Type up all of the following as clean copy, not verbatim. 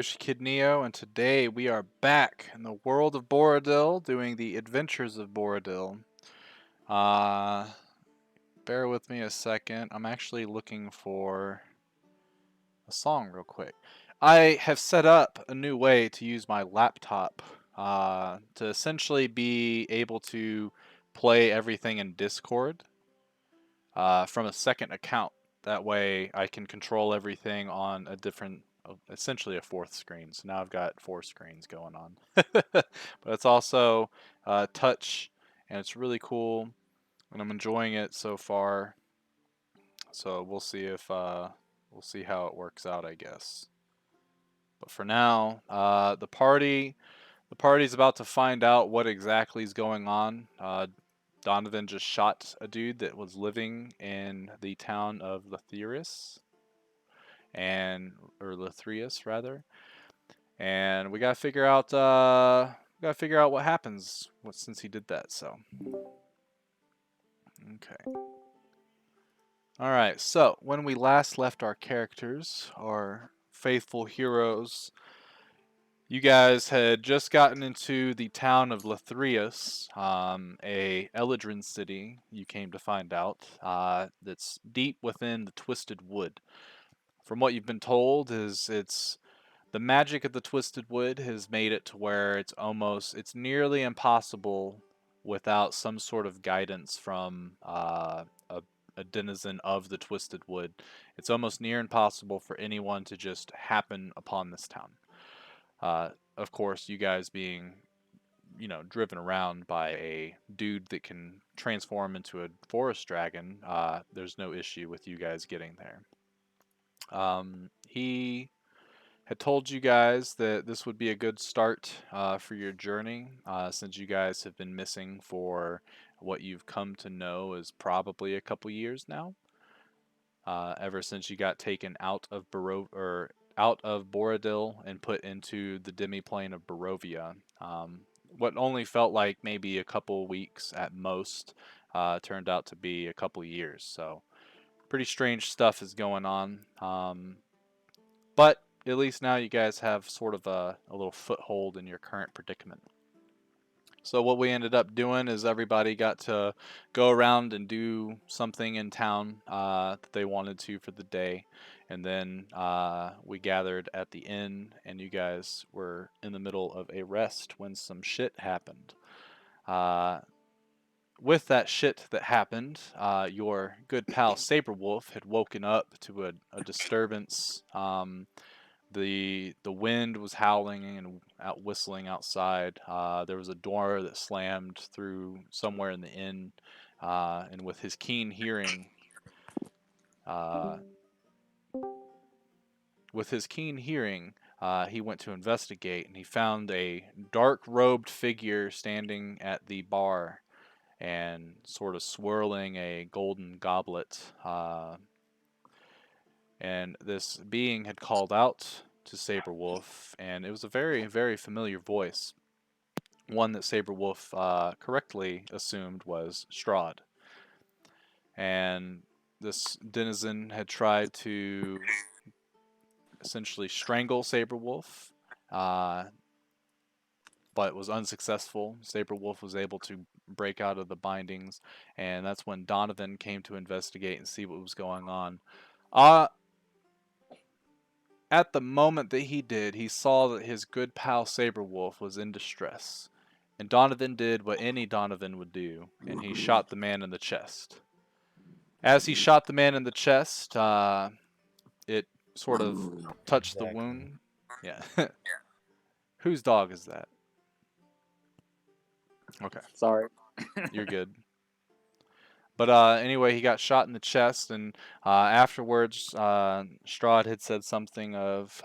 Yoshikidneo, and today we are back in the world of Boridil doing the adventures of Boridil. Uh, Bear with me a second. I'm actually looking for a song real quick. I have set up a new way to use my laptop to essentially be able to play everything in Discord from a second account. That way I can control everything on a different, essentially a fourth screen. So now I've got four screens going on. But it's also touch, and it's really cool, and I'm enjoying it so far. So we'll see how it works out, I guess. But for now, the party's about to find out what exactly is going on. Donovan just shot a dude that was living in the town of Lathrius rather, and we gotta figure out what happens since he did that. So, okay, all right. So when we last left our characters, our faithful heroes, you guys had just gotten into the town of Lathrius, a Eladrin city. You came to find out that's deep within the Twisted Wood. From what you've been told, is it's the magic of the Twisted Wood has made it to where it's nearly impossible without some sort of guidance from a denizen of the Twisted Wood. It's almost near impossible for anyone to just happen upon this town. Of course, you guys being, driven around by a dude that can transform into a forest dragon, there's no issue with you guys getting there. He had told you guys that this would be a good start for your journey, since you guys have been missing for what you've come to know is probably a couple years now. Ever since you got taken out of Borodil and put into the demiplane of Barovia. What only felt like maybe a couple weeks at most turned out to be a couple years. So pretty strange stuff is going on. But at least now you guys have sort of a little foothold in your current predicament. So what we ended up doing is everybody got to go around and do something in town that they wanted to for the day, and then we gathered at the inn, and you guys were in the middle of a rest when some shit happened. Uh, with that shit that happened, your good pal Saberwolf had woken up to a disturbance. The wind was howling and out whistling outside. There was a door that slammed through somewhere in the inn, and uh, with his keen hearing, he went to investigate, and he found a dark-robed figure standing at the bar and sort of swirling a golden goblet. And this being had called out to Saberwolf, and it was a very, very familiar voice. One that Saberwolf correctly assumed was Strahd. And this denizen had tried to essentially strangle Saberwolf, uh, but was unsuccessful. Saberwolf was able to break out of the bindings, and that's when Donovan came to investigate and see what was going on. Uh, At the moment that he did, he saw that his good pal Saberwolf was in distress. And Donovan did what any Donovan would do, and he shot the man in the chest. As he shot the man in the chest, it sort of touched the Exactly. wound. Yeah. Whose dog is that? Okay, Sorry. you're good. But anyway, he got shot in the chest, and afterwards, Strahd had said something of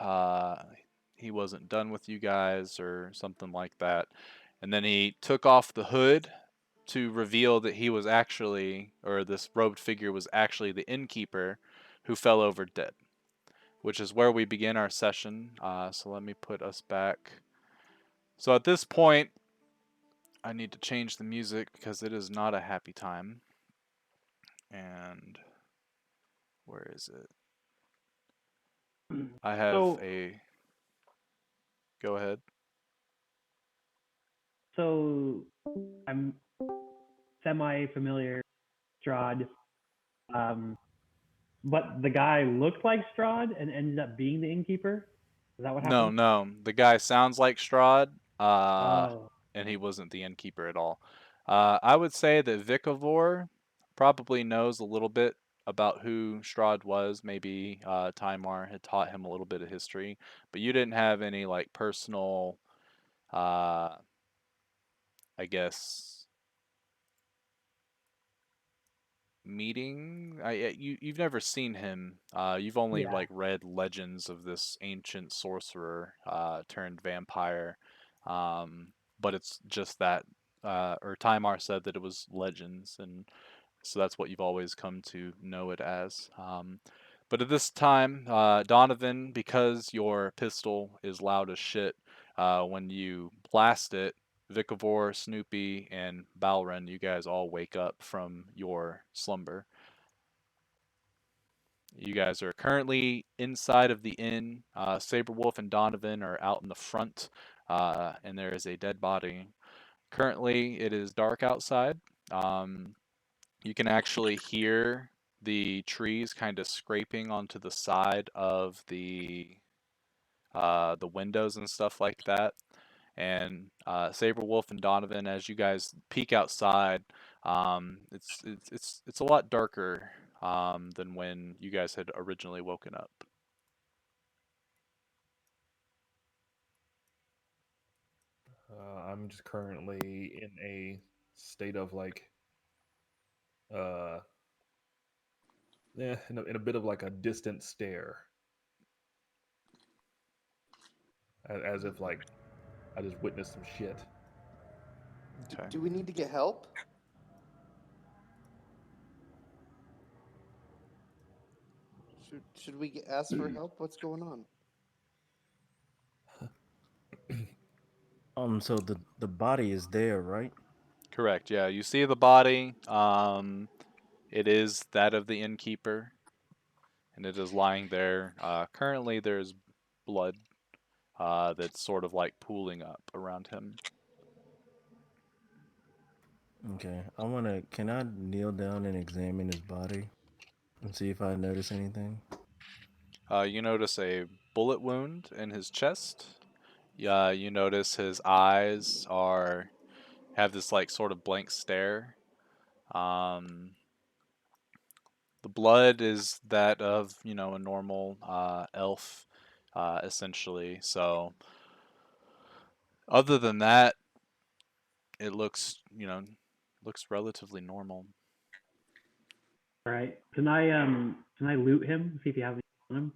he wasn't done with you guys or something like that. And then he took off the hood to reveal that he was actually, or this robed figure was actually the innkeeper who fell over dead, which is where we begin our session. So let me put us back. So at this point, I need to change the music because it is not a happy time. And where is it? I have So a Go ahead. So I'm semi-familiar with Strahd, um, but the guy looked like Strahd and ended up being the innkeeper. Is that what No, happened? no. The guy sounds like Strahd, Oh, and he wasn't the innkeeper at all. I would say that Vikavor probably knows a little bit about who Strahd was. Maybe Timar had taught him a little bit of history, but you didn't have any like personal, uh, I guess, meeting. You've never seen him. You've only yeah. like read legends of this ancient sorcerer turned vampire. But it's just that or Timar said that it was legends, and so that's what you've always come to know it as. But at this time, Donovan, because your pistol is loud as shit, when you blast it, Vikavor, Snoopy, and Balren, you guys all wake up from your slumber. You guys are currently inside of the inn. Saberwolf and Donovan are out in the front, and there is a dead body. Currently, it is dark outside. Um, you can actually hear the trees kind of scraping onto the side of the windows and stuff like that. And Saberwolf and Donovan, as you guys peek outside, it's a lot darker than when you guys had originally woken up. I'm just currently in a state of like, uh, in a bit of like a distant stare, as if like I just witnessed some shit. Okay. Do we need to get help? Should we ask for help? What's going on? So the body is there, right? Correct. Yeah, you see the body. It is that of the innkeeper, and it is lying there. Currently, there's blood that's sort of like pooling up around him. Okay. Can I kneel down and examine his body and see if I notice anything? You notice a bullet wound in his chest. Yeah, you notice his eyes are have this like sort of blank stare. Um, the blood is that of a normal elf, essentially. So other than that, it looks relatively normal. All right. Can I loot him? See if you have anything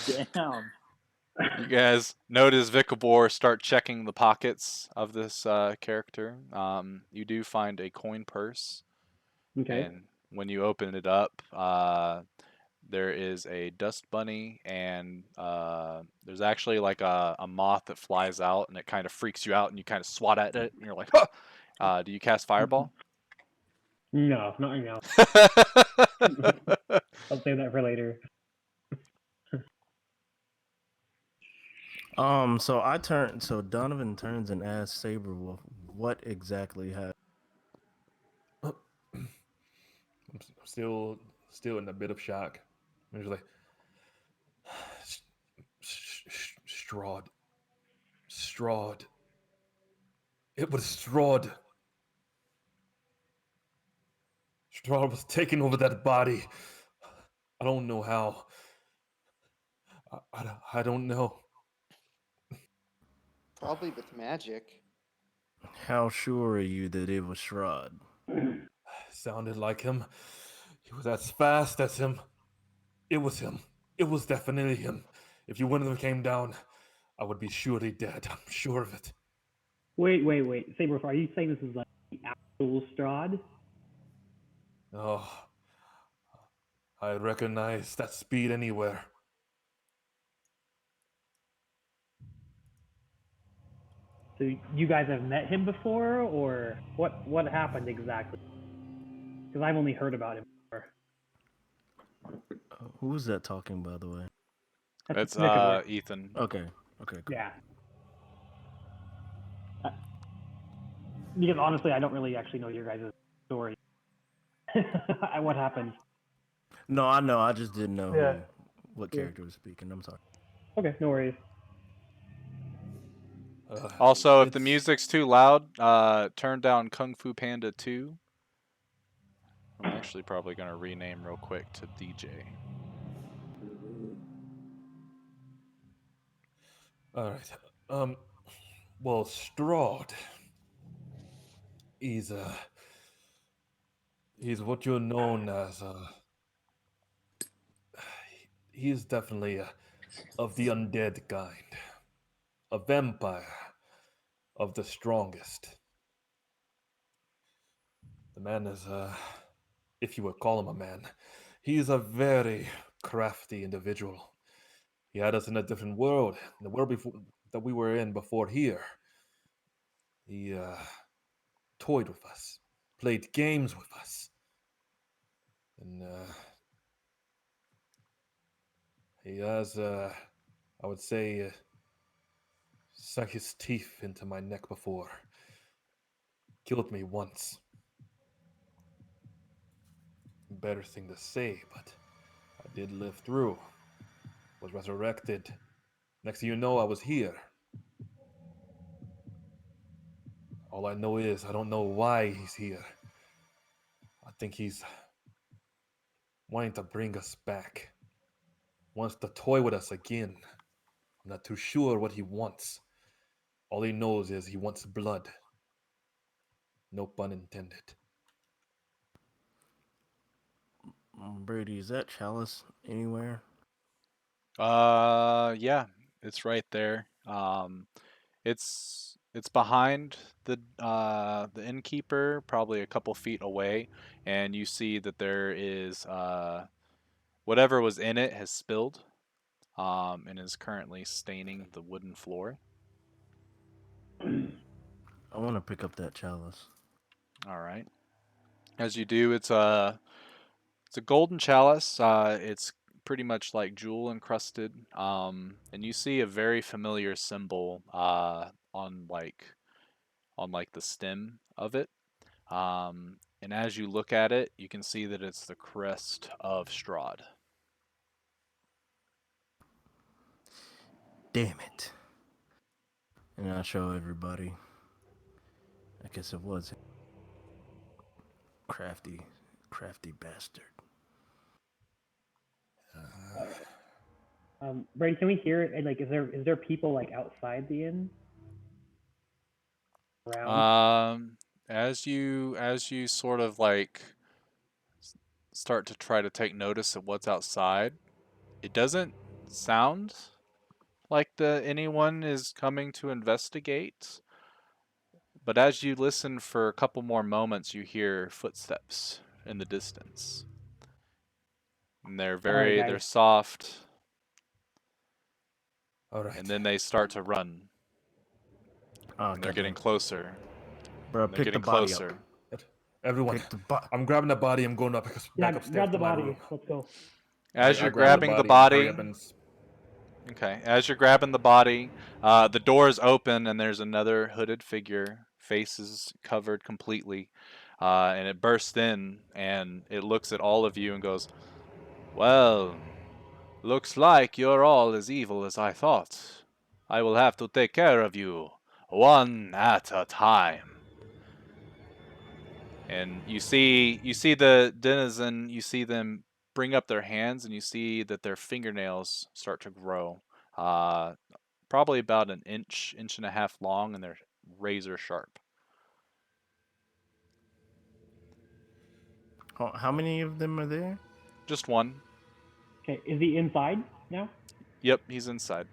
Damn. You on guys notice Vikabor start checking the pockets of this character. You do find a coin purse, him. Okay. and when you open it up, there is a dust bunny, and there's actually like a moth that flies out, and it kind of freaks you out, and you kind of swat at it, and you're like, huh! Do you cast Fireball? No, not right now. I'll save that for later. So Donovan turns and asks Saberwolf what exactly happened. I'm still in a bit of shock. I'm just like, Strahd, Strahd. It was Strahd. Strahd was taking over that body. I don't know how. I don't know. Probably with magic. How sure are you that it was Shrod? Sounded like him. He was as fast as him. It was him. It was definitely him. If you one of them came down, I would be surely dead. I'm sure of it. Wait. Saber, are you saying this is like the actual Strahd? Oh, I recognize that speed anywhere. So you guys have met him before, or what happened exactly? Because I've only heard about him before. Who was that talking, by the way? That's It's Nicholas. Ethan. Okay. Okay. Cool. Yeah. Uh, because honestly, I don't really actually know your guys' story. What happened? No, I know. I just didn't know Yeah. what Yeah. character was speaking. I'm sorry. Okay, no worries. Also, if the It's music's too loud, turn down Kung Fu Panda 2. I'm actually probably going to rename real quick to DJ. all right. Well, Strahd, he's he's what you're known as he's definitely of the undead kind, a vampire of the strongest. The man is if you would call him a man, he's a very crafty individual. He had us in a different world, in the world before that we were in before here. He toyed with us, played games with us, and he has, I would say, sunk his teeth into my neck before. Killed me once. Better thing to say, but I did live through. Was resurrected. Next thing you know, I was here. All I know is I don't know why he's here. I think he's wanting to bring us back. Wants to toy with us again. I'm not too sure what he wants. All he knows is he wants blood. No pun intended. Brady, is that chalice anywhere? Yeah, it's right there. It's behind the innkeeper, probably a couple feet away, and you see that there is whatever was in it has spilled, and is currently staining the wooden floor. I want to pick up that chalice. All right. As you do, it's a golden chalice. It's pretty much like jewel encrusted, and you see a very familiar symbol on like the stem of it. And as you look at it, you can see that it's the crest of Strahd. Damn it! And I show everybody. I guess it was crafty, crafty bastard. Brady, can we hear it? And, like, is there people like outside the inn around? As you sort of like start to try to take notice of what's outside, it doesn't sound like the anyone is coming to investigate. But as you listen for a couple more moments, you hear footsteps in the distance. And they're All right, they're guys. soft, All and right. then they start to run, Oh and they're getting goddamn, closer, bro! and they're Pick the getting body up. closer. Everyone, Pick the body. I'm grabbing the body. I'm going Yeah, back upstairs grab to the my room. body. Let's go. As I you're grab the grabbing the body and hurry up body, and okay, as you're grabbing the body, the doors open, and there's another hooded figure, faces covered completely, and it bursts in, and it looks at all of you and goes, "Well, looks like you're all as evil as I thought. I will have to take care of you, one at a time." And you see the denizen, you see them bring up their hands, and you see that their fingernails start to grow. Uh, Probably about an inch, inch and a half long, and they're razor sharp. How many of them are there? Just one. Okay, is he inside now? Yep, he's inside.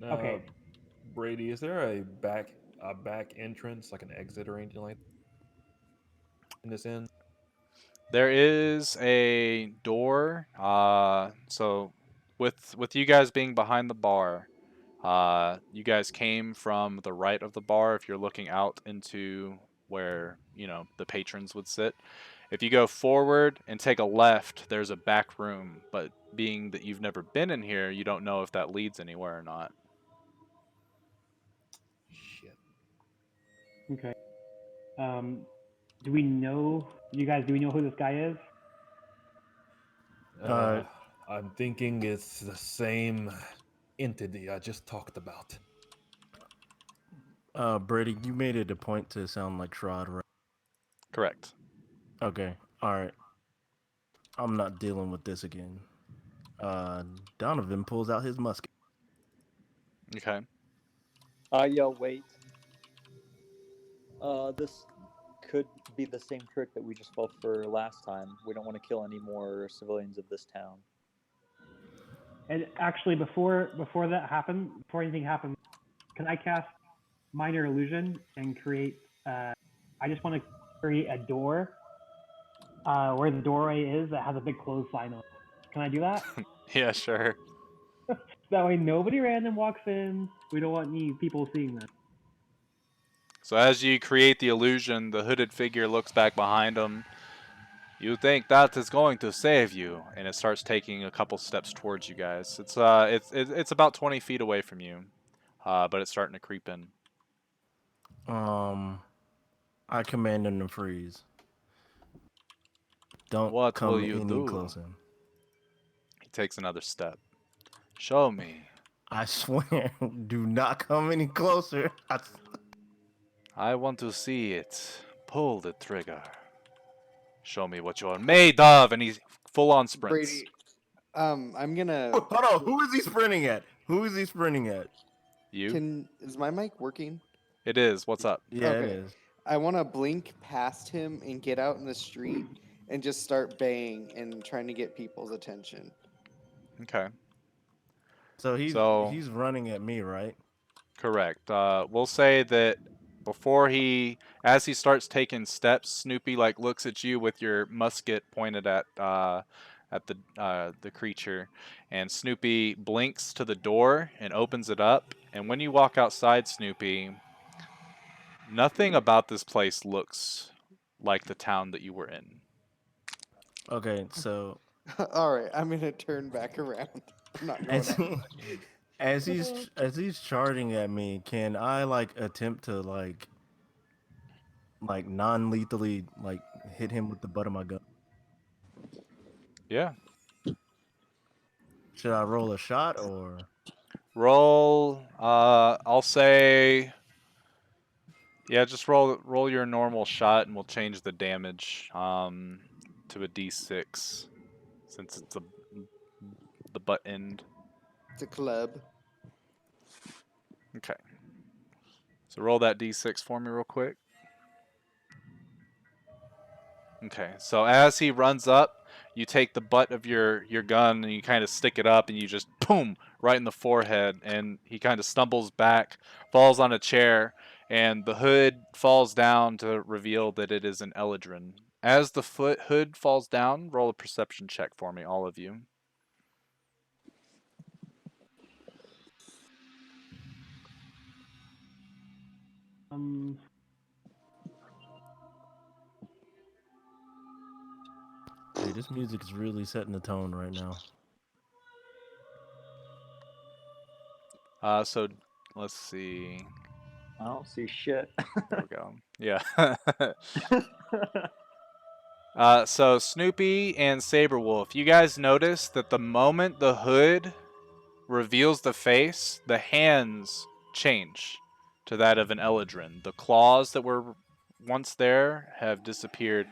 uh, Okay. Brady, is there a back entrance, like an exit or anything like in this inn? There is a door. So with you guys being behind the bar, you guys came from the right of the bar. If you're looking out into where the patrons would sit, if you go forward and take a left, there's a back room, but being that you've never been in here, you don't know if that leads anywhere or not. Shit. Okay. Do we know, you guys? Do we know who this guy is? Uh, I'm thinking it's the same entity I just talked about. Brady, you made it a point to sound like Shrod, right? Correct. Okay, all right. I'm not dealing with this again. Donovan pulls out his musket. Okay. Yo, wait. This could be the same trick that we just fell for last time. We don't want to kill any more civilians of this town. And actually, before that happened, before anything happens, can I cast minor illusion and create? I just want to create a door where the doorway is that has a big clothesline on it. Can I do that? Yeah, sure. That way, nobody random walks in. We don't want any people seeing this. So as you create the illusion, the hooded figure looks back behind him. You think that is going to save you, and it starts taking a couple steps towards you guys. It's about 20 feet away from you, but it's starting to creep in. I command him to freeze. Don't What will come you any do? closer. He takes another step. Show me. I swear, do not come any closer. I want to see it. Pull the trigger. Show me what you're made of, and he full on sprints. Brady, I'm gonna. Hold on, who is he sprinting at? Who is he sprinting at? You? Is my mic working? It is. What's up? Yeah, it Okay. is. I want to blink past him and get out in the street and just start baying and trying to get people's attention. Okay. So So he's running at me, right? correct. We'll say that as he starts taking steps, Snoopy like looks at you with your musket pointed at the creature, and Snoopy blinks to the door and opens it up. And when you walk outside, Snoopy, nothing about this place looks like the town that you were in. Okay, so All right, I'm gonna turn back around. I'm not going as out. as he's charging at me, can I like attempt to like non-lethally like hit him with the butt of my gun? Yeah. Should I roll a shot or? Roll. I'll say. Yeah, just roll your normal shot, and we'll change the damage to a d6 since it's the butt end. It's a club. Okay. So roll that d6 for me real quick. Okay. So as he runs up, you take the butt of your gun and you kind of stick it up and you just boom right in the forehead, and he kind of stumbles back, falls on a chair, and the hood falls down to reveal that it is an Eladrin. As the hood falls down, roll a perception check for me, all of you. Um, Hey, this music is really setting the tone right now. So let's see. I don't see shit. There we go. Yeah. So Snoopy and Saberwolf, you guys notice that the moment the hood reveals the face, the hands change to that of an Eladrin. The claws that were once there have disappeared,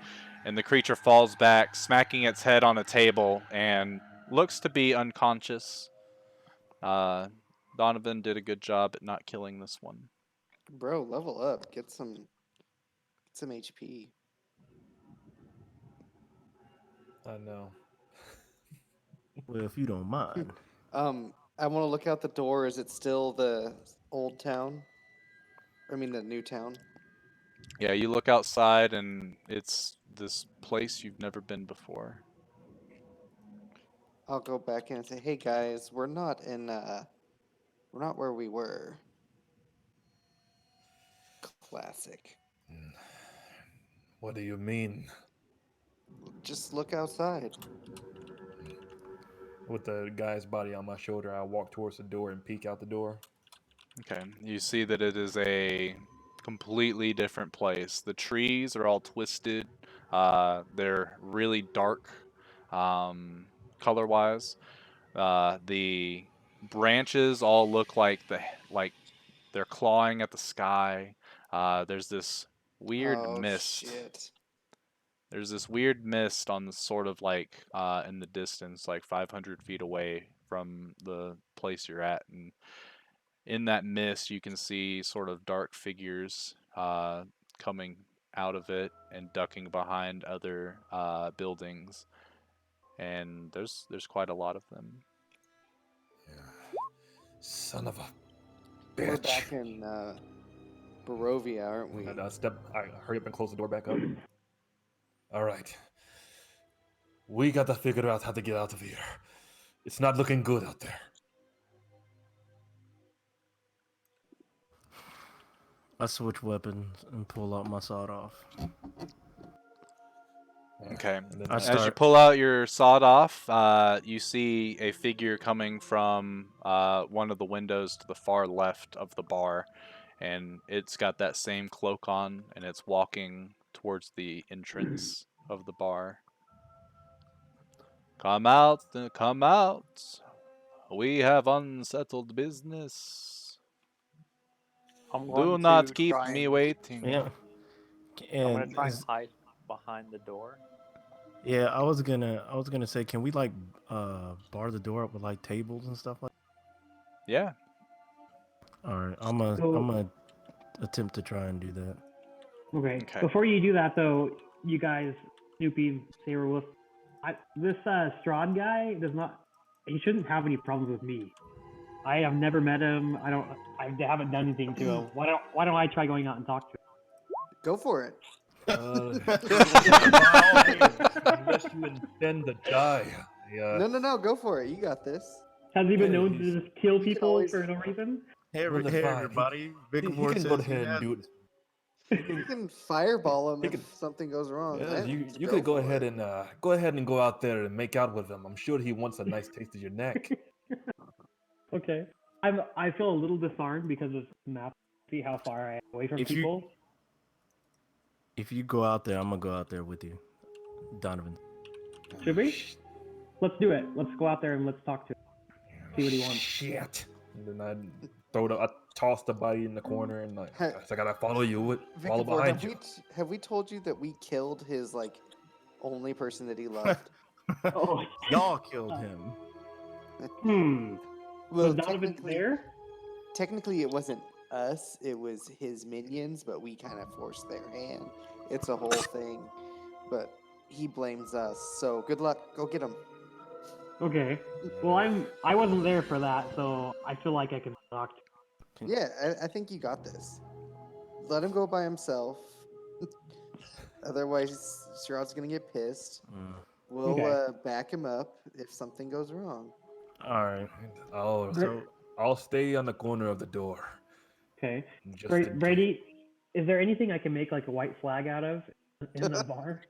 and the creature falls back, smacking its head on a table, and looks to be unconscious. Donovan did a good job at not killing this one. Bro, level up. Get some HP. I know. Well, if you don't mind. I want to look out the door. Is it still the old town? I mean the new town. Yeah, you look outside, and it's this place you've never been before. I'll go back in and say, "Hey guys, we're not where we were." Classic. What do you mean? Just look outside. with the guy's body on my shoulder, I walk towards the door and peek out the door. Okay, you see that it is a completely different place. The trees are all twisted. They're really dark, color-wise. The branches all look like they're clawing at the sky. There's this weird Oh mist. shit. There's this weird mist on the sort of like in the distance, like 500 feet away from the place you're at, and in that mist, you can see sort of dark figures coming out of it and ducking behind other buildings, and there's quite a lot of them. Son of a We're bitch. back in Barovia, aren't we? I hurry up and close the door back up. All right. We got to figure out how to get out of here. It's not looking good out there. I switch weapons and pull out my sawed off. Okay. And then I As you start. pull out your sawed off, you see a figure coming from one of the windows to the far left of the bar, and it's got that same cloak on, and it's walking towards the entrance of the bar. Come out, come out. We have unsettled business. I'm Do going not to keep try me and waiting. Yeah. I'm gonna And try and hide behind the door. yeah, I was gonna say, can we like bar the door up with like tables and stuff like? Yeah. All right, So I'm gonna attempt to try and do that. okay. Okay. Before you do that, though, you guys, Snoopy, Saberwolf, this Strahd guy does not. He shouldn't have any problems with me. I have never met him. I haven't done anything to him. Why don't I try going out and talk to him? Go for it. By all means, unless you intend to die. No, go for it. You got this. Has he been Yeah, known to just kill you can people always- for no reason? Hey, Well, then hey fine. everybody! He Vigor can says go he ahead and has do it. You can fireball him He if can- something goes wrong. Yeah, then you could go for ahead it. and go out there and make out with him. I'm sure he wants a nice taste of your neck. Okay. I feel a little disarmed because of the map. See how far I am away from If you- people. If you go out there, I'm gonna go out there with you, Donovan. Should we? Let's do it. Let's go out there and let's talk to him. See what he wants. Shit. And then I toss the body in the corner and like, Hey. I gotta follow you. Follow Victor, behind you. have we told you that we killed his like only person that he loved? Oh. Y'all killed him. Hmm. Well, Was Donovan there? technically it wasn't us, it was his minions, but we kind of forced their hand. It's a whole thing, but he blames us. So good luck. Go get him. Okay. Well, I wasn't there for that, so I feel like I can talk to him. Yeah, I think you got this. Let him go by himself. Otherwise, Shroud's gonna get pissed. We'll Okay. back him up if something goes wrong. All right. So I'll stay on the corner of the door. Okay. Just in case. Brady, is there anything I can make like a white flag out of in the bar?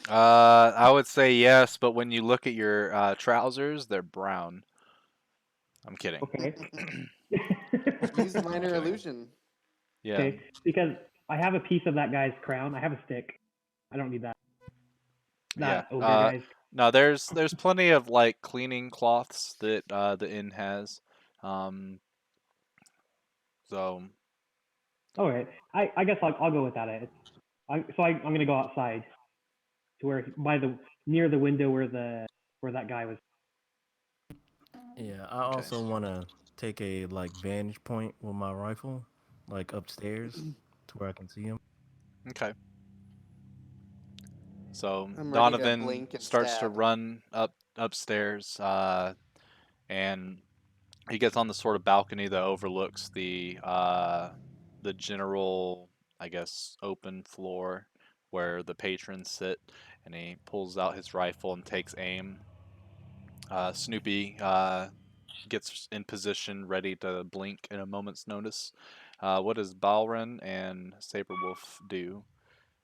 I would say yes, but when you look at your trousers, they're brown. I'm kidding. Okay. Use minor Kidding. illusion. Yeah. Okay. Because I have a piece of that guy's crown. I have a stick. I don't need that. That Yeah. ogre guy's. No, there's plenty of like cleaning cloths that the inn has. So All right. I guess I'll go with that. I'm gonna go outside to where near the window where that guy was. Yeah, I also want to take a like vantage point with my rifle, like upstairs, to where I can see him. okay. So I'm ready to Donovan blink and starts to stab. run upstairs, and he gets on the sort of balcony that overlooks the general, I guess, open floor where the patrons sit, and he pulls out his rifle and takes aim. Snoopy gets in position, ready to blink in a moment's notice. What does Balrin and Saberwolf do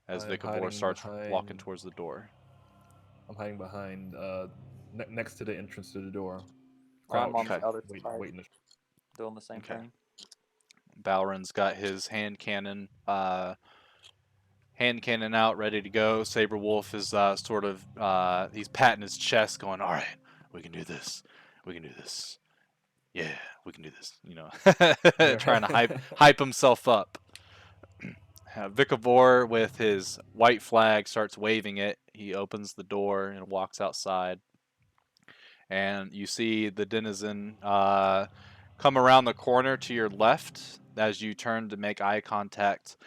as I am Vikavor hiding starts walking behind- towards the door? I'm hiding behind next to the entrance to the door. I'm on Crouched, Okay. the other waiting, side, waiting. doing the same Okay. thing. Balrin's got his hand cannon out, ready to go. Saberwolf is sort of he's patting his chest, going, "All right, we can do this. We can do this. Yeah, we can do this." You know, trying to hype himself up. Vikavor, with his white flag, starts waving it. He opens the door and walks outside, and you see the denizen come around the corner to your left. As you turn to make eye contact,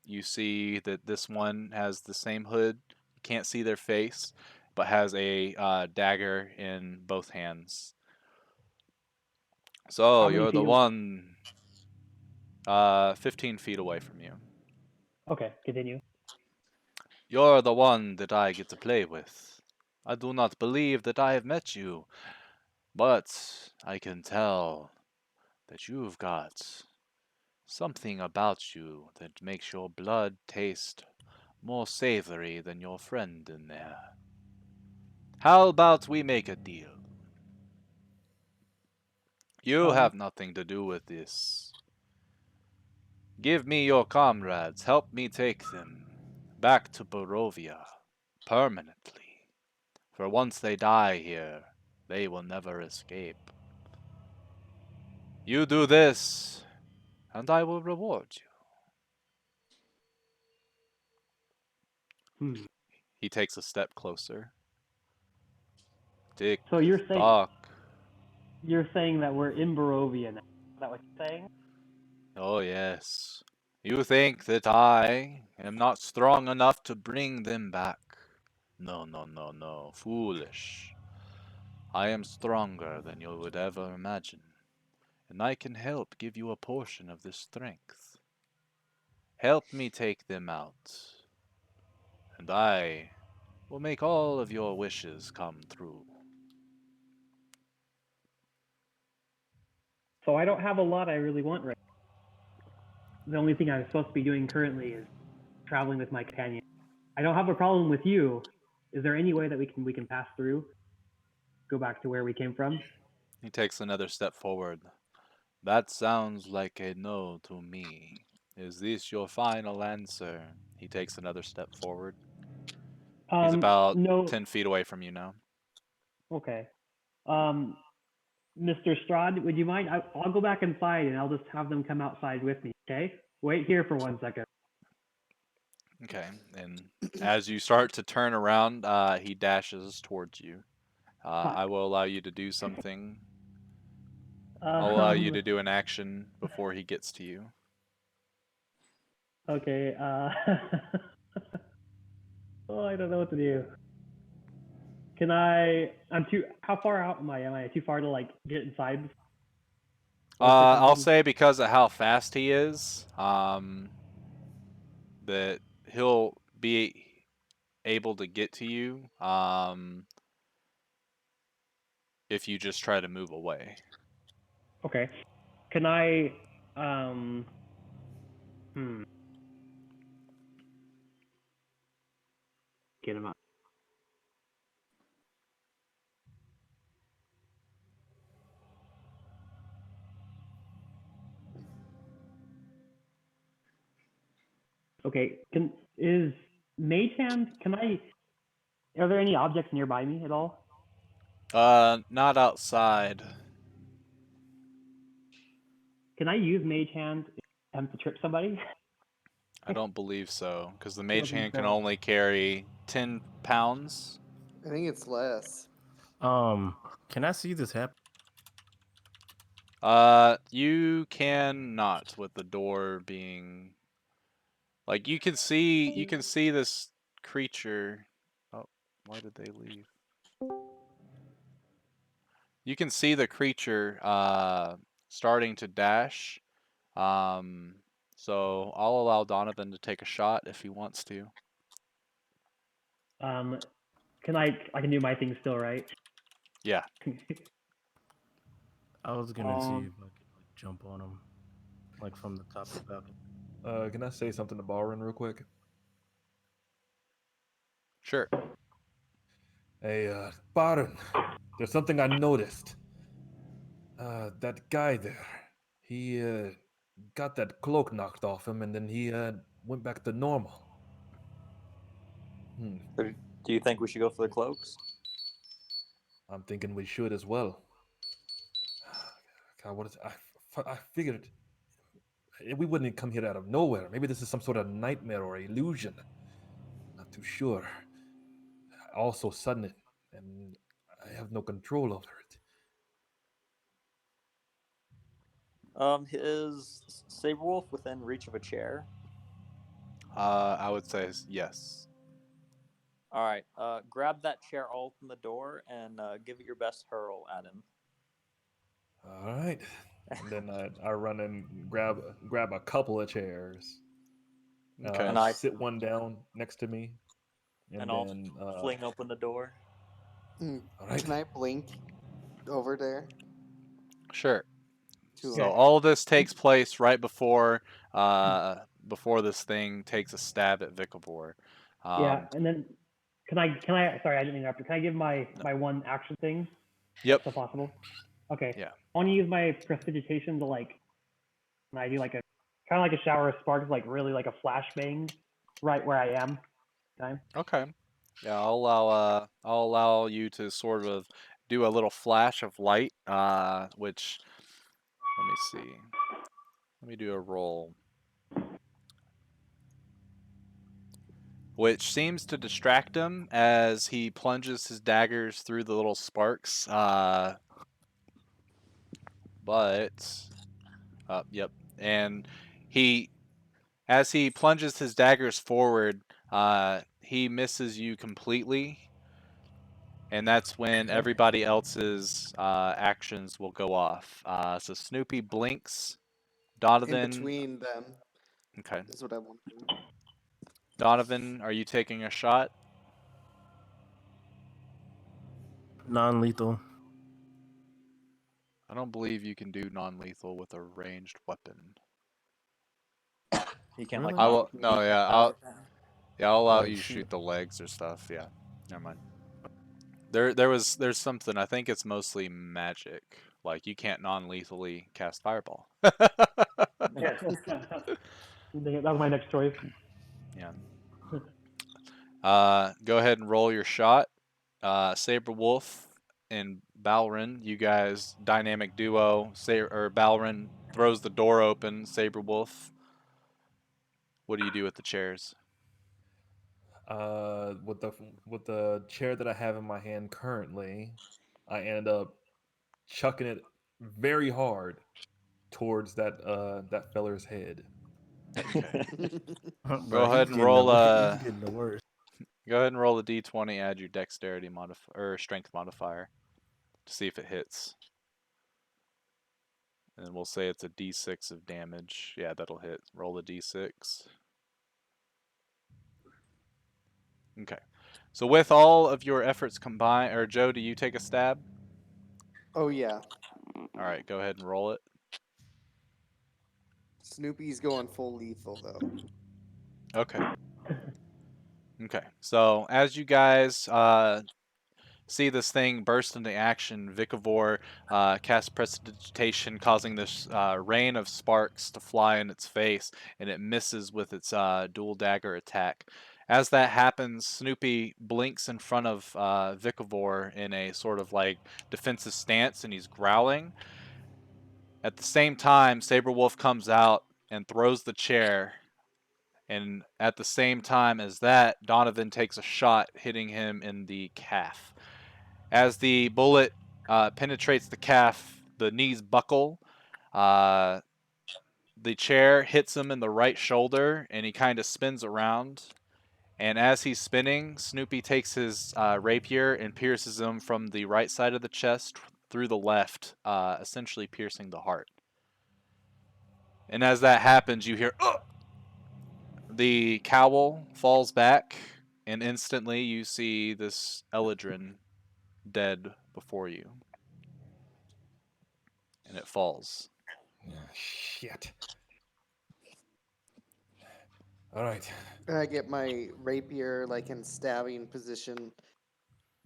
you see that this one has the same hood. You can't see their face, but has a dagger in both hands. So How many you're the feet away? one 15 feet away from you. Okay, continue. You're the one that I get to play with. I do not believe that I have met you, but I can tell that you've got something about you that makes your blood taste more savory than your friend in there. How about we make a deal? You Um, have nothing to do with this. Give me your comrades, help me take them back to Barovia permanently. For once they die here, they will never escape. You do this, and I will reward you. hmm. He takes a step closer. Tick So tock. you're saying that we're in Barovia now? Is that what you're saying? Oh, yes. You think that I am not strong enough to bring them back? No, no, no, no. Foolish. I am stronger than you would ever imagine, and I can help give you a portion of this strength. Help me take them out, and I will make all of your wishes come true. So I don't have a lot I really want right now. The only thing I'm supposed to be doing currently is traveling with my companion. I don't have a problem with you. Is there any way that we can pass through, go back to where we came from? He takes another step forward. That sounds like a no to me. Is this your final answer? He takes another step forward. He's about No. 10 feet away from you now. Okay. Um, Mr. Strad, would you mind? I'll go back inside and I'll just have them come outside with me. Okay. Wait here for 1 second. Okay, and as you start to turn around, he dashes towards you. Hi. I will allow you to do something. I'll allow you Um. to do an action before he gets to you. Okay. Oh, I don't know what to do. Can I? I'm too. How far out am I? Am I too far to like get inside orcs or I'll something? say because of how fast he is, that he'll be able to get to you, if you just try to move away. Okay. Can I? Um. Hmm. Get him up. Okay. Is Mage Hand? Can I? Are there any objects nearby me at all? Not outside. Can I use Mage Hand if I attempt to trip somebody? I don't believe so, because the I mage don't think hand can so. only carry 10 pounds. I think it's less. Can I see this happen? You cannot, with the door being like you can see this creature. Oh, why did they leave? You can see the creature starting to dash. Um, so I'll allow Donovan to take a shot if he wants to. Um. Can I? I can do my thing still, right? Yeah, I was gonna see um. if I could like jump on him, like from the top of the balcony. Can I say something to Balrin real quick? sure. Hey, Baron, there's something I noticed. That guy there, he got that cloak knocked off him, and then he went back to normal. Hmm. So, do you think we should go for the cloaks? I'm thinking we should as well. God, what is I figured we wouldn't come here out of nowhere. Maybe this is some sort of nightmare or illusion. Not too sure. All so sudden, and I have no control over it. Is Saberwolf within reach of a chair? I would say yes. All right. Grab that chair, I'll open the door, and give it your best hurl at him. All right, and then I run and grab a couple of chairs. Okay. And I Sit one down next to me, and and I'll then fling open the door. all right. Can I blink over there Sure. to So him? Okay. all this takes place right before this thing takes a stab at Vikavor. Yeah, Um, and then can I sorry, I didn't interrupt. Can I give my no. my one action thing? That's Yep. still possible. Okay. Yeah. I want to use my prestidigitation to like when I do like a kind of like a shower of sparks, like really like a flashbang right where I am. Time. Okay. Yeah, I'll allow you to sort of do a little flash of light, which let me see. Let me do a roll. Which seems to distract him as he plunges his daggers through the little sparks. But yep. And he as he plunges his daggers forward, he misses you completely, and that's when everybody else's actions will go off. So Snoopy blinks. In Donovan, between them okay. is what I want to do. Donovan, are you taking a shot? Non-lethal. I don't believe you can do non-lethal with a ranged weapon. You can't like Really? I knock will. me No, yeah, out of that. I'll allow Oh you to shoot. shoot the legs or stuff. Yeah, never mind. There's something. I think it's mostly magic. Like you can't non-lethally cast fireball. Yeah. That was my next choice. Yeah. Go ahead and roll your shot. Saber Wolf and Balrin, you guys, dynamic duo. Balrin throws the door open. Saber Wolf, what do you do with the chairs? With the chair that I have in my hand currently, I end up chucking it very hard towards that feller's head. Okay. Go Bro, ahead he's and getting roll the he's a getting the worst. go ahead and roll a d20. Add your dexterity modifier or strength modifier to see if it hits. And we'll say it's a d6 of damage. Yeah, that'll hit. Roll a d6. Okay. So with all of your efforts combined, or Joe, do you take a stab? Oh yeah, All right, go ahead and roll it. Snoopy's going full lethal though. Okay. Okay. So as you guys see this thing burst into action, Vikavor casts prestidigitation, causing this rain of sparks to fly in its face, and it misses with its dual dagger attack. As that happens, Snoopy blinks in front of Vikavor in a sort of like defensive stance, and he's growling. At the same time, Saberwolf comes out and throws the chair. And at the same time as that, Donovan takes a shot, hitting him in the calf. As the bullet penetrates the calf, the knees buckle. Uh, the chair hits him in the right shoulder, and he kind of spins around. And as he's spinning, Snoopy takes his rapier and pierces him from the right side of the chest through the left, essentially piercing the heart. And as that happens, you hear, "Ugh!" The cowl falls back, and instantly you see this Eladrin dead before you, and it falls. Ah, shit. All right. I get my rapier like in stabbing position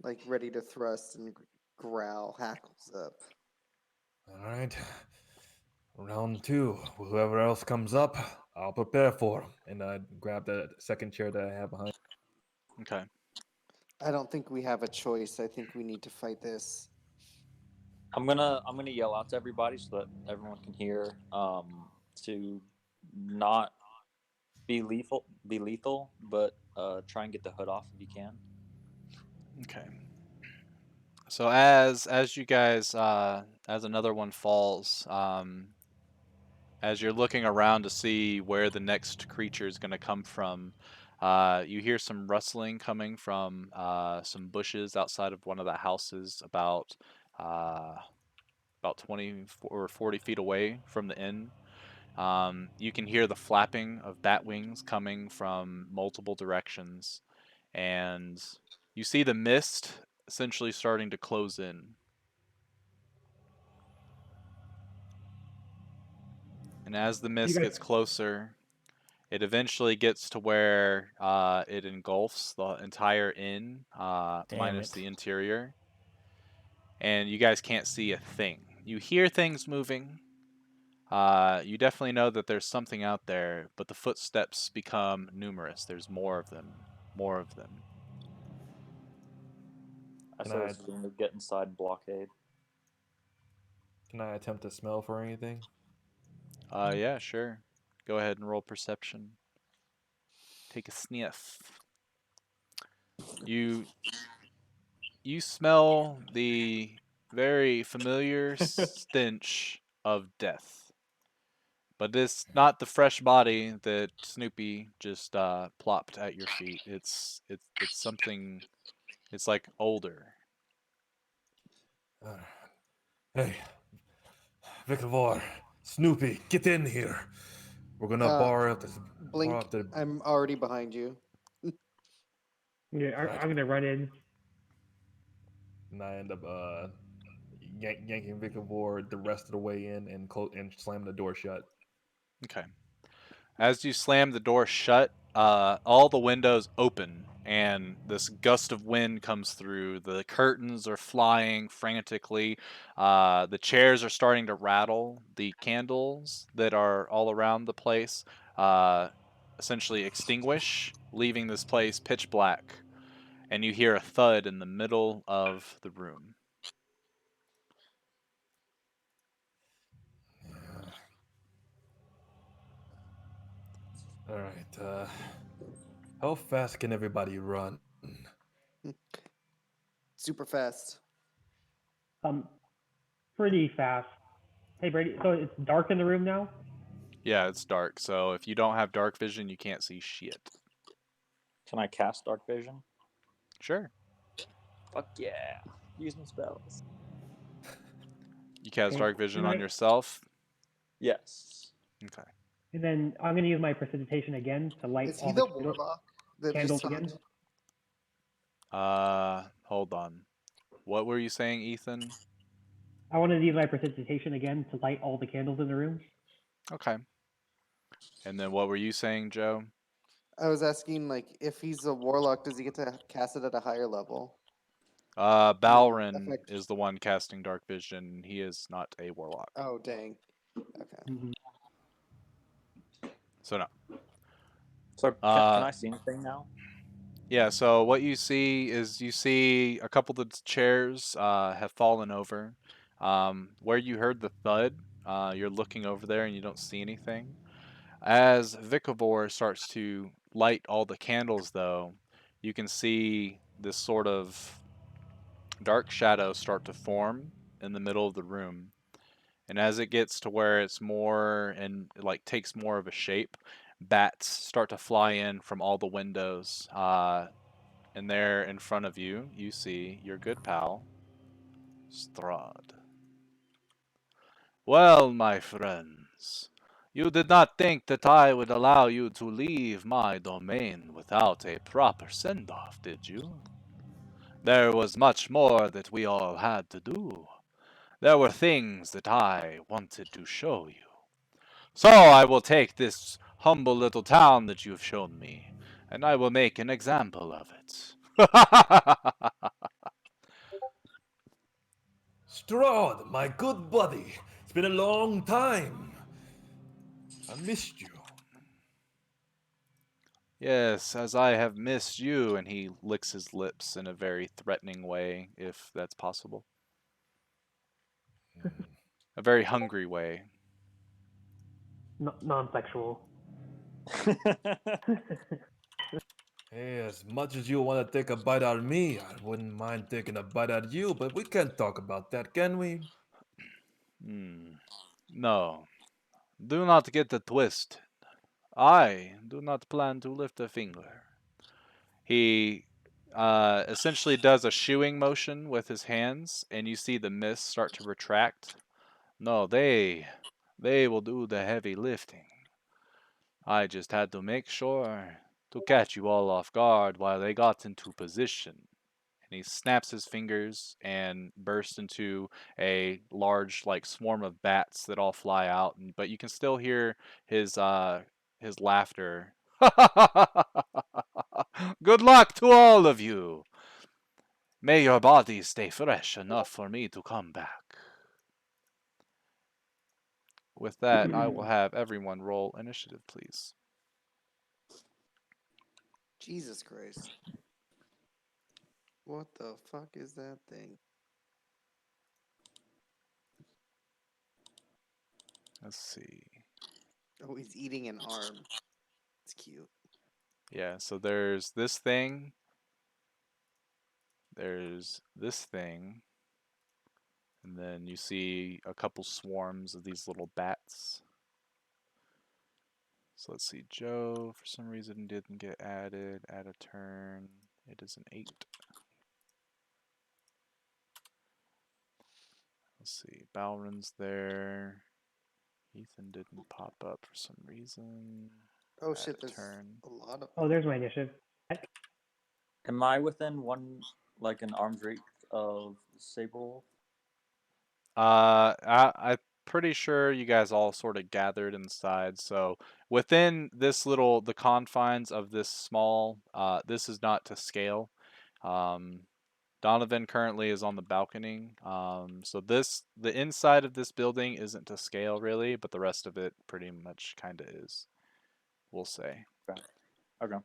like ready to thrust and growl, hackles up. All right. Round two. Whoever else comes up, I'll prepare for 'em. And I grab the second chair that I have behind. Okay. I don't think we have a choice. I think we need to fight this. I'm gonna yell out to everybody so that everyone can hear. To not be lethal, but try and get the hood off if you can. Okay. So as you guys as another one falls, as you're looking around to see where the next creature is going to come from, you hear some rustling coming from some bushes outside of one of the houses uh, about 20 or 40 feet away from the inn. You can hear the flapping of bat wings coming from multiple directions, and you see the mist essentially starting to close in. And as the You mist guys, gets closer, it eventually gets to where it engulfs the entire inn, Damn minus it. the interior. And you guys can't see a thing. You hear things moving. You definitely know that there's something out there, but the footsteps become numerous. There's more of them. More of them. I Can say I let's get inside and blockade. can I attempt to smell for anything? Yeah, sure. Go ahead and roll perception. Take a sniff. You you smell the very familiar stench of death. But it's not the fresh body that Snoopy just plopped at your feet. It's something. It's like older. Uh, hey, Victor, Snoopy, get in here. We're gonna Uh, bar Blink, up the I'm already behind you. yeah, right, I'm gonna run in. and I end up yanking Victor the rest of the way in and slam the door shut. Okay. As you slam the door shut, all the windows open, and this gust of wind comes through. The curtains are flying frantically. The chairs are starting to rattle. The candles that are all around the place uh, essentially extinguish, leaving this place pitch black. And you hear a thud in the middle of the room. All right. How fast can everybody run? Super fast. Um, pretty fast. Hey Brady, so it's dark in the room now. Yeah, it's dark, so if you don't have dark vision, you can't see shit. Can I cast dark vision? Sure. Fuck yeah! Using spells. You cast Okay, dark vision and on yourself. Yes. Okay. then I'm gonna use my precipitation again to light Is he all the the warlock that just candles talked? again. Hold on. What were you saying, Ethan? I wanted to use my precipitation again to light all the candles in the room. Okay. And then what were you saying, Joe? I was asking, like, if he's a warlock, does he get to cast it at a higher level? And then Balrin affect. is the one casting dark vision. He is not a warlock. Oh, dang. Okay. Mm-hmm. So no. So can Uh, I see anything now? yeah, so what you see is you see a couple of the chairs have fallen over. Where you heard the thud, you're looking over there and you don't see anything. As Vicovor starts to light all the candles, though, you can see this sort of dark shadow start to form in the middle of the room. And as it gets to where it's more and like takes more of a shape, bats start to fly in from all the windows. And there in front of you, you see your good pal, Strahd. Well, my friends, you did not think that I would allow you to leave my domain without a proper send off, did you? There was much more that we all had to do. There were things that I wanted to show you. So I will take this humble little town that you've shown me, and I will make an example of it. Strahd, my good buddy. It's been a long time. I missed you. Yes, as I have missed you, and he licks his lips in a very threatening way, if that's possible. A very hungry way. Non-sexual. Hey, as much as you want to take a bite out of me, I wouldn't mind taking a bite out of you, but we can't talk about that, can we? Hmm. No. Do not get the twist. I do not plan to lift a finger. He essentially does a shooing motion with his hands, and you see the mist start to retract. No, they will do the heavy lifting. I just had to make sure to catch you all off guard while they got into position. And he snaps his fingers and bursts into a large like swarm of bats that all fly out, but you can still hear his laughter. Good luck to all of you. May your bodies stay fresh enough for me to come back. With that, I will have everyone roll initiative, please. Jesus Christ. What the fuck is that thing? Let's see. Oh, he's eating an arm. It's cute. Yeah, so there's this thing. There's this thing. And then you see a couple swarms of these little bats. So let's see. Joe, for some reason, didn't get added. Add a turn. It is an 8. Let's see. Balrin's there. Ethan didn't pop up for some reason. Oh Add shit, a there's turn. a lot of Oh, there's my initiative. Am I within an arm's reach of Sable? I'm pretty sure you guys all sort of gathered inside. So within the confines of this small, this is not to scale. Um, Donovan currently is on the balcony. So the inside of this building isn't to scale really, but the rest of it pretty much kind of is. We'll say. Okay. Okay.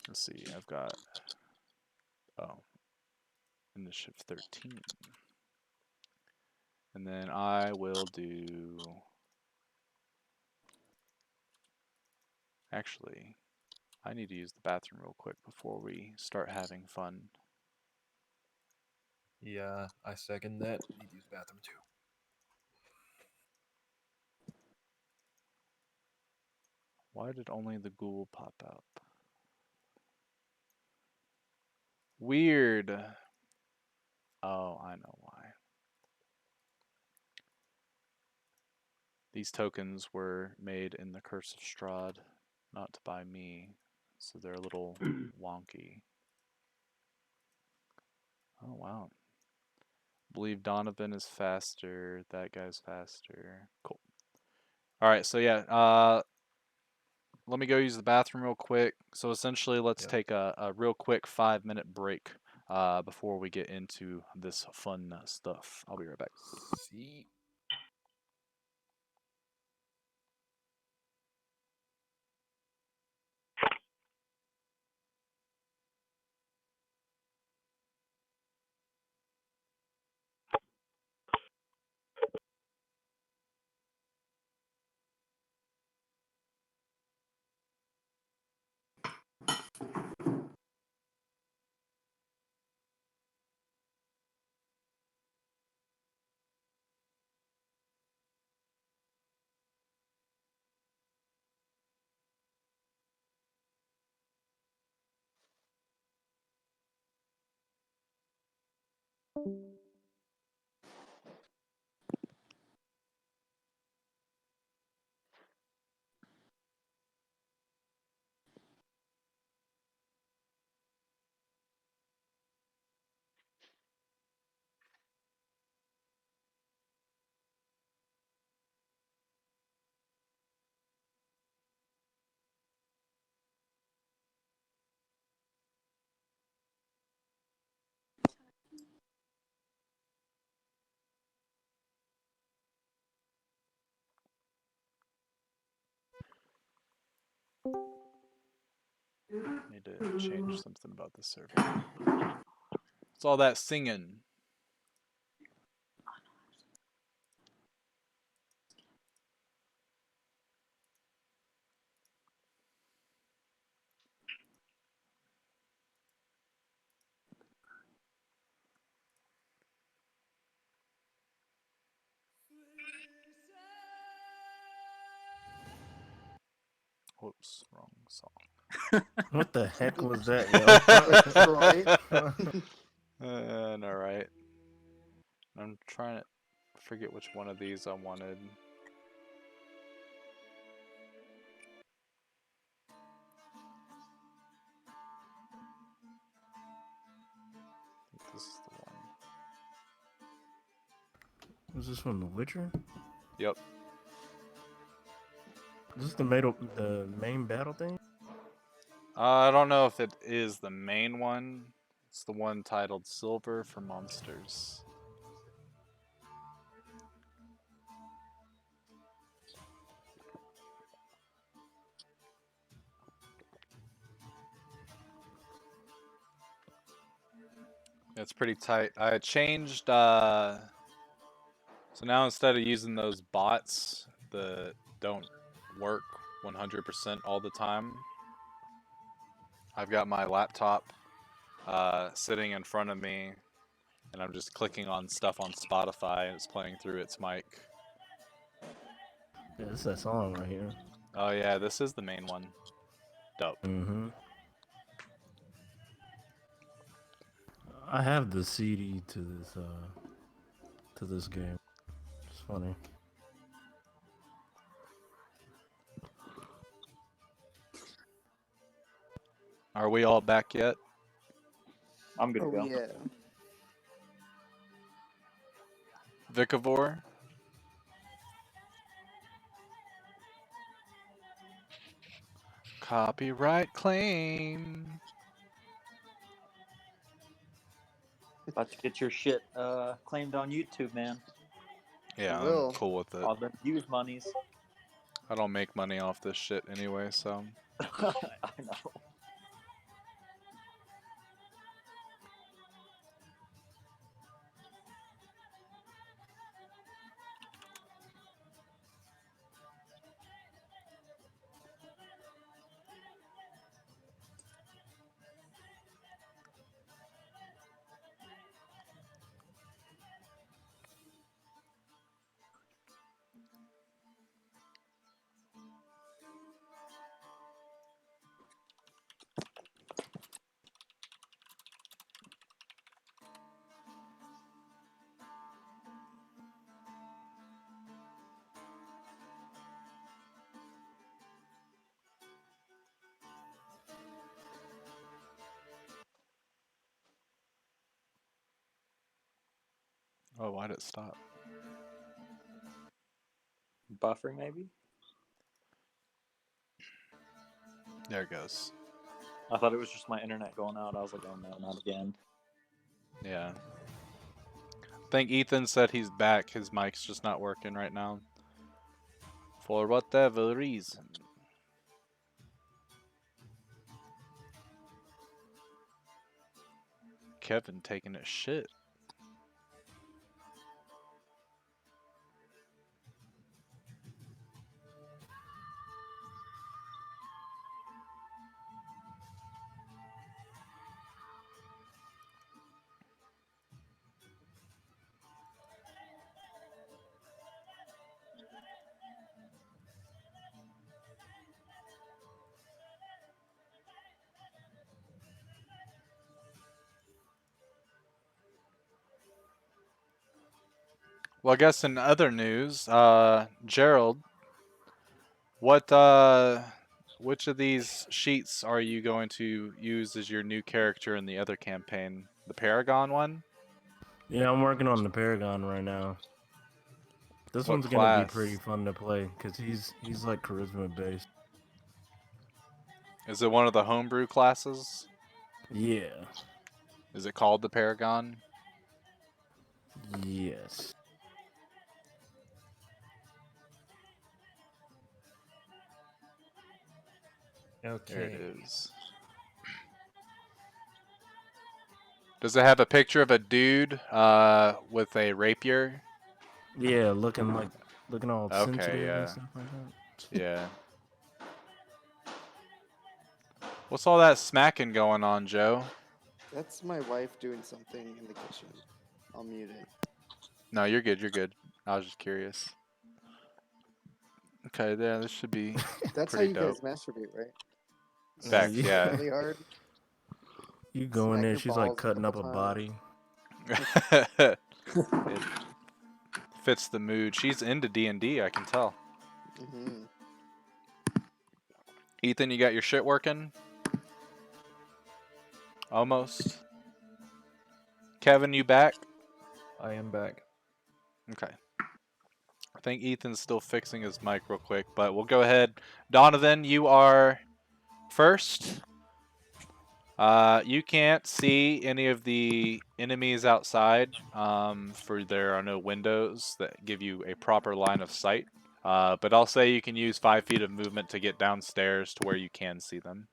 Let's see. I've got initiative 13. And then I will do. Actually, I need to use the bathroom real quick before we start having fun. Yeah, I second that. Need to use the bathroom too. Why did only the ghoul pop up? Weird. Oh, I know why. These tokens were made in the Curse of Strahd, not by me, so they're a little wonky. Oh, wow. Believe Donovan is faster. That guy's faster. Cool. All right, so yeah, let me go use the bathroom real quick. So essentially, let's Yep. take a real quick 5-minute break before we get into this fun stuff. I'll be right back. See. Need to change something about the server. It's all that singing. Whoops, wrong song. What the heck was that, yo? Detroit. All right. I'm trying to forget which one of these I wanted. I think this is the one. Was this from The Witcher? Yep. Is this the main battle thing? I don't know if it is the main one. It's the one titled Silver for Monsters. It's pretty tight. I changed, so now instead of using those bots that don't work 100% all the time, I've got my laptop sitting in front of me, and I'm just clicking on stuff on Spotify, and it's playing through its mic. Yeah, this is that song right here. Oh yeah, this is the main one. Dope. Mm-hmm. I have the CD to this game. It's funny. Are we all back yet? I'm good to Oh go. yeah. Vicavor? Copyright claim. About to get your shit claimed on YouTube, man. Yeah, I'm Will. cool with it. All the views monies. I don't make money off this shit anyway, so. I know. Oh, why'd it stop? Buffering, maybe? There it goes. I thought it was just my internet going out. I was like, oh no, not again. Yeah. I think Ethan said he's back. His mic's just not working right now. For whatever reason. Kevin taking a shit. Well, I guess in other news, Gerald, which of these sheets are you going to use as your new character in the other campaign? The Paragon one? Yeah, I'm working on the Paragon right now. This What one's gonna be pretty class? fun to play because he's like charisma based. Is it one of the homebrew classes? Yeah. Is it called the Paragon? Yes. There it Okay. is. Does it have a picture of a dude with a rapier? Yeah, looking all Okay, sensitive and yeah. stuff like that. Yeah. What's all that smacking going on, Joe? That's my wife doing something in the kitchen. I'll mute it. No, you're good. You're good. I was just curious. Okay, yeah, this should be That's how pretty you dope. guys masturbate, right? Facts, You, yeah. Really hard. you go in Smack there, your she's like balls a cutting couple up a times. body. It fits the mood. She's into D&D, I can tell. Mm-hmm. Ethan, you got your shit working? Almost. Kevin, you back? I am back. Okay. I think Ethan's still fixing his mic real quick, but we'll go ahead. Donovan, you are first. You can't see any of the enemies outside, for there are no windows that give you a proper line of sight. But I'll say you can use 5 feet of movement to get downstairs to where you can see them.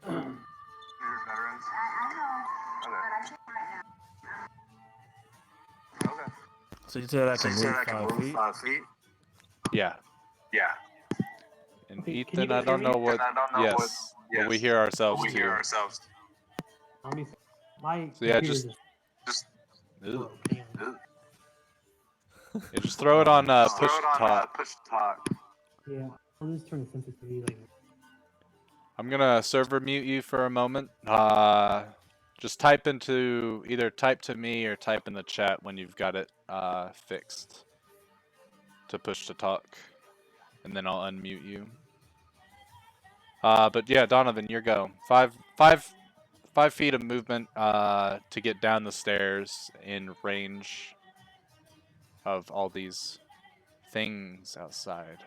Veterans. Okay. So you said I So can you said move I can 5 move feet? 5 feet? Yeah. Yeah. And Okay, can you Ethan, I guys hear don't me? know what. And I don't know what. Yes, but we Yes. hear But ourselves we hear too. ourselves. Let me see. My So yeah, computer Just. ugh. broke. Yeah, just throw it on Just push throw it to on talk. push to talk. Yeah, I'll just turn the sensitivity like. I'm gonna server mute you for a moment. Just type to me or type in the chat when you've got it fixed to push to talk, and then I'll unmute you. But yeah, Donovan, your go. 5 feet of movement to get down the stairs in range of all these things outside.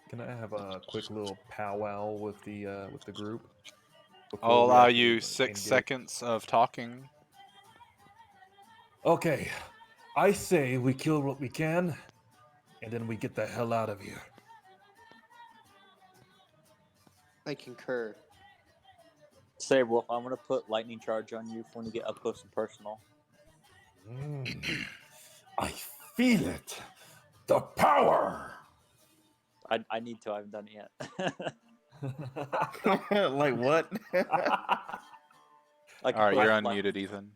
Can I have a quick little powwow with the group I'll before we allow actually you 6 engage? seconds of talking. Okay, I say we kill what we can, and then we get the hell out of here. I concur. Say, Wolf, I'm gonna put lightning charge on you for when you get up close and personal. I feel it. The power. I need to. I haven't done it yet. Like what? I can All right, put you're light- unmuted, Ethan.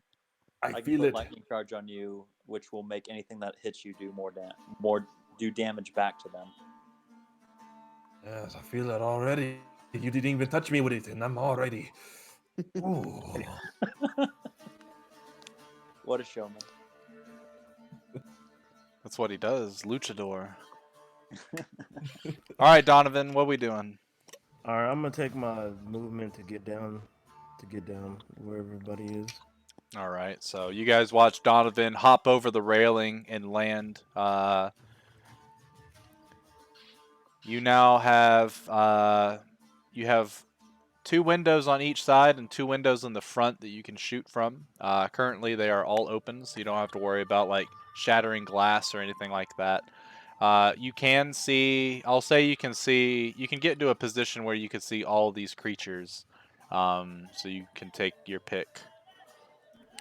I I can feel put it. lightning charge on you, which will make anything that hits you do do damage back to them. Yes, I feel it already. You didn't even touch me with it, and I'm already. Ooh. What a showman! That's what he does, luchador. All right, Donovan, what we doing? All right, I'm gonna take my movement to get down where everybody is. All right, so you guys watch Donovan hop over the railing and land. You now have you have 2 windows on each side and 2 windows in the front that you can shoot from. Currently, they are all open, so you don't have to worry about like shattering glass or anything like that. You can see. I'll say you can see. You can get into a position where you can see all these creatures. So you can take your pick.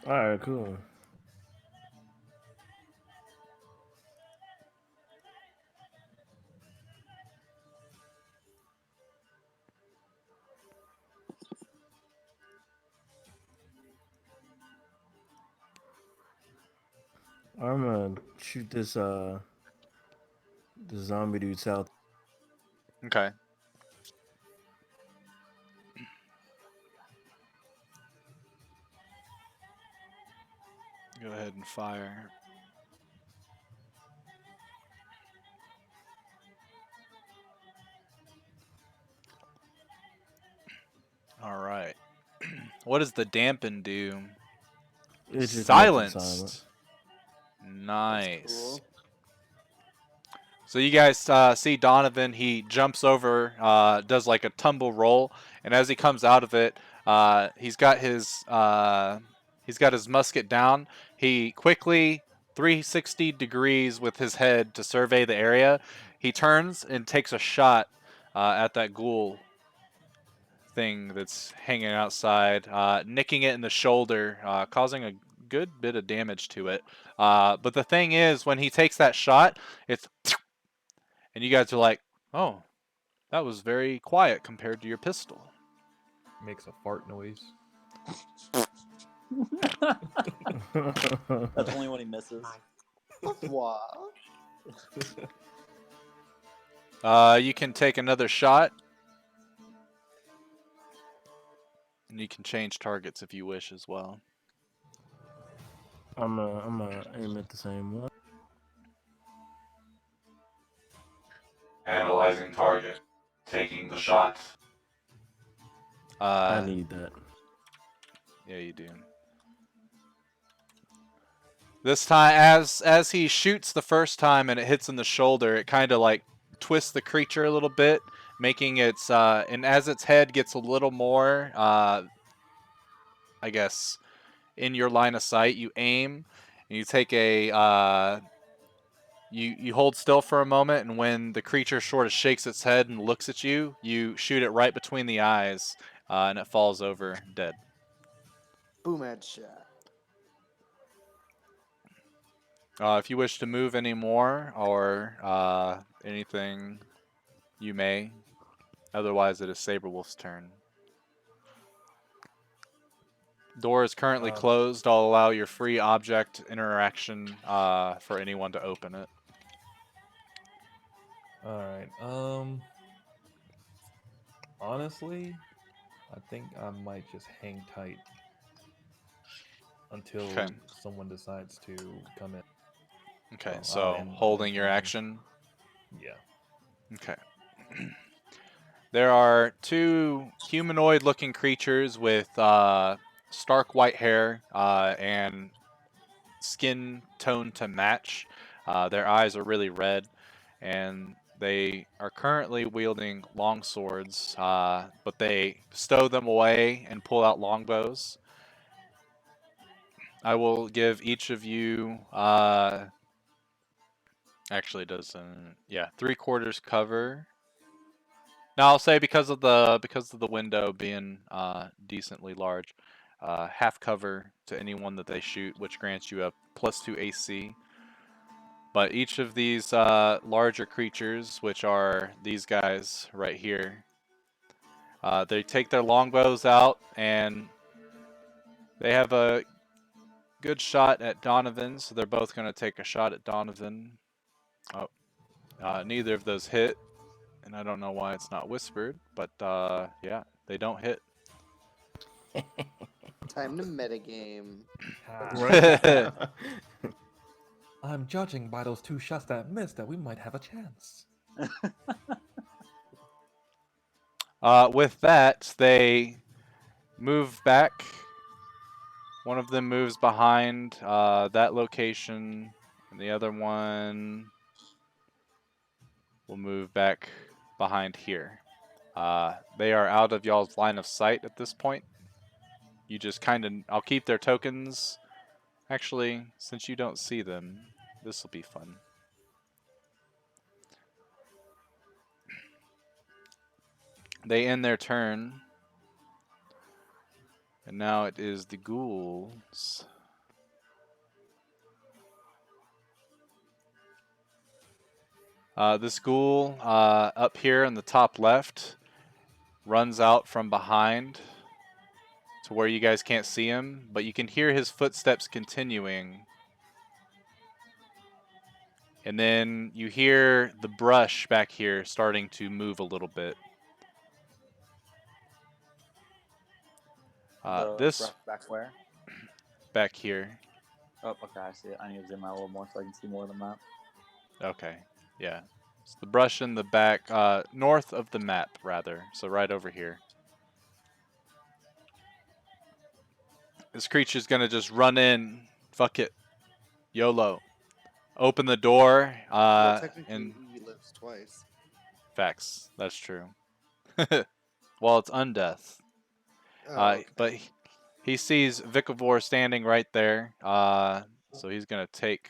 All right, cool. I'm gonna shoot this zombie dude south. Okay. Go ahead and fire. All right. What does the dampen do? It just makes it silent. Silenced. That's Nice. cool. So you guys see Donovan. He jumps over, does like a tumble roll, and as he comes out of it, he's got his musket down. He quickly 360 degrees with his head to survey the area. He turns and takes a shot at that ghoul thing that's hanging outside, nicking it in the shoulder, causing a good bit of damage to it. But the thing is, when he takes that shot, it's and you guys are like, oh, that was very quiet compared to your pistol. Makes a fart noise. That's only when he misses. Wow. You can take another shot. And you can change targets if you wish as well. I'm aim at the same one. Analyzing target. Taking the shot. I need that. Yeah, you do. This time, as he shoots the first time and it hits in the shoulder, it kind of like twists the creature a little bit, making its and as its head gets a little more, I guess, in your line of sight, you aim and you take a you hold still for a moment, and when the creature sort of shakes its head and looks at you, you shoot it right between the eyes, and it falls over dead. Boom headshot. If you wish to move any more or anything, you may. Otherwise, it is Saberwolf's turn. Door is currently closed. I'll allow your free object interaction for anyone to open it. All right. Honestly, I think I might just hang tight until Okay. someone decides to come in. Okay, So I'll so end holding your turn. action. Yeah. Okay. There are two humanoid-looking creatures with stark white hair and skin tone to match. Their eyes are really red, and they are currently wielding long swords, but they stow them away and pull out longbows. I will give each of you, actually it doesn't, yeah, 3/4 cover. Now I'll say because of the window being decently large, half cover to anyone that they shoot, which grants you a +2 AC. But each of these larger creatures, which are these guys right here, they take their longbows out and they have a good shot at Donovan, so they're both going to take a shot at Donovan. Oh, neither of those hit, and I don't know why it's not whispered, but yeah, they don't hit. Time to metagame. Right. I'm judging by those two shots that missed that we might have a chance. With that, they move back. One of them moves behind that location, and the other one will move back behind here. They are out of y'all's line of sight at this point. You just kind of, I'll keep their tokens. Actually, since you don't see them, this will be fun. They end their turn. And now it is the ghouls. This ghoul up here in the top left runs out from behind to where you guys can't see him, but you can hear his footsteps continuing. And then you hear the brush back here starting to move a little bit. This brush back where? back here. Oh, okay, I see it. I need to zoom out a little more so I can see more of the map. Okay, yeah. It's the brush in the back, north of the map, rather. So right over here. This creature's gonna just run in. Fuck it. YOLO. Open the door, Well, technically, and he lives twice. facts. That's true. Well, it's undeath. Oh, okay. But he sees Vikavor standing right there. So he's gonna take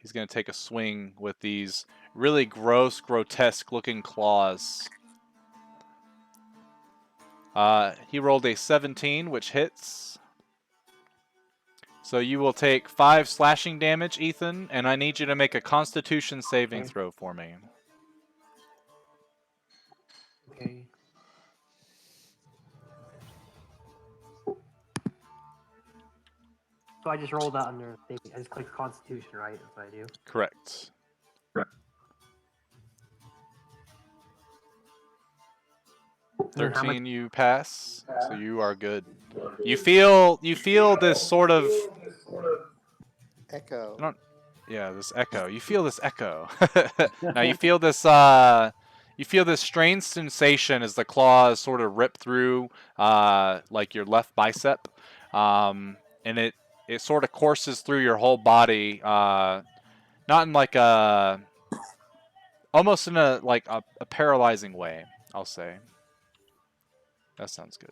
a swing with these really gross, grotesque looking claws. He rolled a 17, which hits. So you will take 5 slashing damage, Ethan, and I need you to make a Constitution saving throw for me. Okay. So I just rolled that under saving. I just click Constitution, right? That's what I do. Correct. And then how much? 13, you pass, so you are good. You feel this sort of Echo. this echo. You feel this echo. Now you feel this strange sensation as the claws sort of rip through like your left bicep, and it sort of courses through your whole body, not in like almost in a paralyzing way, I'll say. That sounds good.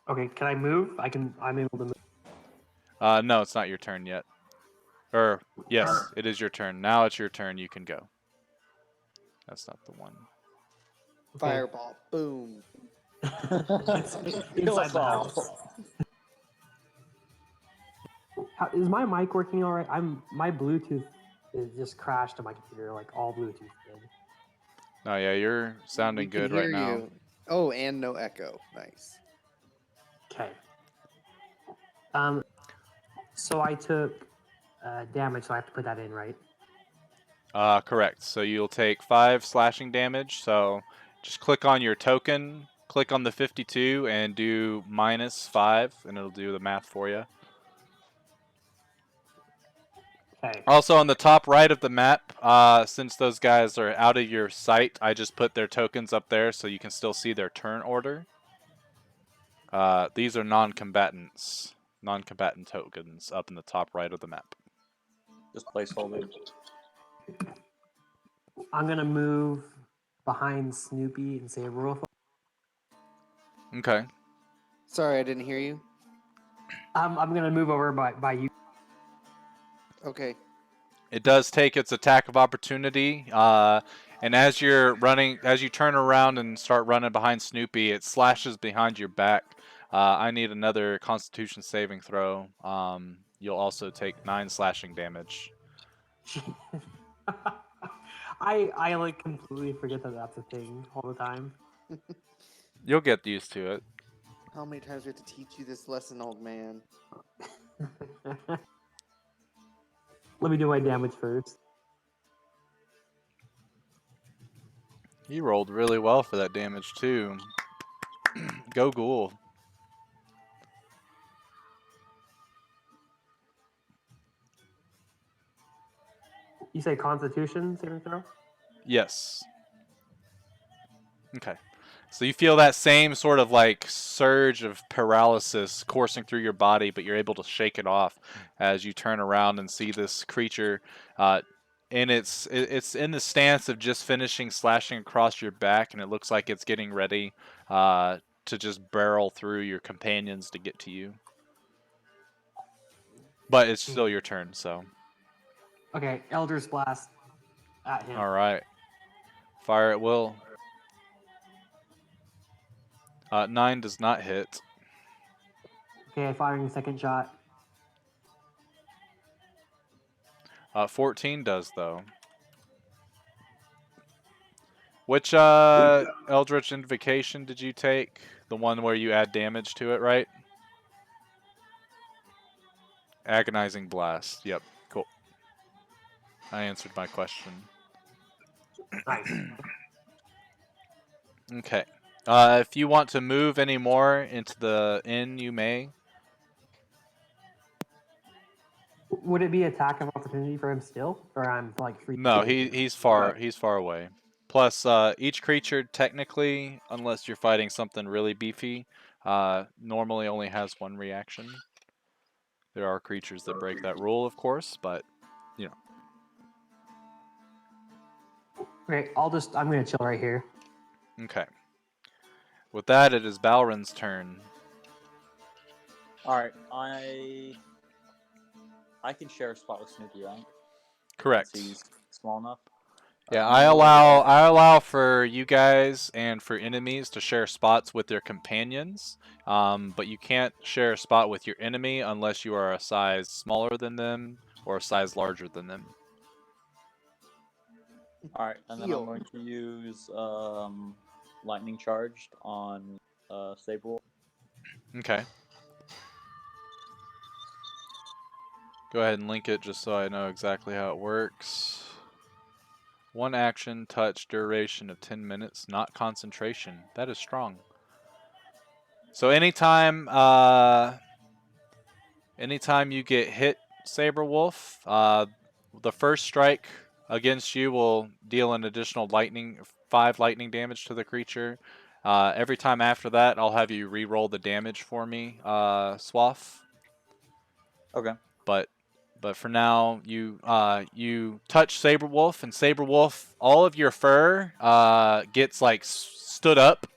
Okay, can I move? I'm able to move. No, it's not your turn yet. Or yes, it is your turn. Now it's your turn. You can go. That's not the one. Okay. Fireball. Boom. It's Kill inside us the all. house. Is my mic working all right? My Bluetooth is just crashed on my computer, like all Bluetooth did. Oh yeah, you're We sounding can good hear right now. you. Oh, and no echo. Nice. Okay. So I took damage, so I have to put that in, right? Correct. So you'll take 5 slashing damage. So just click on your token, click on the 52, and do -5, and it'll do the math for you. Okay. Also, on the top right of the map, since those guys are out of your sight, I just put their tokens up there so you can still see their turn order. These are non-combatants. Non-combatant tokens up in the top right of the map. Just placeholder. I'm gonna move behind Snoopy and say rule. Okay. Sorry, I didn't hear you. I'm gonna move over by you. Okay. It does take its attack of opportunity, and as you turn around and start running behind Snoopy, it slashes behind your back. I need another Constitution saving throw. You'll also take 9 slashing damage. I like completely forget that that's a thing all the time. You'll get used to it. How many times do we have to teach you this lesson, old man? Let me do my damage first. He rolled really well for that damage too. Go Ghoul. You say Constitution saving throw? Yes. Okay. So you feel that same sort of like surge of paralysis coursing through your body, but you're able to shake it off as you turn around and see this creature. And it's in the stance of just finishing slashing across your back, and it looks like it's getting ready to just barrel through your companions to get to you. But it's still your turn, so. Okay, Eldritch Blast at him. All right. Fire at will. 9 does not hit. Okay, firing second shot. 14 does, though. Which Eldritch Invocation did you take? The one where you add damage to it, right? Agonizing Blast. Yep, cool. I answered my question. Nice. Okay. If you want to move any more into the inn, you may. Would it be attack of opportunity for him still, or I'm like free? No, he's far away. Plus, each creature technically, unless you're fighting something really beefy, normally only has 1 reaction. There are creatures that break that rule, of course, but you know. Okay, I'm gonna chill right here. Okay. With that, it is Balrin's turn. All right, I can share a spot with Snoopy, right? Correct. Since he's small enough. Yeah, don't know that. I allow for you guys and for enemies to share spots with their companions, but you can't share a spot with your enemy unless you are a size smaller than them or a size larger than them. All right, and then I'm Heal. going to use lightning charged on Sable. Okay. Go ahead and link it just so I know exactly how it works. One action, touch, duration of 10 minutes, not concentration. That is strong. So anytime you get hit, Saberwolf, the first strike against you will deal an additional 5 lightning damage to the creature. Every time after that, I'll have you re-roll the damage for me, Swaff. Okay. But for now, you touch Saberwolf, and Saberwolf, all of your fur gets like stood up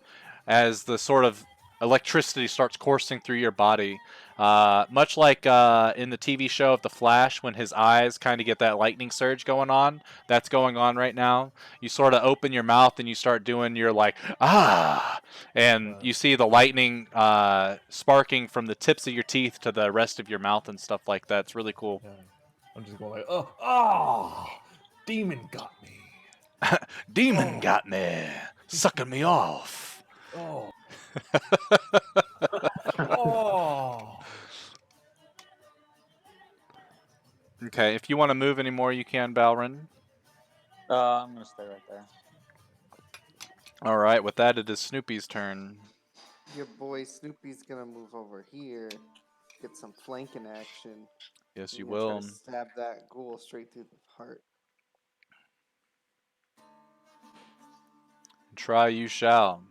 as the sort of electricity starts coursing through your body. Much like in the TV show of The Flash, when his eyes kind of get that lightning surge going on, that's going on right now. You sort of open your mouth and you start doing your like, ah, and you see the lightning sparking from the tips of your teeth to the rest of your mouth and stuff like that. It's really cool. Yeah. I'm just going like, oh, demon got me. Demon Oh. got me, sucking me off. Oh. Oh. Okay, if you want to move anymore, you can, Balrin. I'm gonna stay right there. All right, with that, it is Snoopy's turn. Your boy Snoopy's gonna move over here, get some flanking action. Yes, He's you gonna try will. to stab that ghoul straight through the heart. Try you shall.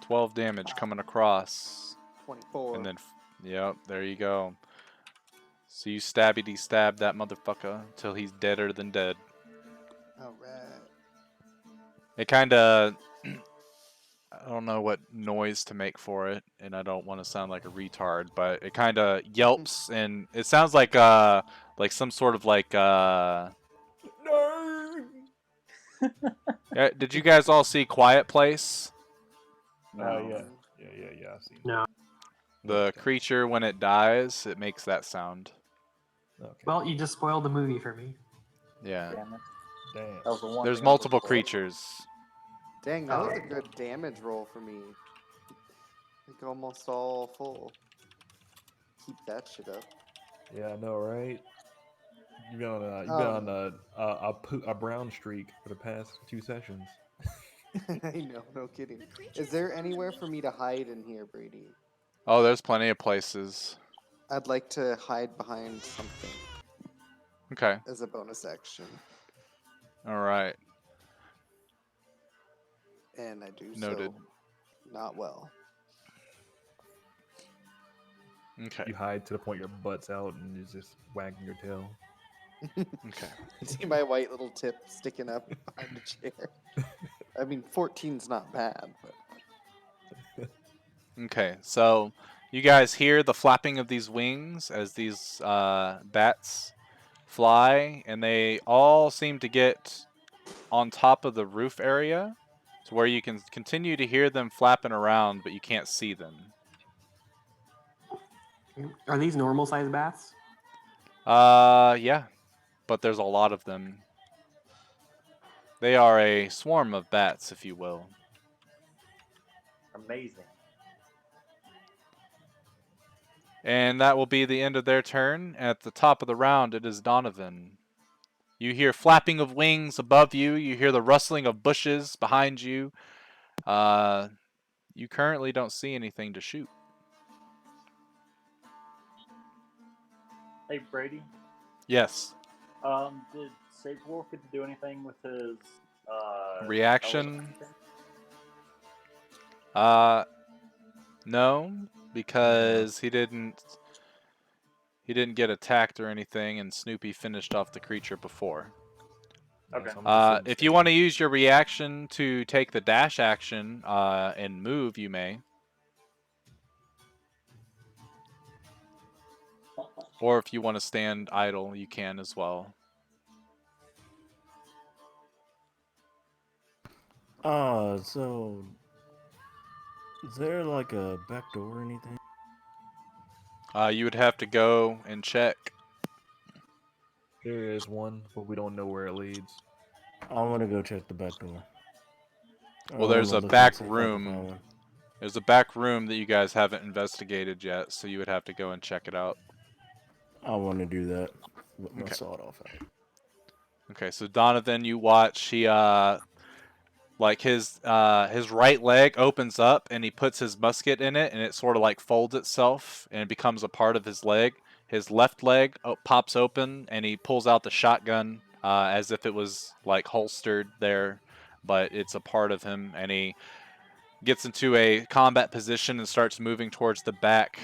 12 damage coming across. 24. And then, yep, there you go. So you stab that motherfucker until he's deader than dead. All right. It kind of, I don't know what noise to make for it, and I don't want to sound like a retard, but it kind of yelps, and it sounds like some sort of like No. Did you guys all see Quiet Place? Oh No. yeah. Yeah. I've seen No. The Okay. creature, when it dies, it makes that sound. Okay. Well, you just spoiled the movie for me. Yeah. Damn it. Damn. That was the one There's thing I was multiple looking for. creatures. Dang, that was Oh. a good damage roll for me. Like almost all full. Keep that shit up. Yeah, I know, right? You've been on a brown streak for the past 2 sessions. I know, no kidding. Is there anywhere for me to hide in here, Brady? Oh, there's plenty of places. I'd like to hide behind something Okay. as a bonus action, All right. and I do Noted. so not well. Okay. You hide to the point your butt's out and you're just wagging your tail. Okay. See my white little tip sticking up behind the chair. I mean, 14's not bad, but Okay. So you guys hear the flapping of these wings as these bats fly, and they all seem to get on top of the roof area to where you can continue to hear them flapping around, but you can't see them. Are these normal sized bats? Yeah, but there's a lot of them. They are a swarm of bats, if you will. Amazing. And that will be the end of their turn. At the top of the round, it is Donovan. You hear flapping of wings above you. You hear the rustling of bushes behind you. You currently don't see anything to shoot. Hey Brady. Yes. Did Saberwolf get to do anything with his Reaction? No, because he didn't get attacked or anything, and Snoopy finished off the creature before. Okay. So I'm just sitting If you want to use your reaction to take the dash action and move, you may. Or if you want to stand idle, you can as well. So is there like a back door or anything? You would have to go and check. There is one, but we don't know where it leads. I want to go check the back door. I Well, want there's to a look and back see if I can find room. one. There's a back room that you guys haven't investigated yet, so you would have to go and check it out. I want to do that with my Okay. sawed off out. Okay, so Donovan, you watch. He like his right leg opens up and he puts his musket in it, and it sort of like folds itself and it becomes a part of his leg. His left leg pops open and he pulls out the shotgun as if it was like holstered there, but it's a part of him, and he gets into a combat position and starts moving towards the back,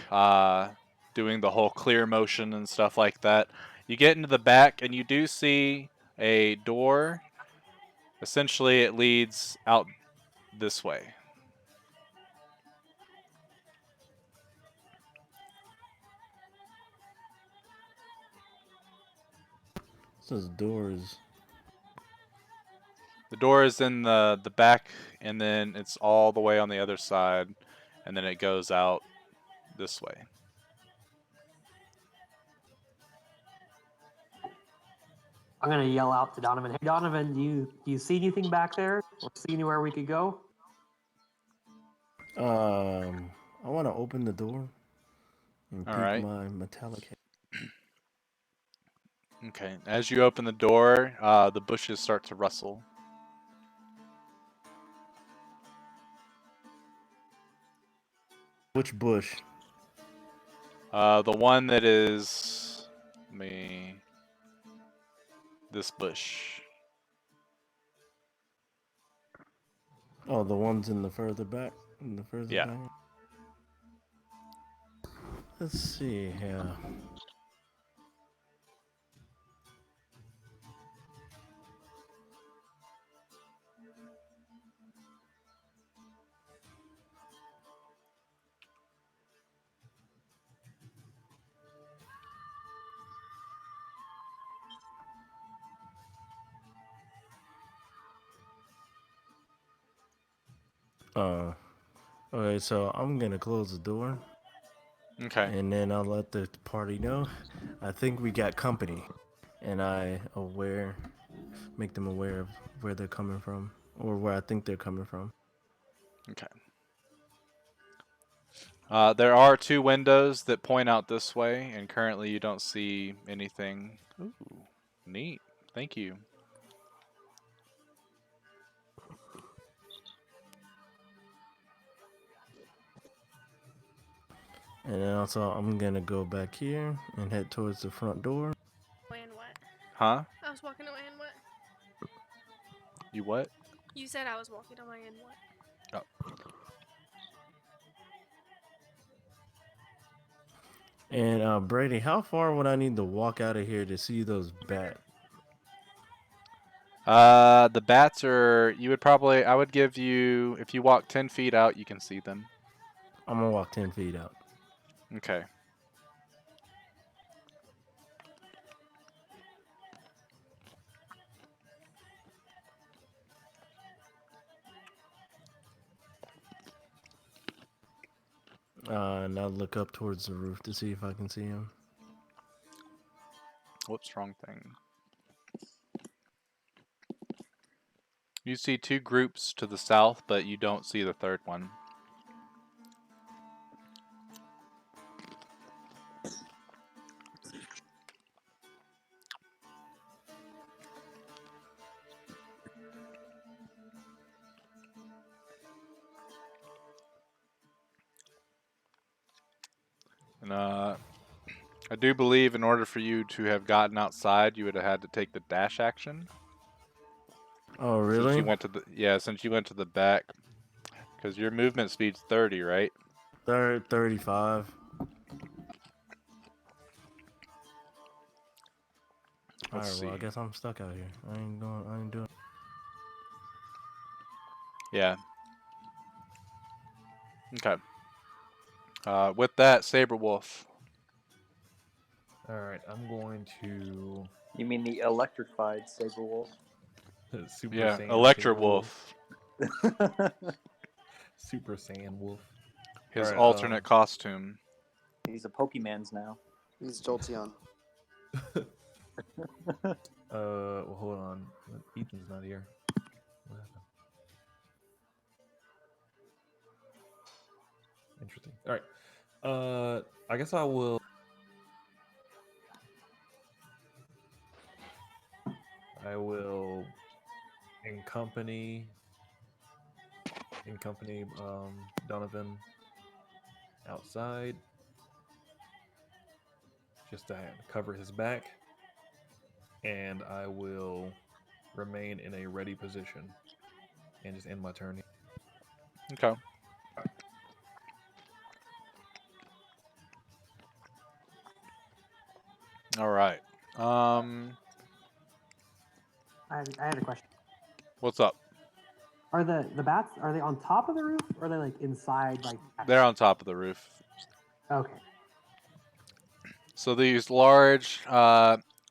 doing the whole clear motion and stuff like that. You get into the back and you do see a door. Essentially, it leads out this way. Says doors. The door is in the back, and then it's all the way on the other side, and then it goes out this way. I'm gonna yell out to Donovan. Hey, Donovan, do you see anything back there, or see anywhere we could go? I want to open the door and All peek right. my metallic head. Okay. As you open the door, the bushes start to rustle. Which bush? The one that is this bush. Oh, the ones in the further back. In the further Yeah. back. Let's see here. Okay, so I'm gonna close the door Okay. and then I'll let the party know. I think we got company, and make them aware of where they're coming from, or where I think they're coming from. Okay. There are two windows that point out this way, and currently you don't see anything. Ooh, neat. Thank you. And then also, I'm gonna go back here and head towards the front door. And what? Huh? I was walking away and what? You what? You said I was walking away and what? Oh. And Brady, how far would I need to walk out of here to see those bats? The bats are. You would probably. I would give you. If you walk 10 feet out, you can see them. I'm gonna walk 10 feet out. Okay. And I'll look up towards the roof to see if I can see him. Whoops, wrong thing. You see two groups to the south, but you don't see the third one. And I do believe in order for you to have gotten outside, you would have had to take the dash action. Oh, Since really? you went to the since you went to the back, because your movement speed's 30, right? 35. Let's Alright, well, I see. guess I'm stuck out here. I ain't doing. Yeah. Okay. With that, Saberwolf. All right, I'm going to You mean the electrified Saberwolf? Super Yeah, Saiyan Electra Saber Wolf. Wolf. Super Saiyan Wolf. His Alright, alternate costume. He's a Pokemans now. He's Jolteon. Well, hold on. Ethan's not here. What happened? Interesting. All right. I guess I will. In company Donovan outside, just to cover his back, and I will remain in a ready position and just end my turn. Okay. All right. I had a question. What's up? Are the bats, are they on top of the roof or are they like inside like They're on top of the roof. Okay. So these large,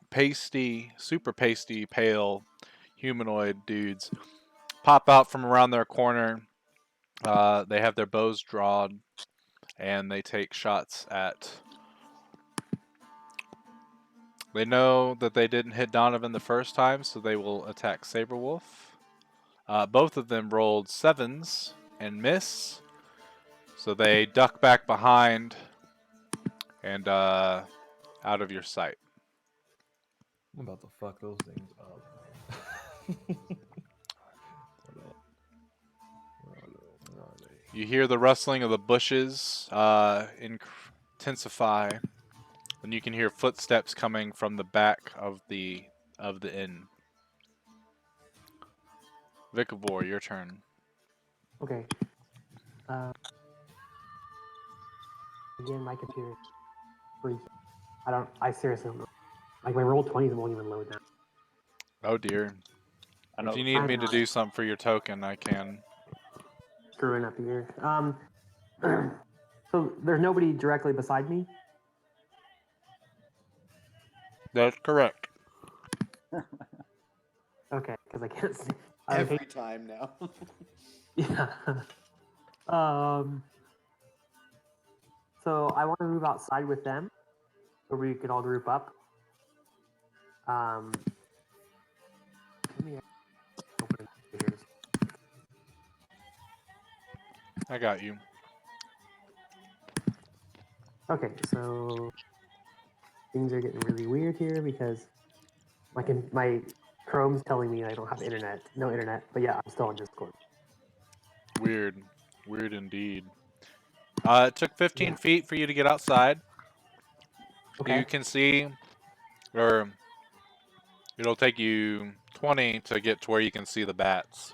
pasty, super pasty, pale humanoid dudes pop out from around their corner. They have their bows drawn, and they take shots at. They know that they didn't hit Donovan the first time, so they will attack Saberwolf. Both of them rolled 7s and miss, so they duck back behind and out of your sight. I'm about to fuck those things up. Where are they? You hear the rustling of the bushes intensify, and you can hear footsteps coming from the back of the inn. Vikavor, your turn. Okay. Again, my computer freezes. I seriously don't know. Like my roll 20s won't even load now. Oh dear. I If know. you need I me to know. do something for your token, I can. Screwing up here. So there's nobody directly beside me? That's correct. Okay, because I can't see. Every time now. Yeah. So I want to move outside with them, where we could all group up. Let me open it here. I got you. Okay, so things are getting really weird here because my Chrome's telling me I don't have internet, no internet. But yeah, I'm still on Discord. Weird. Weird indeed. It took 15 feet for you to get outside. Okay. You can see, or it'll take you 20 to get to where you can see the bats.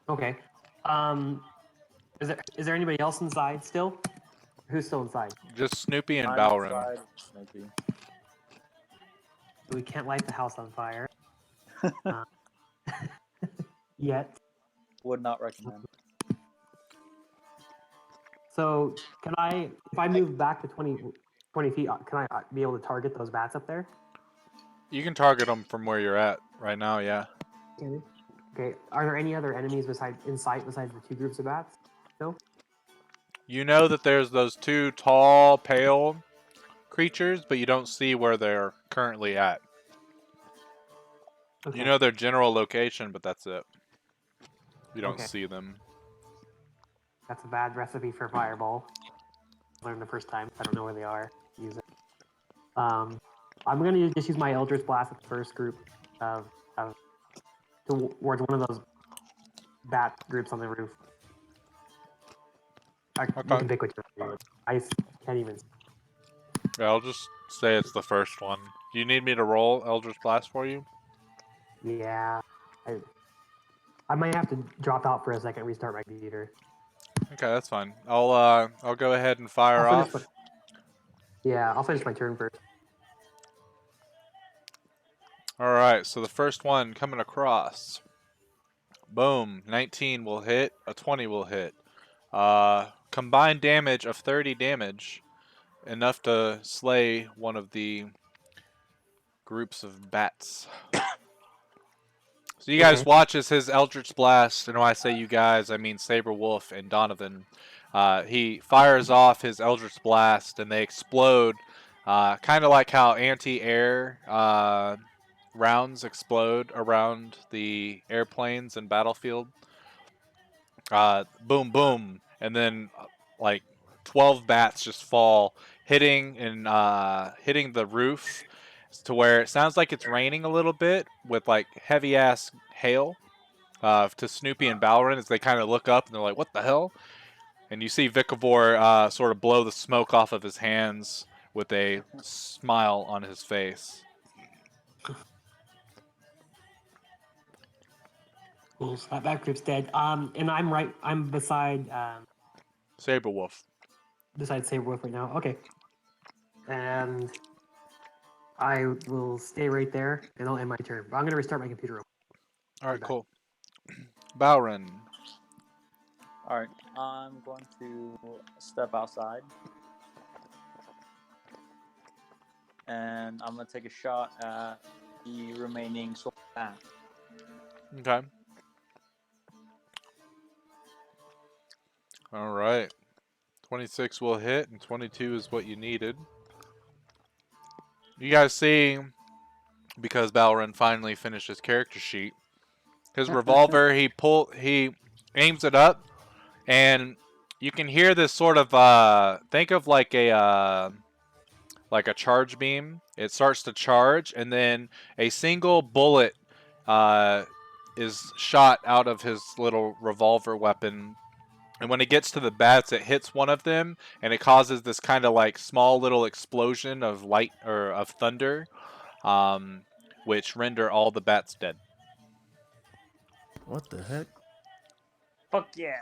Okay. Is there anybody else inside still? Who's still inside? Just Snoopy and I'm Balrim. inside, Snoopy. We can't light the house on fire. Yet. Would not recommend. So can I, if I move back to 20 feet, can I be able to target those bats up there? You can target them from where you're at right now, yeah. Okay. Are there any other enemies in sight besides the two groups of bats? No? You know that there's those two tall, pale creatures, but you don't see where they're currently at. Okay. You know their general location, but that's it. You don't Okay. see them. That's a bad recipe for fireball. Learned the first time. I don't know where they are. Use it. I'm gonna just use my Eldritch Blast at the first group towards one of those bat groups on the roof. You can pick which one. I can't even. Yeah, I'll just say it's the first one. Do you need me to roll Eldritch Blast for you? Yeah. I might have to drop out for a second, restart my computer. Okay, that's fine. I'll go ahead and fire off. I'll finish my turn first. All right, so the first one coming across. Boom, 19 will hit, a 20 will hit. Combined damage of 30 damage, enough to slay one of the groups of bats. So you guys Okay. watch as his Eldritch Blast, and when I say you guys, I mean Saber Wolf and Donovan. He fires off his Eldritch Blast, and they explode, kind of like how anti-air rounds explode around the airplanes in Battlefield. Boom, boom, and then like 12 bats just fall, hitting the roof to where it sounds like it's raining a little bit with like heavy ass hail. To Snoopy and Balrin as they kind of look up and they're like, "What the hell?" And you see Vikavor sort of blow the smoke off of his hands with a smile on his face. Cool. So that group's dead. And I'm beside Saberwolf. Saberwolf right now. Okay. And I will stay right there, and I'll end my turn. But I'm gonna restart my computer. All right, cool. Balrin. All right, I'm going to step outside, and I'm gonna take a shot at the remaining swarm bat. Okay. All right. 26 will hit, and 22 is what you needed. You guys see, because Balrin finally finished his character sheet, his revolver, he aims it up, and you can hear this sort of, think of like a charge beam. It starts to charge, and then a single bullet is shot out of his little revolver weapon. And when it gets to the bats, it hits one of them, and it causes this kind of like small little explosion of light or of thunder, which render all the bats dead. What the heck? Fuck yeah!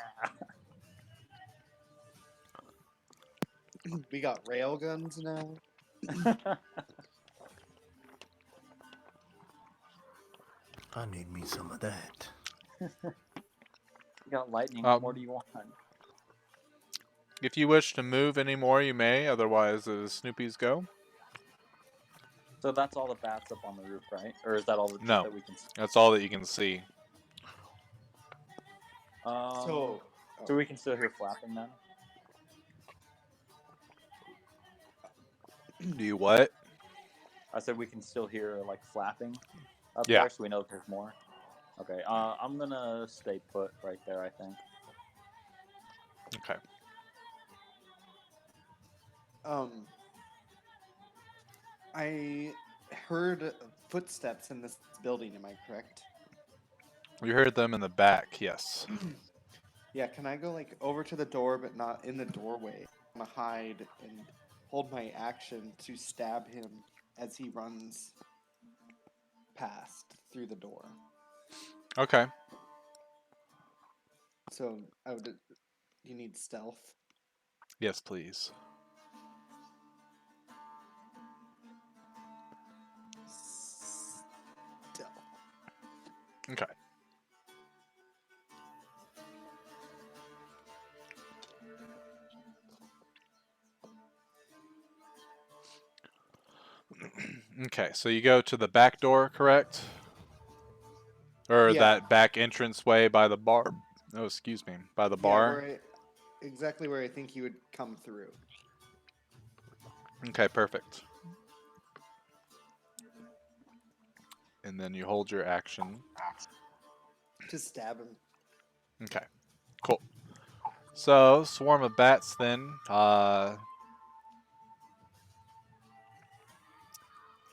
We got rail guns now. I need me some of that. You got lightning. What more do you want? If you wish to move any more, you may. Otherwise, Snoopy's go. So that's all the bats up on the roof, right? Or is that all No. that we can see? That's all that you can see. So we can still hear flapping then? Do you what? I said we can still hear like flapping up Yeah. there, so we know there's more. Okay, I'm gonna stay put right there, I think. Okay. I heard footsteps in this building. Am I correct? You heard them in the back, yes. Yeah, can I go like over to the door but not in the doorway? I'm gonna hide and hold my action to stab him as he runs past through the door. Okay. So you need stealth. Yes, please. Stealth. Okay. Okay, so you go to the back door, correct? Or Yeah. that back entrance way by the bar. Oh, excuse me. By the bar? Exactly where I think you would come through. Okay, perfect. And then you hold your action. To stab him. Okay, cool. So, swarm of bats then.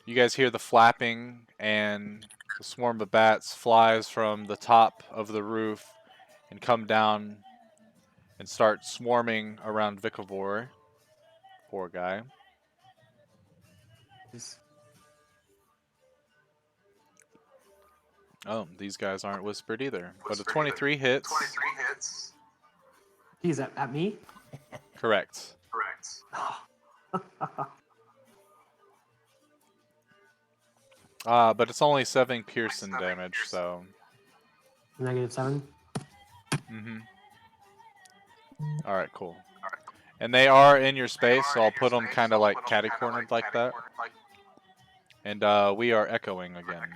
You guys hear the flapping, and the swarm of bats flies from the top of the roof and come down and start swarming around Vikavor. Poor guy. Oh, these guys aren't whispered either. But a 23 hits. 23 hits. He's at me. Correct. Correct. But it's only 7 Pearson damage, so. -7. Mm-hmm. Alright, cool. And they are in your space, so I'll put them kind of like catty-cornered like that. And we are echoing again.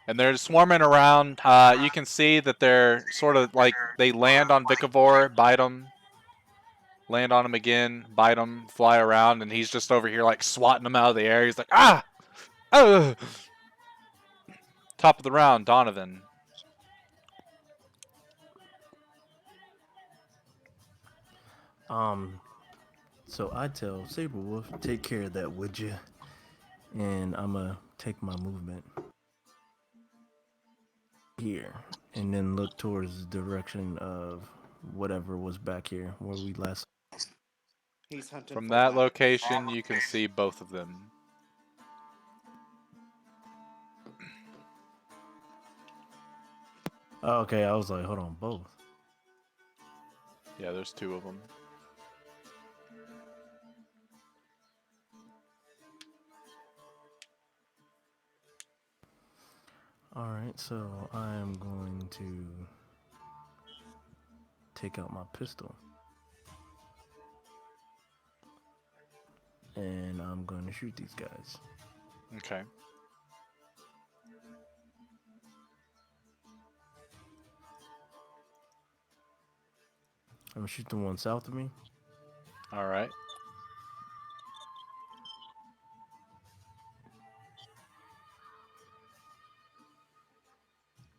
and they're swarming around. You can see that they're sort of like they land on Vikavor, bite him, land on him again, bite him, fly around, and he's just over here like swatting them out of the air. He's like, ah, oh. Top of the round, Donovan. Um, so I tell Saberwolf, take care of that, would you? And I'ma take my movement here, and then look towards the direction of whatever was back here where we last. He's hunting From for that bats. location, you can see both of them. Oh, okay, I was like, hold on, both. Yeah, there's two of them. All right, so I am going to take out my pistol, and I'm going to shoot these guys. Okay. I'm gonna shoot the one south of me. All right.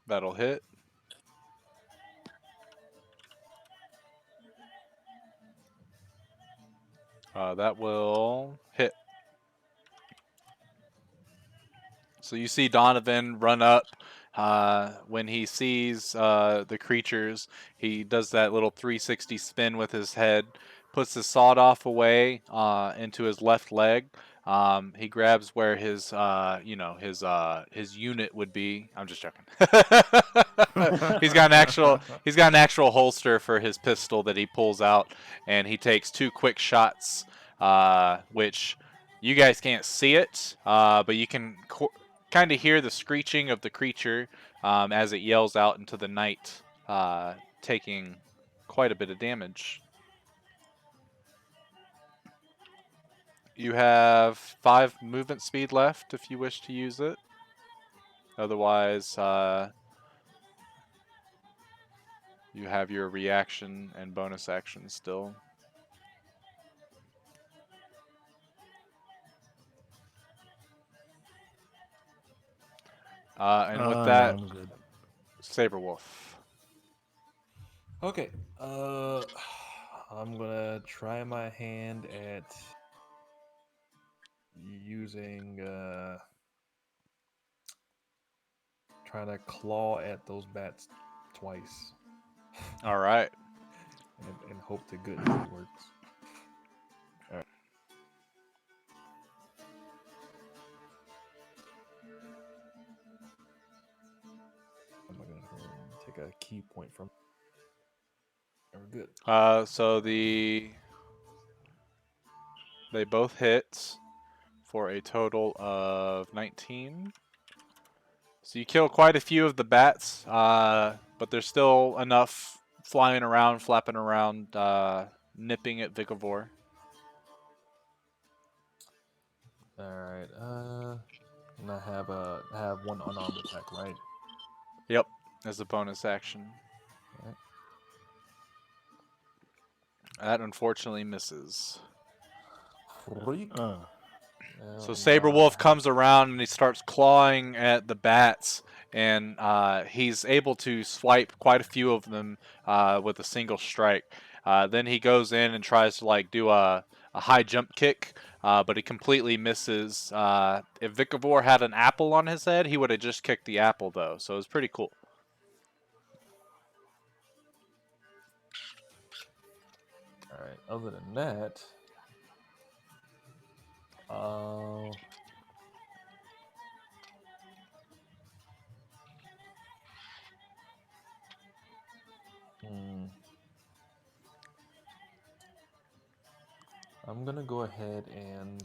That'll hit. That will hit. So you see Donovan run up. When he sees the creatures, he does that little 360 spin with his head, puts the sawed off away into his left leg. He grabs where his, his unit would be. I'm just joking. He's got an actual holster for his pistol that he pulls out, and he takes two quick shots, which you guys can't see it, but you can kind of hear the screeching of the creature as it yells out into the night, taking quite a bit of damage. You have 5 movement speed left if you wish to use it. Otherwise, you have your reaction and bonus action still. And with No, that, I'm good. Saberwolf. Okay. I'm gonna try my hand at using trying to claw at those bats twice. All right. and hope to goodness it works. All right. I'm gonna go ahead and take a key point from. We're good. So they both hit for a total of 19. So you kill quite a few of the bats, but there's still enough flying around, flapping around, nipping at Vikavor. All right. And I have one unarmed attack, right? Yep, as a bonus action. All right. That unfortunately misses. Freak. So And, Saberwolf comes around and he starts clawing at the bats, and he's able to swipe quite a few of them with a single strike. Then he goes in and tries to like do a high jump kick, but he completely misses. If Vikavor had an apple on his head, he would have just kicked the apple though, so it was pretty cool. all right. Other than that, uh, hmm, I'm gonna go ahead and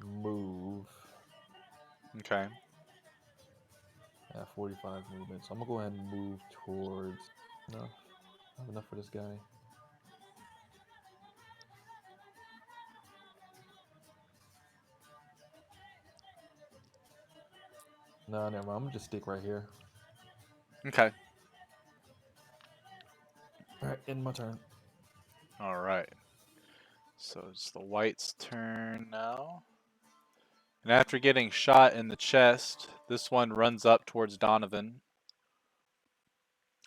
move. Okay. I have 45 movement, so I'm gonna go ahead and move towards. Enough. I have enough for this guy. No, never mind. I'm gonna just stick right here. Okay. All right, end my turn. All right. So it's the white's turn now. And after getting shot in the chest, this one runs up towards Donovan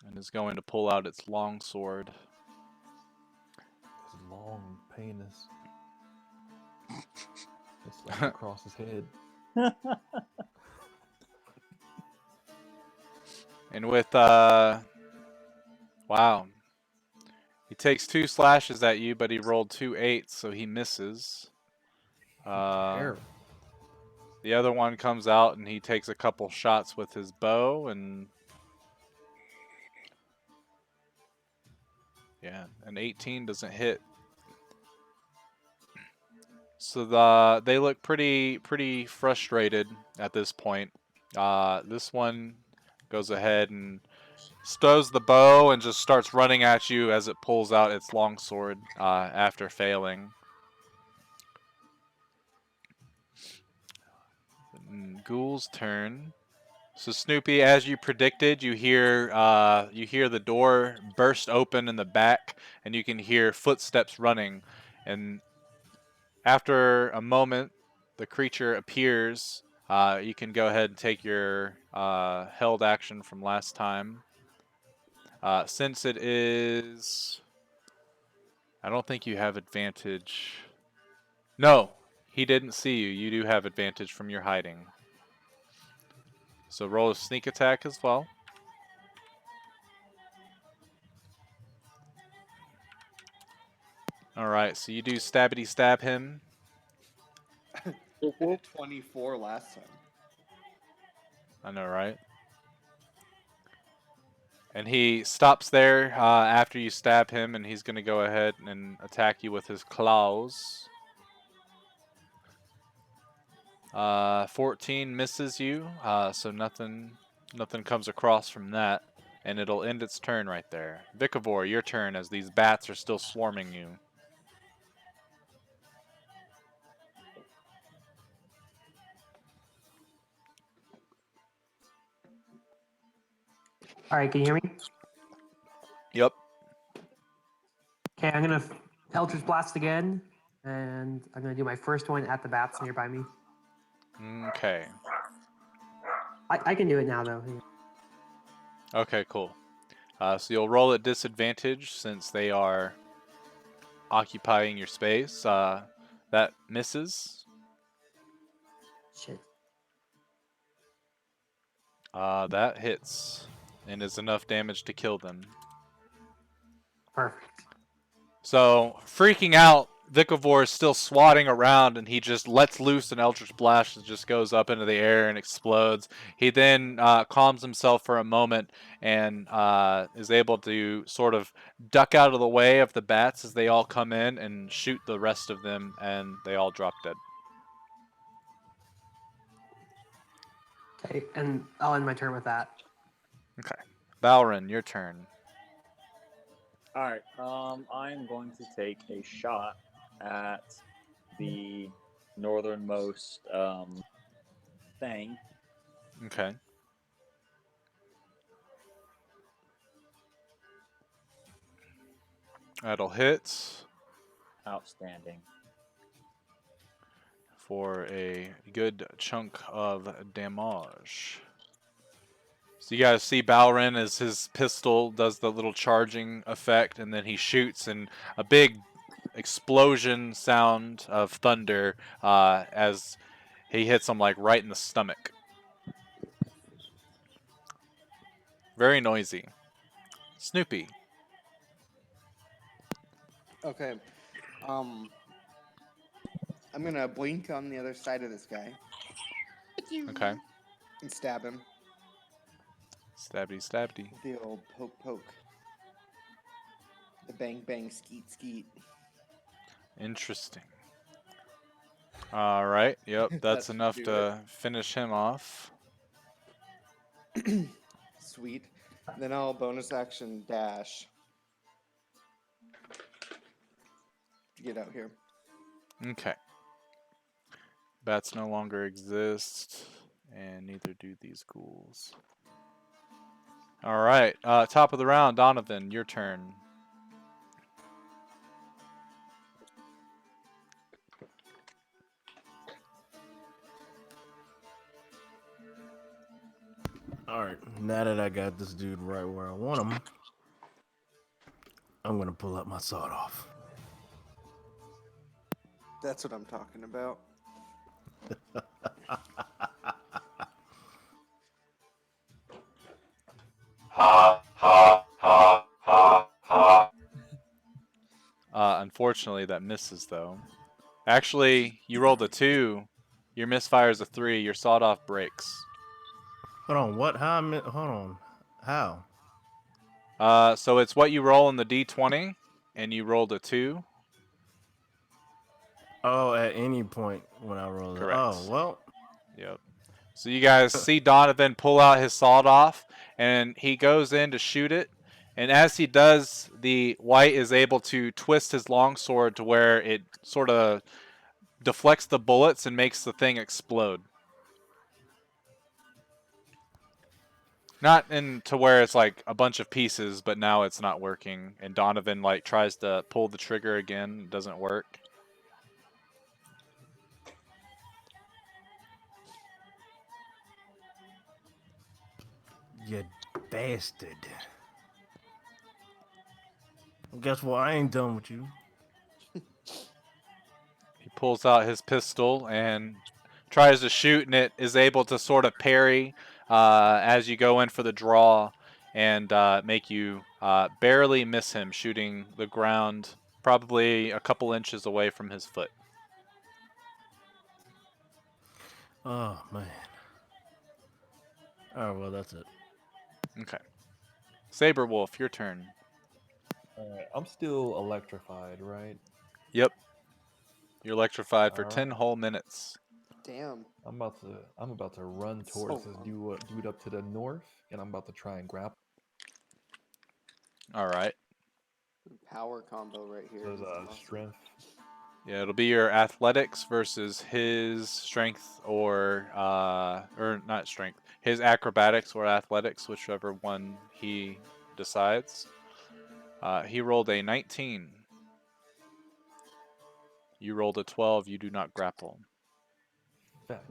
and is going to pull out its long sword. His long penis. It slams across his head. And with wow. He takes 2 slashes at you, but he rolled 2 8s, so he misses. Terrible. The other one comes out and he takes a couple shots with his bow, and yeah, an 18 doesn't hit. So they look pretty frustrated at this point. This one goes ahead and stows the bow and just starts running at you as it pulls out its longsword after failing. Ghoul's turn. So Snoopy, as you predicted, you hear the door burst open in the back, and you can hear footsteps running. And after a moment, the creature appears. You can go ahead and take your held action from last time. Since it is, I don't think you have advantage. No, he didn't see you. You do have advantage from your hiding. So roll a sneak attack as well. All right, so you do stabbity stab him. I did 24 last time. I know, right? And he stops there after you stab him, and he's going to go ahead and attack you with his claws. 14 misses you, so nothing comes across from that, and it'll end its turn right there. Vikavor, your turn, as these bats are still swarming you. All right, can you hear me? Yep. Okay, I'm gonna Eldritch Blast again, and I'm gonna do my first one at the bats nearby me. Okay. I can do it now though. Okay, cool. So you'll roll at disadvantage since they are occupying your space. That misses. Shit. That hits and is enough damage to kill them. Perfect. So, freaking out, Vikavor is still swatting around, and he just lets loose an Eldritch Blast that just goes up into the air and explodes. He then calms himself for a moment and is able to sort of duck out of the way of the bats as they all come in and shoot the rest of them, and they all drop dead. Okay, and I'll end my turn with that. Okay. Balrin, your turn. All right. I'm going to take a shot at the northernmost thing. Okay. That'll hit Outstanding. for a good chunk of damage. So you guys see Balrin as his pistol does the little charging effect, and then he shoots, and a big explosion sound of thunder as he hits him like right in the stomach. Very noisy. Snoopy. Okay. I'm gonna blink on the other side of this guy Okay. and stab him. Stabby stabby. The old poke poke. The bang bang skeet skeet. Interesting. All right. Yep, If that's that should enough do it. to finish him off. Sweet. Then I'll bonus action dash to get out here. Okay. Bats no longer exist. And neither do these ghouls. All right, top of the round, Donovan, your turn. All right, now that I got this dude right where I want him, I'm gonna pull out my sawed off. That's what I'm talking about. Unfortunately, that misses though. Actually, you rolled a 2. Your misfire is a 3. Your sawed off breaks. Hold on, what? Hold on, how? So it's what you roll in the d20, and you rolled a 2. Oh, at any point when I roll it. Correct. Oh, well. Yep. So you guys see Donovan pull out his sawed off, and he goes in to shoot it. And as he does, the white is able to twist his longsword to where it sort of deflects the bullets and makes the thing explode. Not into where it's like a bunch of pieces, but now it's not working. And Donovan like tries to pull the trigger again, it doesn't work. You bastard. Guess what? I ain't done with you. He pulls out his pistol and tries to shoot, and it is able to sort of parry as you go in for the draw and make you barely miss him, shooting the ground probably a couple inches away from his foot. Oh, man. Alright, well, that's it. Okay. Saber Wolf, your turn. Alright, I'm still electrified, right? Yep. You're electrified for 10 Alright. whole minutes. Damn. I'm about to run So towards this long. dude up to the north, and I'm about to try and grab. All right. Power combo right here. So This is awesome. strength. Yeah, it'll be your athletics versus his strength or not strength, his acrobatics or athletics, whichever one he decides. He rolled a 19. You rolled a 12. You do not grapple. Back.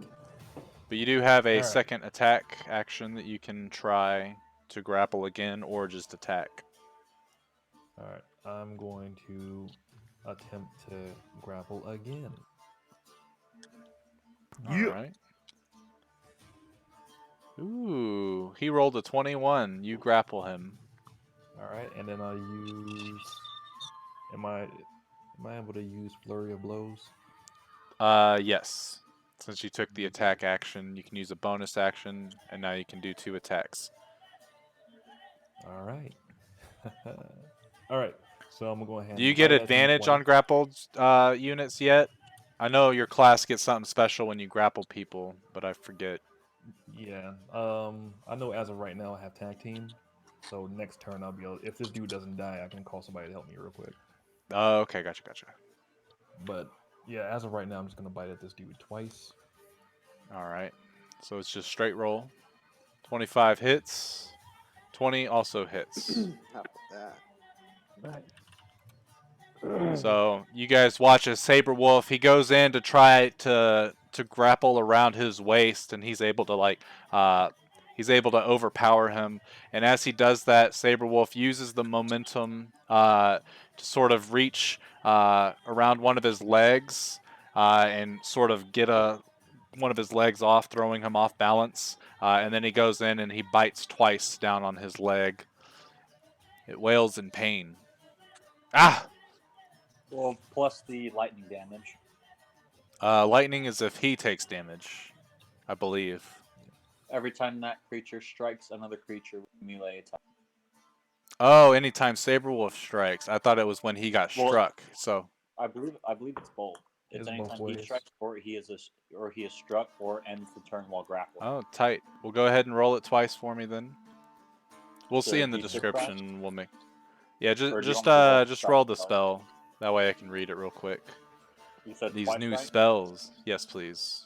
But you do have a All right. second attack action that you can try to grapple again or just attack. All right. I'm going to attempt to grapple again. All right. Ooh, he rolled a 21. You grapple him. All right, and then I'll use. Am I able to use flurry of blows? Yes. Since you took the attack action, you can use a bonus action, and now you can do 2 attacks. All right. All right. So I'm gonna go ahead. Do you And get bite at him advantage twice. on grappled units yet? I know your class gets something special when you grapple people, but I forget. Yeah. I know as of right now I have tag team. So next turn I'll be able. If this dude doesn't die, I can call somebody to help me real quick. Oh, okay, gotcha. But yeah, as of right now, I'm just gonna bite at this dude twice. All right. So it's just straight roll. 25 hits. 20 also hits. How about that? Right. So you guys watch as Saber Wolf. He goes in to try to grapple around his waist, and he's able to overpower him. And as he does that, Saber Wolf uses the momentum to sort of reach around one of his legs and sort of get one of his legs off, throwing him off balance. And then he goes in and he bites twice down on his leg. It wails in pain. Ah! Well, plus the lightning damage. Lightning is if he takes damage, I believe. Every time that creature strikes another creature with melee attack. Oh, anytime Saberwolf strikes. I thought it was when he got Well, struck. So I believe it's both. It's It's both anytime he ways. strikes or he is struck or ends the turn while grappled. oh, tight. We'll go ahead and roll it twice for me then. We'll see in the D6 class? description. We'll make. Yeah, Or do you just want me to roll just the roll the spell? spell. That way I can read it real quick. You said These twice, new right? spells. Yes, please.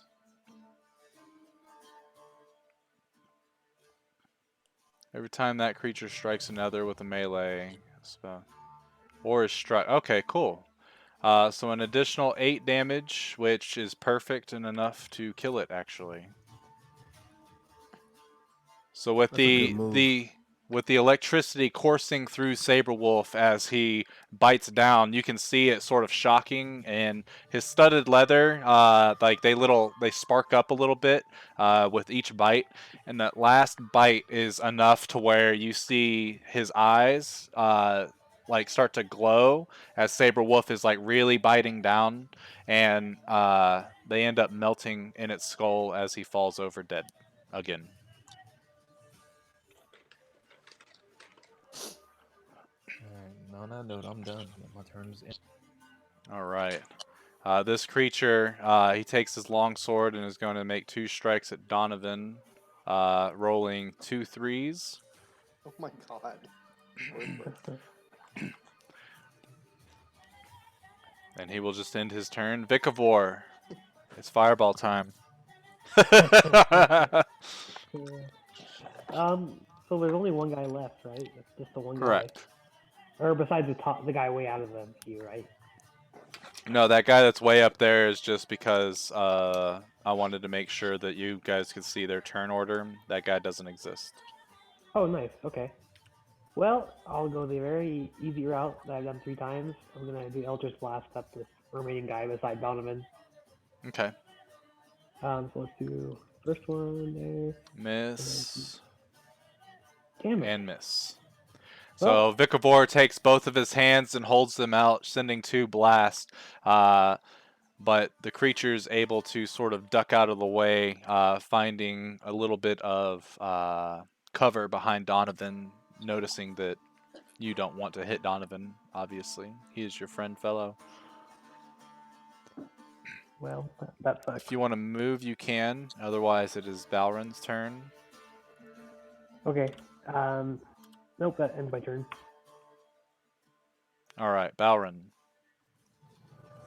Every time that creature strikes another with a melee spell. Or is struck. Okay, cool. So an additional 8 damage, which is perfect and enough to kill it, actually. So with That's a good the move. the with the electricity coursing through Saberwolf as he bites down, you can see it sort of shocking, and his studded leather, like they spark up a little bit with each bite, and that last bite is enough to where you see his eyes like start to glow as Saberwolf is like really biting down, and they end up melting in its skull as he falls over dead again. And on that note, I'm done. My turn is in. All right. This creature, he takes his long sword and is going to make 2 strikes at Donovan, rolling 2 threes. Oh my god. Worthless. And he will just end his turn. Vikavor, it's fireball time. So there's only one guy left, right? That's just the one guy. Correct. Or besides the guy way out of the queue, right? No, that guy that's way up there is just because I wanted to make sure that you guys could see their turn order. That guy doesn't exist. Oh, nice. Okay. Well, I'll go the very easy route that I've done 3 times. I'm gonna do Eldritch Blast at this remaining guy beside Donovan. Okay. So let's do first one there. Miss Damn it. and miss. Well, So Vikavor takes both of his hands and holds them out, sending 2 blasts. But the creature's able to sort of duck out of the way, finding a little bit of cover behind Donovan, noticing that you don't want to hit Donovan, obviously. He is your friend, fellow. well, that sucks. If you want to move, you can. Otherwise, it is Balron's turn. Okay. Nope, that ends my turn. All right, Balron.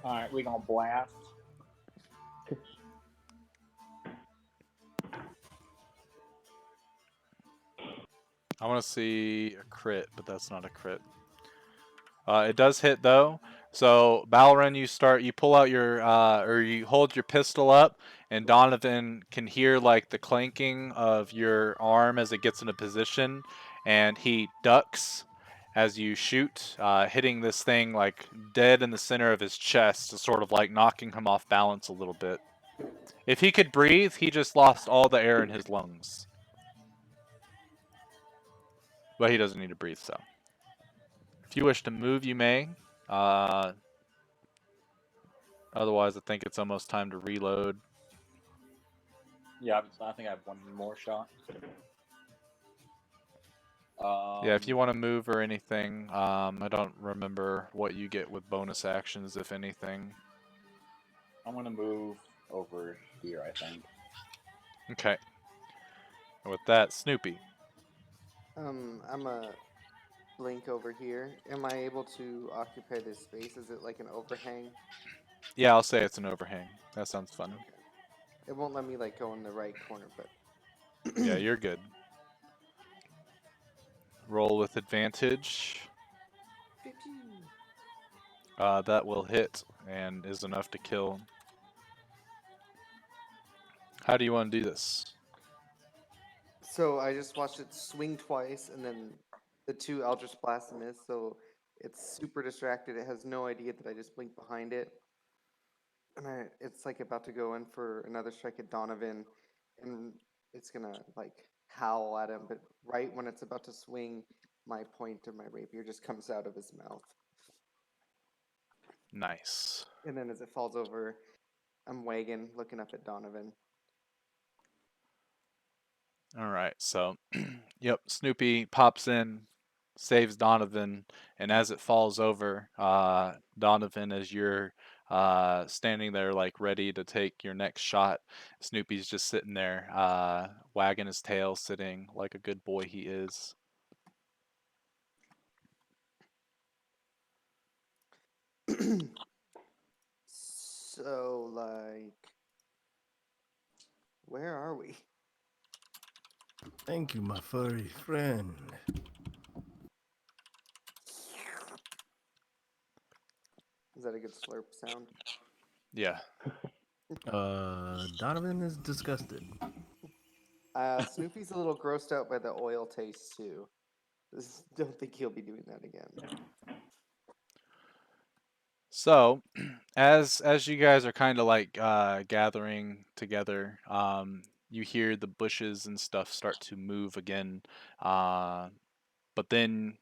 All right, we gonna blast. I want to see a crit, but that's not a crit. It does hit though. So Balron, you pull out your or you hold your pistol up, and Donovan can hear like the clanking of your arm as it gets into position, and he ducks as you shoot, hitting this thing like dead in the center of his chest, sort of like knocking him off balance a little bit. If he could breathe, he just lost all the air in his lungs, but he doesn't need to breathe. So, if you wish to move, you may. Uh, Otherwise, I think it's almost time to reload. Yeah, I think I have one more shot. Yeah, if you want to move or anything, I don't remember what you get with bonus actions, if anything. I'm gonna move over here, I think. Okay. And with that, Snoopy. I'm a blink over here. Am I able to occupy this space? Is it like an overhang? Yeah, I'll say it's an overhang. That sounds fun. Okay. It won't let me like go in the right corner, but Yeah, you're good. Roll with advantage. 15. That will hit and is enough to kill. How do you want to do this? So I just watched it swing twice, and then the 2 Eldritch Blast miss. So it's super distracted. It has no idea that I just blinked behind it, and it's like about to go in for another strike at Donovan, and it's gonna like howl at him. But right when it's about to swing, my point of my rapier just comes out of his mouth, Nice. and then as it falls over, I'm wagging, looking up at Donovan. All right, so, yep, Snoopy pops in, saves Donovan, and as it falls over, Donovan, as you're standing there, like ready to take your next shot, Snoopy's just sitting there, wagging his tail, sitting like a good boy he is. So, like, where are we? Thank you, my furry friend. Is that a good slurp sound? Yeah. Donovan is disgusted. Snoopy's a little grossed out by the oil taste too. Don't think he'll be doing that again. So, as you guys are kind of like gathering together, you hear the bushes and stuff start to move again. Uh, but then,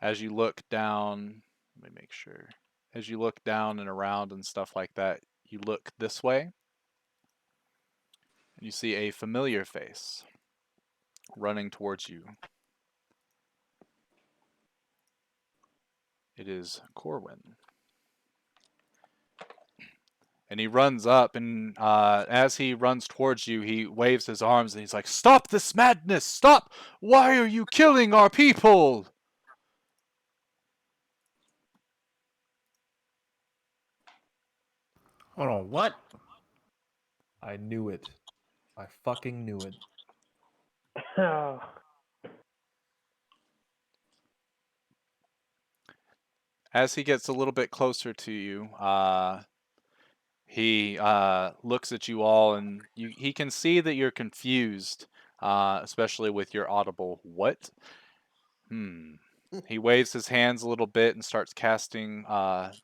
as you look down, let me make sure. As you look down and around and stuff like that, you look this way, and you see a familiar face running towards you. It is Corwin. And he runs up, and as he runs towards you, he waves his arms, and he's like, "Stop this madness! Stop! Why are you killing our people?" Hold on, what? I knew it. I fucking knew it. Oh, As he gets a little bit closer to you, he looks at you all, and he can see that you're confused, especially with your audible "what." He waves his hands a little bit and starts casting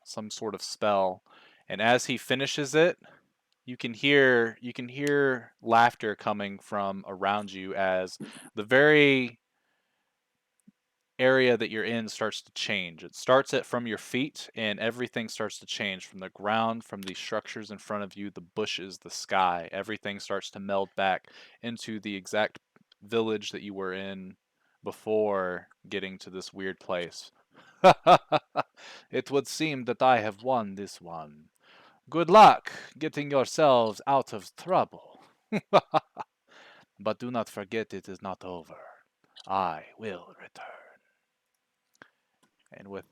some sort of spell. And as he finishes it, you can hear laughter coming from around you as the very area that you're in starts to change. It starts at from your feet, and everything starts to change from the ground, from the structures in front of you, the bushes, the sky. Everything starts to meld back into the exact village that you were in before getting to this weird place. It would seem that I have won this one. Good luck getting yourselves out of trouble. But do not forget it is not over. I will return. And with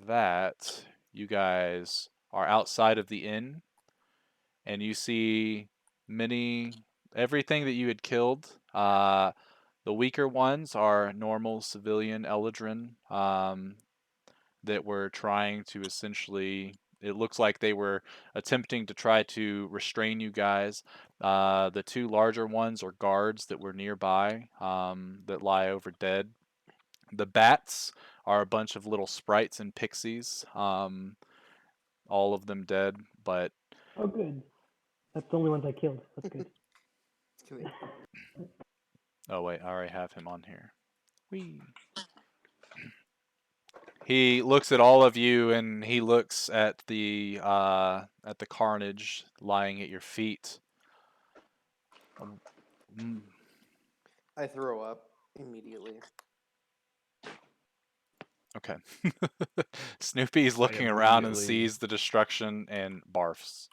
that, you guys are outside of the inn, and you see everything that you had killed. The weaker ones are normal civilian Eladrin that were trying to essentially. It looks like they were attempting to try to restrain you guys. The two larger ones are guards that were nearby that lie over dead. The bats are a bunch of little sprites and pixies, all of them dead. But oh, good. That's the only ones I killed. That's good. oh wait, I already have him on here. Whee. He looks at all of you, and he looks at the carnage lying at your feet. Mm, I throw up immediately. okay. Snoopy's I looking around and immediately, sees the destruction and barfs.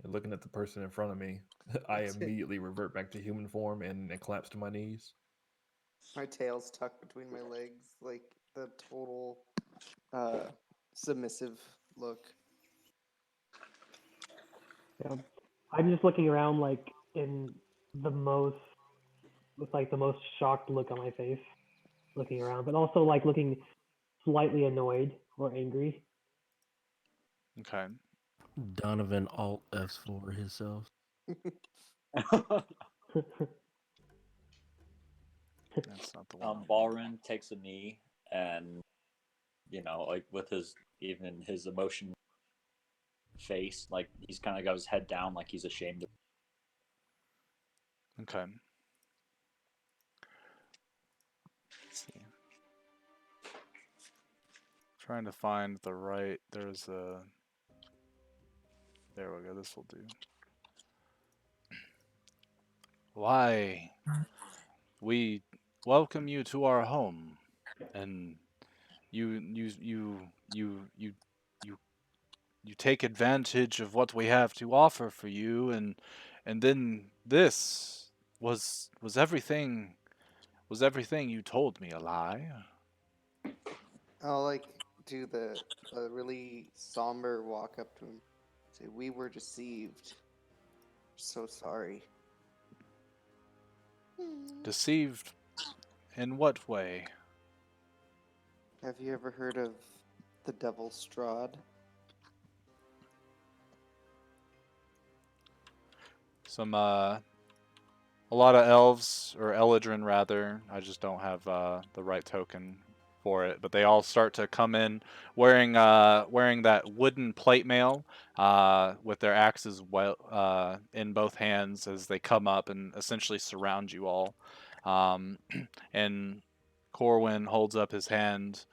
looking at the person in front of me, I immediately revert back to human form and collapse to my knees. My tail's tucked between my legs, like the total uh, submissive look. Yeah. I'm just looking around like in the most, with like the most shocked look on my face, looking around, but also like looking slightly annoyed or angry. Okay. Donovan alt F4 himself. That's not the one I want. Balrin takes a knee and, like with his even his emotion face, like he's kind of got his head down, like he's ashamed of. Okay. Let's see. Trying to find the right. There's a. There we go. This will do. Why, we welcome you to our home, and you you you you you you you take advantage of what we have to offer for you, and then this was everything you told me a lie? I'll like do the really somber walk up to him. Say, "We were deceived. So sorry." Deceived in what way? Have you ever heard of the Devil's Strahd? A lot of elves, or Eladrin rather, I just don't have the right token for it, but they all start to come in wearing that wooden plate mail with their axes in both hands as they come up and essentially surround you all. And Corwin holds up his hand.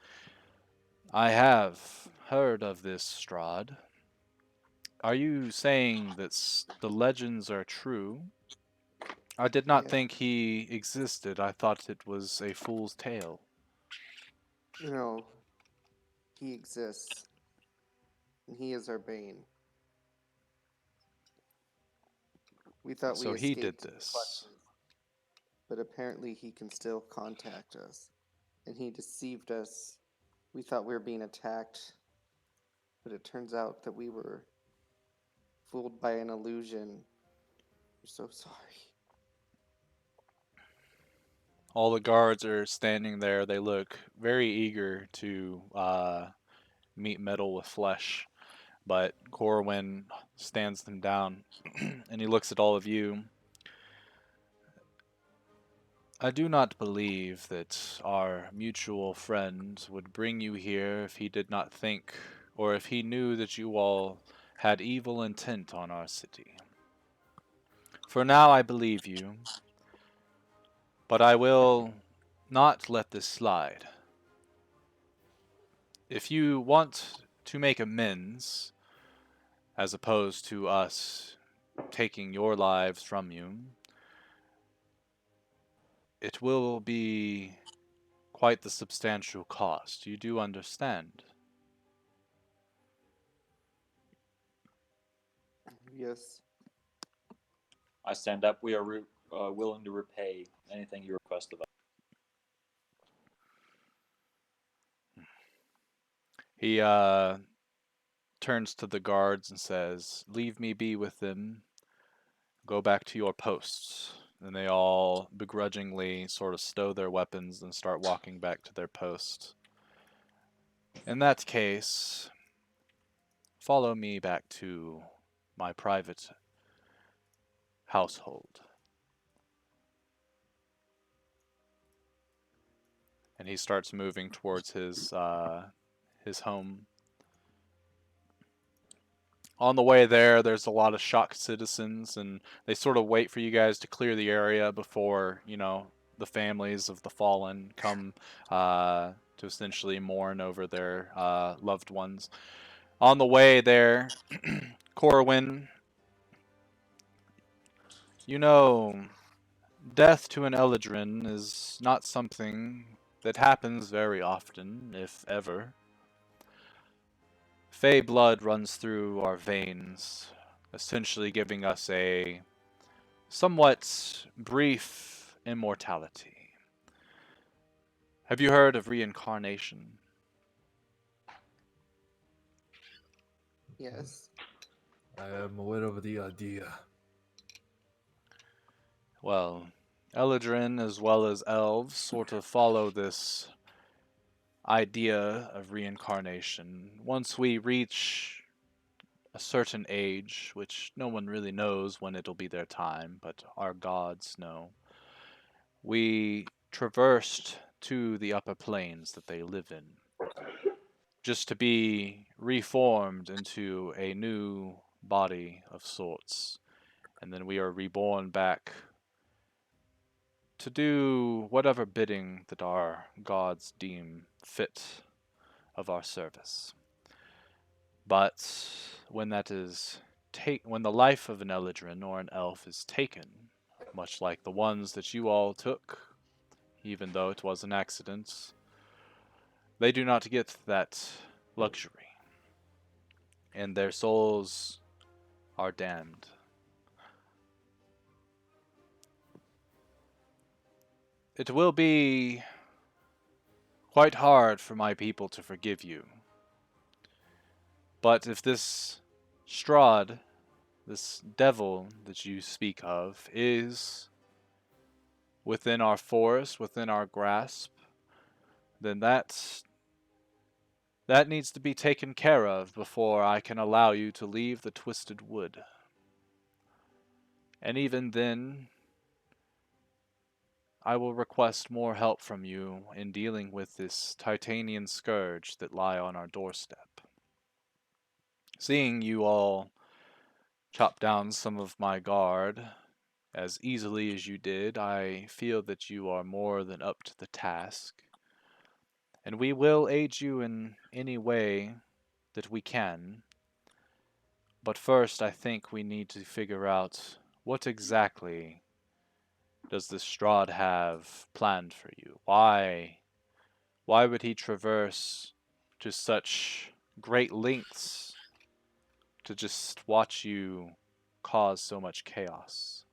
I have heard of this Strahd. Are you saying that the legends are true? I did not Yeah. think he existed. I thought it was a fool's tale. No, he exists, and he is our bane. We thought we So he did escaped his this. clutches, but apparently he can still contact us. And he deceived us. We thought we were being attacked, but it turns out that we were fooled by an illusion. We're so sorry. All the guards are standing there. They look very eager to meet metal with flesh. But Corwin stands them down and he looks at all of you. I do not believe that our mutual friend would bring you here if he did not think, or if he knew that you all had evil intent on our city. For now, I believe you, but I will not let this slide. If you want to make amends, as opposed to us taking your lives from you, it will be quite the substantial cost. You do understand? Yes. I stand up. We are willing to repay anything you request of us. He turns to the guards and says, "Leave me be with them. Go back to your posts." And they all begrudgingly sort of stow their weapons and start walking back to their post. In that case, follow me back to my private household. And he starts moving towards his home. On the way there, there's a lot of shocked citizens, and they sort of wait for you guys to clear the area before, the families of the fallen come to essentially mourn over their loved ones. On the way there, Corwin, you know, death to an Eladrin is not something that happens very often, if ever. Fey blood runs through our veins, essentially giving us a somewhat brief immortality. Have you heard of reincarnation? Yes. I am aware of the idea. Well, Eladrin as well as elves sort of follow this idea of reincarnation. Once we reach a certain age, which no one really knows when it'll be their time, but our gods know, we traversed to the upper planes that they live in, just to be reformed into a new body of sorts. And then we are reborn back to do whatever bidding that our gods deem fit of our service. But when when the life of an Eladrin or an elf is taken, much like the ones that you all took, even though it was an accident, they do not get that luxury, and their souls are damned. It will be quite hard for my people to forgive you. But if this Strahd, this devil that you speak of, is within our forest, within our grasp, then that needs to be taken care of before I can allow you to leave the Twisted Wood. And even then, I will request more help from you in dealing with this Titanian scourge that lie on our doorstep. Seeing you all chop down some of my guard as easily as you did, I feel that you are more than up to the task, and we will aid you in any way that we can. But first, I think we need to figure out what exactly does this Strahd have planned for you? Why would he traverse to such great lengths to just watch you cause so much chaos?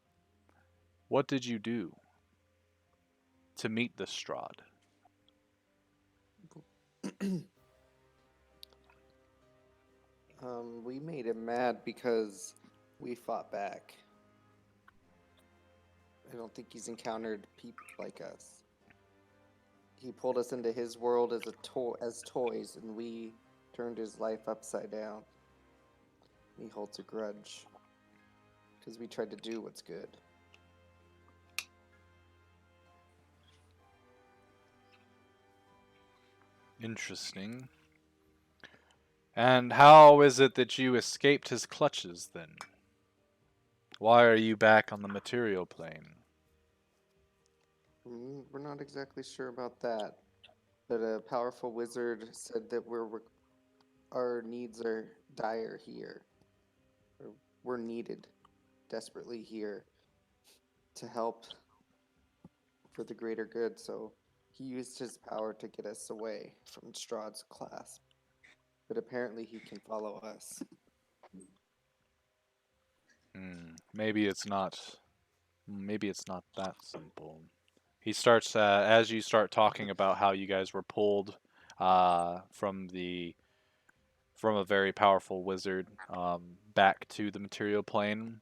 What did you do to meet this Strahd? We made him mad because we fought back. I don't think he's encountered people like us. He pulled us into his world as as toys, and we turned his life upside down. He holds a grudge because we tried to do what's good. Interesting. And how is it that you escaped his clutches then? Why are you back on the material plane? We're not exactly sure about that, but a powerful wizard said that our needs are dire here. We're needed desperately here to help for the greater good, so he used his power to get us away from Strahd's clasp. But apparently he can follow us. Maybe it's not. Maybe it's not that simple. He starts as you start talking about how you guys were pulled from a very powerful wizard back to the material plane.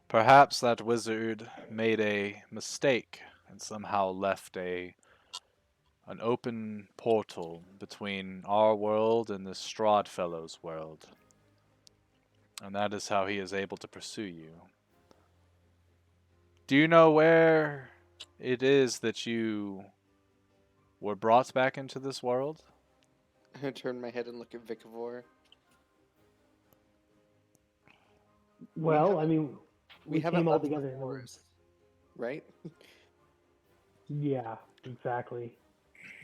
Perhaps that wizard made a mistake and somehow left an open portal between our world and this Strahd fellow's world. And that is how he is able to pursue you. Do you know where it is that you were brought back into this world? I turn my head and look at Vikavor. Well, I mean, We we haven't came all left the together in the room. forest, right? Yeah, exactly.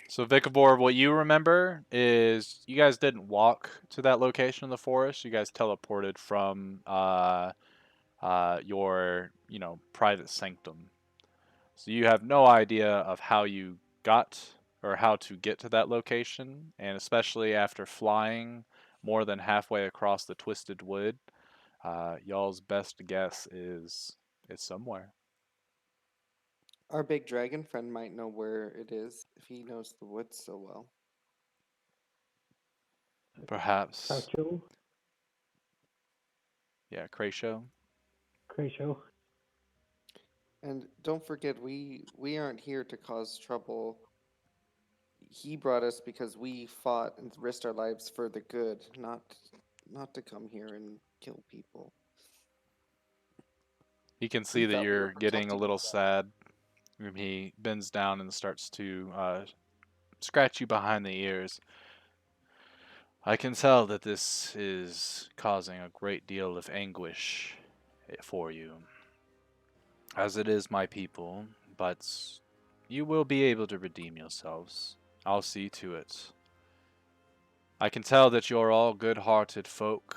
So, Vikavor, what you remember is you guys didn't walk to that location in the forest. You guys teleported from your, private sanctum. So you have no idea of how you got or how to get to that location, and especially after flying more than halfway across the Twisted Wood, y'all's best guess is it's somewhere. Our big dragon friend might know where it is if he knows the woods so well. Perhaps, Croucho, yeah, Krayshow. Croucho. And don't forget, we aren't here to cause trouble. He brought us because we fought and risked our lives for the good, not to come here and kill people. He can He see that thought we were you're getting a protecting little himself. sad. He bends down and starts to scratch you behind the ears. I can tell that this is causing a great deal of anguish for you, as it is my people, but you will be able to redeem yourselves. I'll see to it. I can tell that you're all good-hearted folk.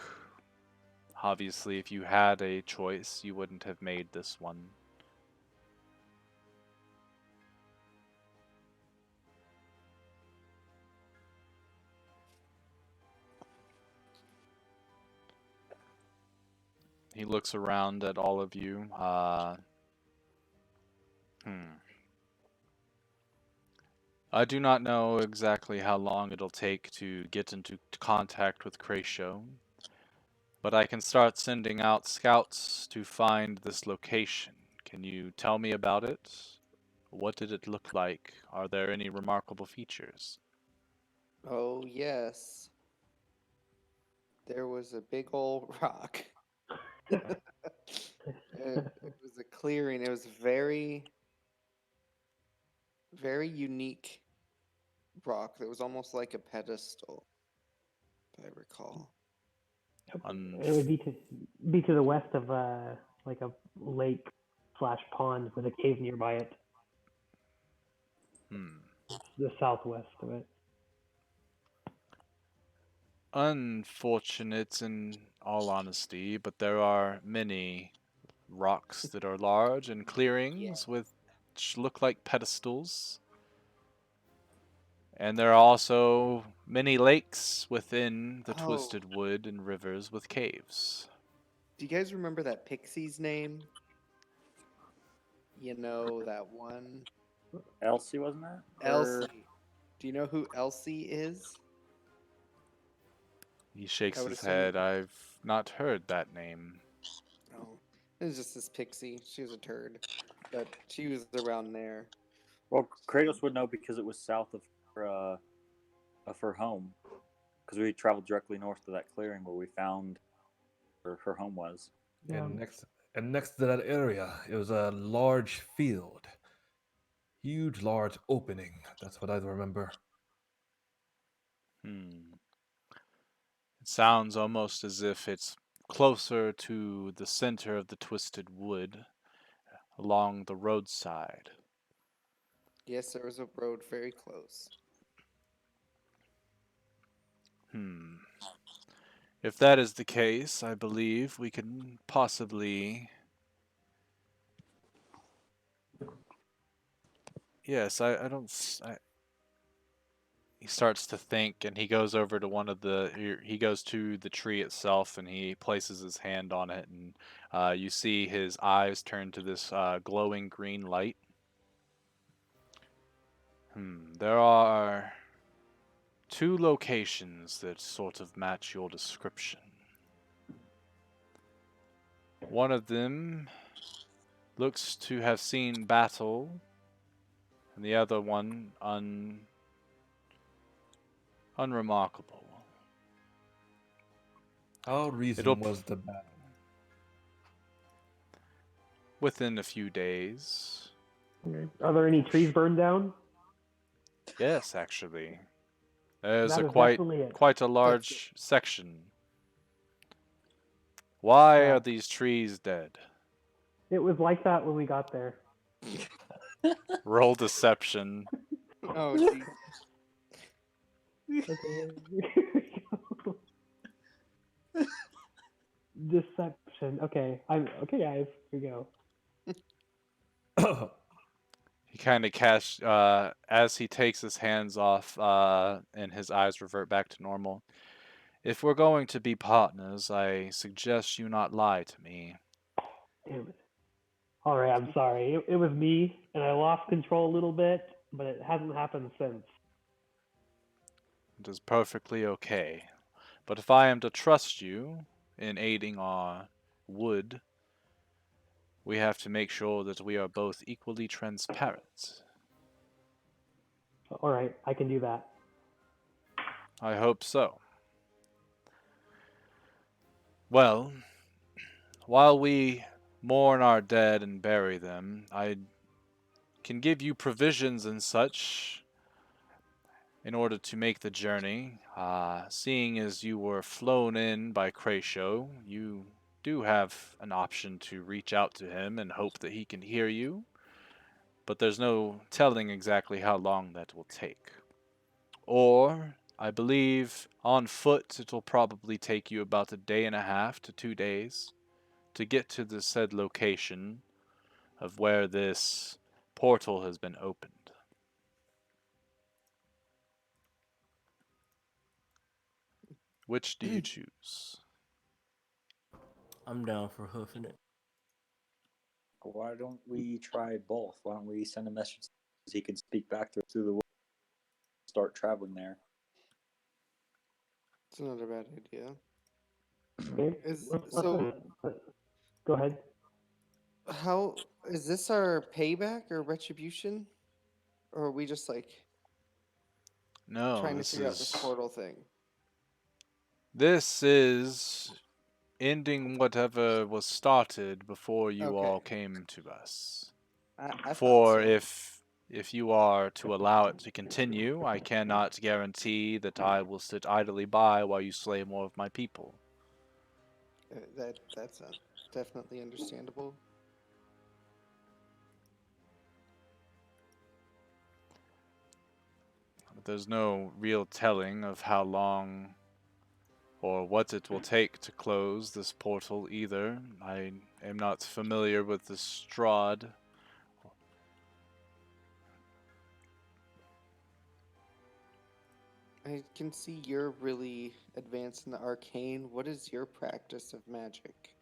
Obviously, if you had a choice, you wouldn't have made this one. He looks around at all of you. I do not know exactly how long it'll take to get into contact with Krayshow, but I can start sending out scouts to find this location. Can you tell me about it? What did it look like? Are there any remarkable features? Oh, yes. There was a big old rock. It was a clearing. It was very unique rock that was almost like a pedestal, if I recall. It would be to the west of like a lake slash pond with a cave nearby it. Hmm. The southwest of it. Unfortunate in all honesty, but there are many rocks that are large and Yeah. clearings which look like pedestals. And there are also many lakes within the Oh, Twisted Wood and rivers with caves. do you guys remember that pixie's name? You know, that one? Elsie, wasn't it? Elsie. Do you know who Elsie is? He I shakes would his assume. head. I've not heard that name. Oh, it was just this pixie. She was a turd, but she was around there. Well, Kratos would know because it was south of her home. Because we traveled directly north to that clearing where we found where her home was. Yeah. And next to that area, it was a large field. Huge, large opening. That's what I remember. Hmm. It sounds almost as if it's closer to the center of the Twisted Wood along the roadside. Yes, there was a road very close. Hmm. If that is the case, I believe we can possibly. Yes, I don't. He starts to think, and he goes over to one of he goes to the tree itself, and he places his hand on it, and you see his eyes turn to this glowing green light. There are two locations that sort of match your description. One of them looks to have seen battle, and the other one unremarkable. How It'll recent was the battle? within a few days. Okay. Are there any trees burned down? Yes, actually. There's That a is definitely it. quite a That's large section. Why Yeah. are these trees dead? It was like that when we got there. Roll deception. oh, gee. Okay. Deception. Okay. I'm okay, guys. Here we go. He kind of as he takes his hands off, and his eyes revert back to normal. If we're going to be partners, I suggest you not lie to me. Damn it. All right. I'm sorry. It was me, and I lost control a little bit, but it hasn't happened since. It is perfectly okay. But if I am to trust you in aiding our wood, we have to make sure that we are both equally transparent. All right. I can do that. I hope so. Well, while we mourn our dead and bury them, I can give you provisions and such in order to make the journey. Seeing as you were flown in by Krayshow, you do have an option to reach out to him and hope that he can hear you, but there's no telling exactly how long that will take. Or, I believe, on foot it'll probably take you about a day and a half to 2 days to get to the said location of where this portal has been opened. Which do you choose? I'm down for hoofing it. Why don't we try both? Why don't we send a message so he can speak back through the world, start traveling there? It's not a bad idea. Okay. Is Let's so go ahead. How is this our payback or retribution? Or are we just like No, trying to figure out this portal thing? this is ending whatever was started before you Okay. all came to us. I thought For so. if you are to allow it to continue, I cannot guarantee that I will sit idly by while you slay more of my people. That's definitely understandable. But there's no real telling of how long or what it will take to close this portal either. I am not familiar with the Strahd. I can see you're really advanced in the arcane. What is your practice of magic?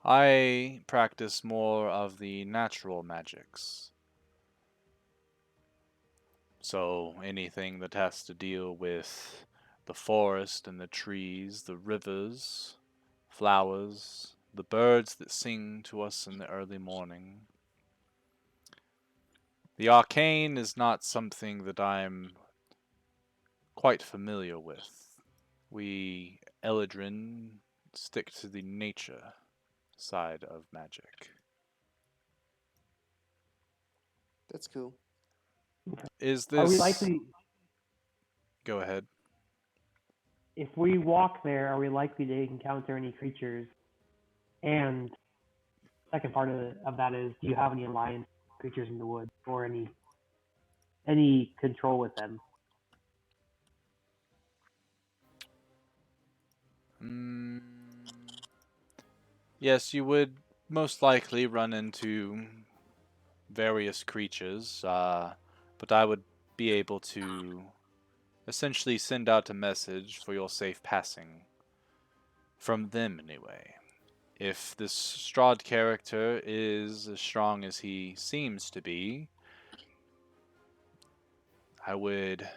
I practice more of the natural magics. So anything that has to deal with the forest and the trees, the rivers, flowers, the birds that sing to us in the early morning. The arcane is not something that I'm quite familiar with. We Eladrin stick to the nature side of magic. That's cool. Is Are we this... likely, Go ahead. if we walk there, are we likely to encounter any creatures? And second part of that is, do you have any alliance creatures in the woods or any control with them? Mm, yes, you would most likely run into various creatures, but I would be able to essentially send out a message for your safe passing. From them, anyway. If this Strahd character is as strong as he seems to be, I would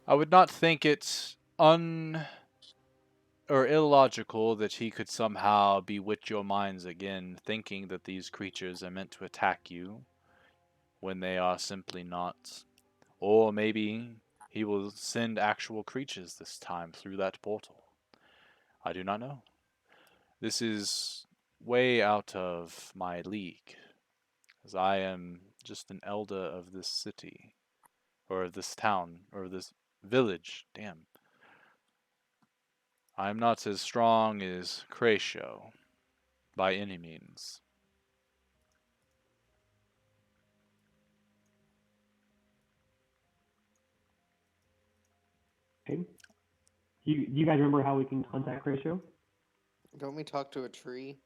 not think it or illogical that he could somehow bewitch your minds again, thinking that these creatures are meant to attack you when they are simply not. Or maybe he will send actual creatures this time through that portal. I do not know. This is way out of my league, as I am just an elder of this city, or of this town, or this village. Damn. I am not as strong as Cratio, by any means. Okay. Do you guys remember how we can contact Ratio? Don't we talk to a tree?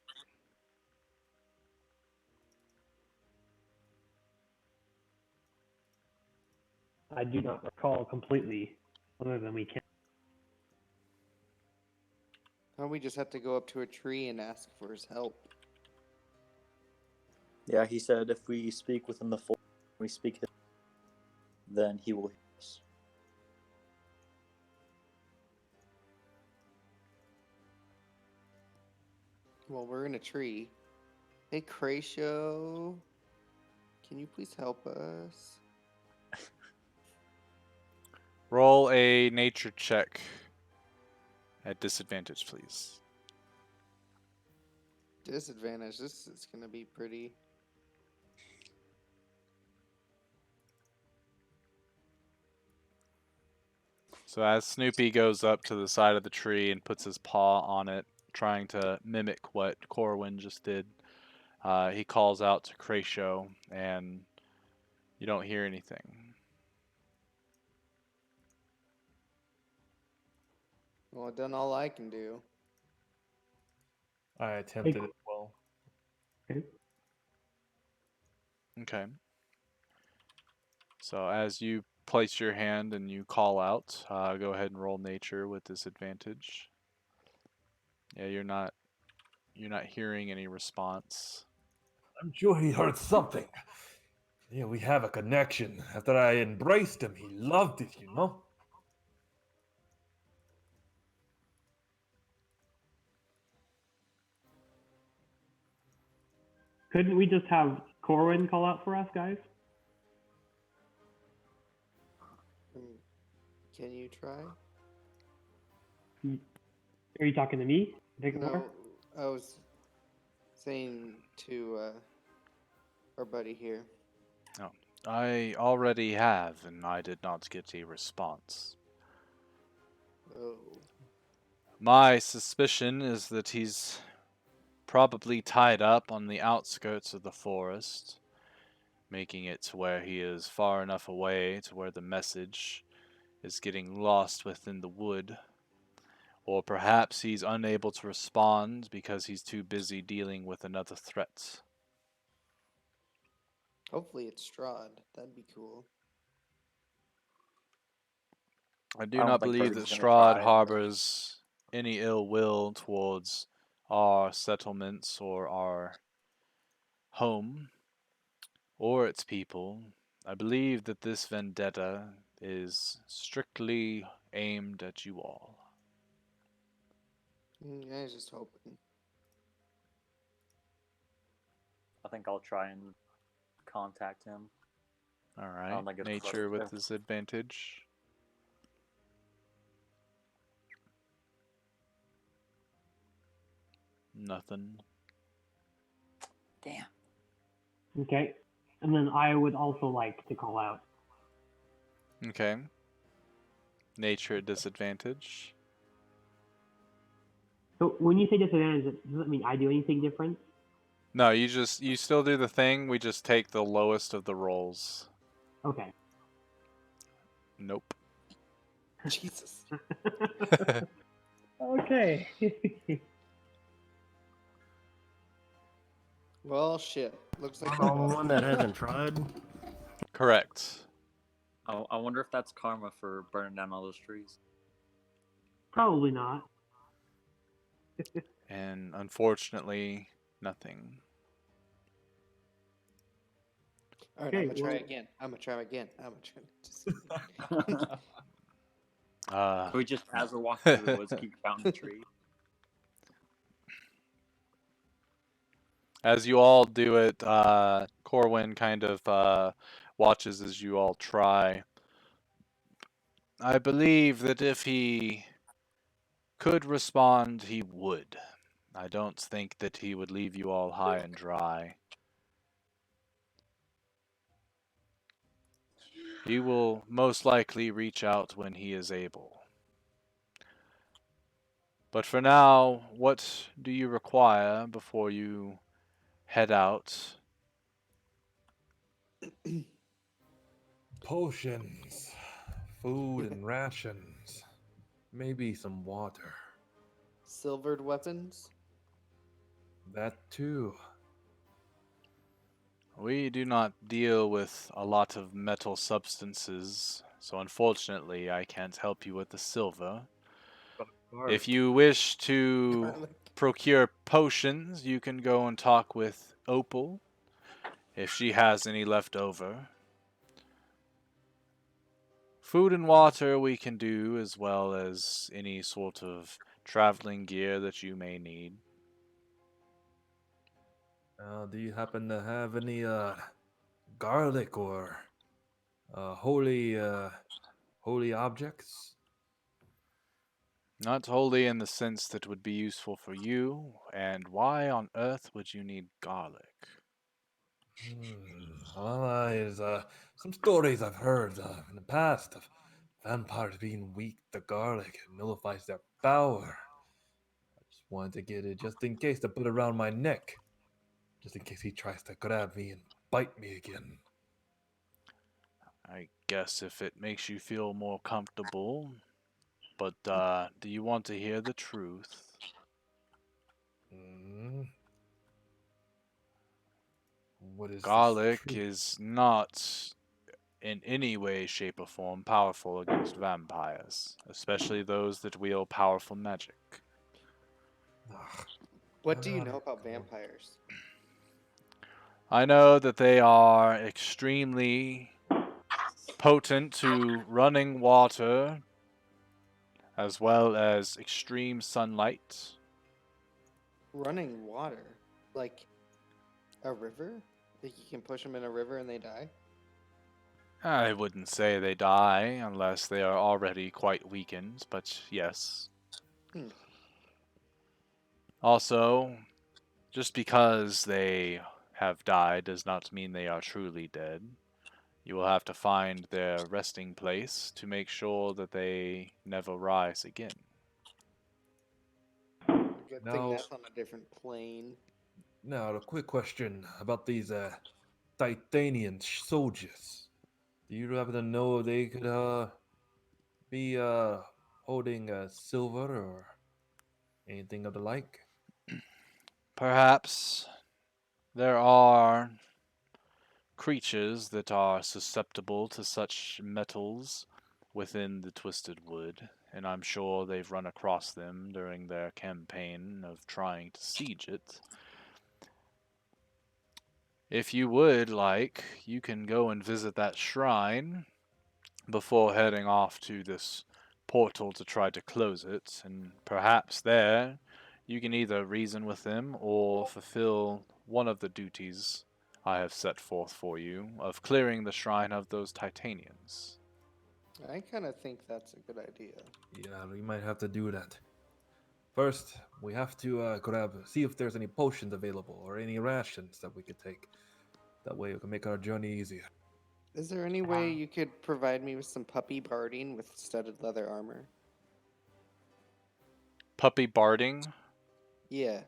I do not recall completely, other than we can. Don't we just have to go up to a tree and ask for his help? Yeah, he said if we speak within the forest, we speak his, then he will hear us. Well, we're in a tree. Hey, Cratio, can you please help us? Roll a nature check at disadvantage, please. Disadvantage. This is gonna be pretty. So as Snoopy goes up to the side of the tree and puts his paw on it, trying to mimic what Corwin just did, he calls out to Cratio, and you don't hear anything. Well, I've done all I can do. I attempted as well. Okay. Okay. So as you place your hand and you call out, go ahead and roll nature with disadvantage. Yeah, you're not hearing any response. I'm sure he heard something. Yeah, we have a connection. After I embraced him, he loved it, you know? Couldn't we just have Corwin call out for us, guys? Can you try? Are you talking to me? No, I was saying to our buddy here. No, I already have, and I did not get a response. Oh. My suspicion is that he's probably tied up on the outskirts of the forest, making it to where he is far enough away to where the message is getting lost within the wood. Or perhaps he's unable to respond because he's too busy dealing with another threat. Hopefully it's Strahd. That'd be cool. I I do don't not think believe that Birdie's gonna Strahd try. harbors any ill will towards our settlements or our home or its people. I believe that this vendetta is strictly aimed at you all. I was just hoping. I think I'll try and contact him. All I right. don't think it's Nature with productive. disadvantage. Nothing. Damn. Okay. And then I would also like to call out. Okay. Nature at disadvantage. So when you say disadvantage, does that mean I do anything different? No, you still do the thing. We just take the lowest of the rolls. Okay. Nope. Jesus. Okay. Well, shit. Looks like I'm the only one that hasn't tried. Correct. I wonder if that's karma for burning down all those trees. Probably not. And unfortunately, nothing. All right, Okay, I'm gonna try well- again. I'm gonna try again. I'm gonna try. We just, as we're walking through the woods, keep counting the trees. As you all do it, Corwin kind of watches as you all try. I believe that if he could respond, he would. I don't think that he would leave you all high and dry. He will most likely reach out when he is able. But for now, what do you require before you head out? Potions, food and rations, maybe some water. Silvered weapons. That too. We do not deal with a lot of metal substances, so unfortunately I can't help you with the silver. If you wish to Garlic. procure potions, you can go and talk with Opal, if she has any left over. Food and water we can do, as well as any sort of traveling gear that you may need. Do you happen to have any garlic or holy objects? Not wholly in the sense that would be useful for you, and why on earth would you need garlic? Well, there's some stories I've heard in the past of vampires being weak to garlic. It nullifies their power. I just wanted to get it just in case to put around my neck. Just in case he tries to grab me and bite me again. I guess if it makes you feel more comfortable, but do you want to hear the truth? Mm. What is this Garlic truth? is not in any way, shape, or form powerful against vampires, especially those that wield powerful magic. Ugh, What do you know alright, about cool. vampires? I know that they are extremely potent to running water, as well as extreme sunlight. Running water. Like A river? Like you can push them in a river and they die? I wouldn't say they die unless they are already quite weakened, but yes. Hmm. Also, just because they have died does not mean they are truly dead. You will have to find their resting place to make sure that they never rise again. Good thing Now, that's on a different plane. now, a quick question about these Titanian soldiers. Do you happen to know if they could be holding silver or anything of the like? Perhaps there are creatures that are susceptible to such metals within the Twisted Wood, and I'm sure they've run across them during their campaign of trying to siege it. If you would like, you can go and visit that shrine before heading off to this portal to try to close it, and perhaps there you can either reason with them or fulfill one of the duties I have set forth for you of clearing the shrine of those Titanians. I kind of think that's a good idea. Yeah, we might have to do that. First, we have to see if there's any potions available or any rations that we could take. That way, we can make our journey easier. Is there any way you could provide me with some puppy barding with studded leather armor? Puppy barding? Yeah.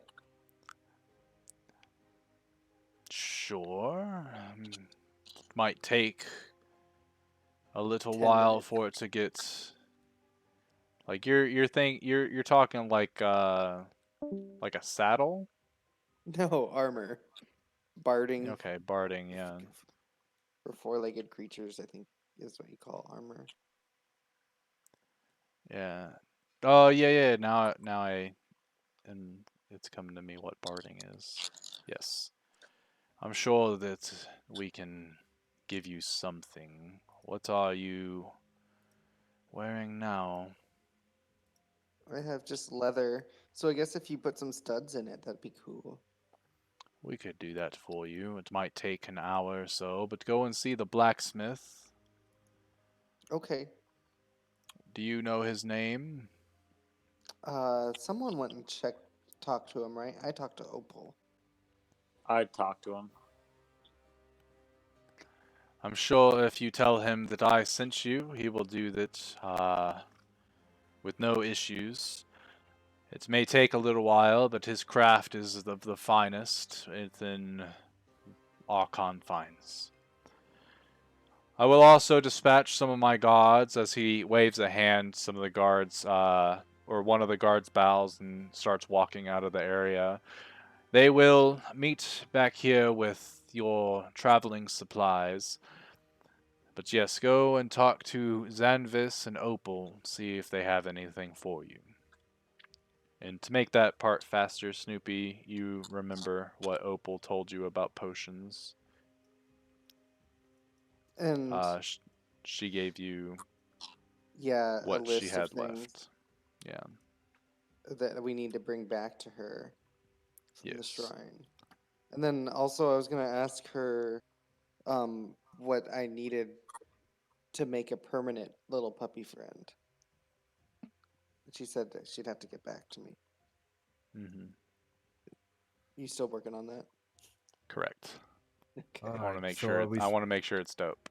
Sure. Might take a little 10 while minutes. for it to get like you're talking like a saddle? No, armor. Barding Okay, barding, yeah. for four-legged creatures, I think is what you call armor. Yeah. Oh, yeah. Now I and it's coming to me what barding is. Yes. I'm sure that we can give you something. What are you wearing now? I have just leather, so I guess if you put some studs in it, that'd be cool. We could do that for you. It might take an hour or so, but go and see the blacksmith. Okay. Do you know his name? Someone went and talked to him, right? I talked to Opal. I'd talk to him. I'm sure if you tell him that I sent you, he will do that with no issues. It may take a little while, but his craft is of the finest within our confines. I will also dispatch some of my guards as he waves a hand. Some of the guards, or one of the guards bows and starts walking out of the area. They will meet back here with your traveling supplies. But yes, go and talk to Zanvis and Opal, see if they have anything for you. And to make that part faster, Snoopy, you remember what Opal told you about potions. And Uh, sh- she gave you yeah, a what she list of had things left. Yeah. that we need to bring back to her from the Yes. shrine. And then also I was gonna ask her what I needed to make a permanent little puppy friend. She said that she'd have to get back to me. Mm-hmm. You still working on that? Correct. All Okay. I want to right. make So sure. are we? I want to make sure it's dope.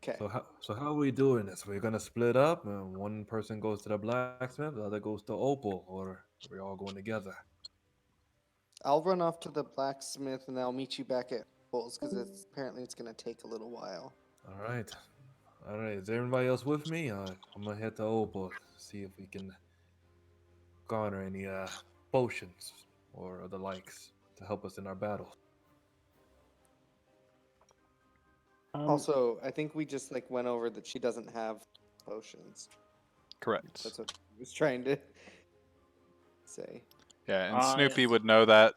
Okay. So how are we doing this? We're gonna split up. One person goes to the blacksmith, the other goes to Opal, or are we all going together? I'll run off to the blacksmith and I'll meet you back at Bulls because it's gonna take a little while. All right. All right. Is everybody else with me? I'm gonna head to Opal, see if we can garner any potions or the likes to help us in our battles. Um, Also, I think we just like went over that she doesn't have potions. Correct. That's what I was trying to say. Yeah, and I Snoopy would know that.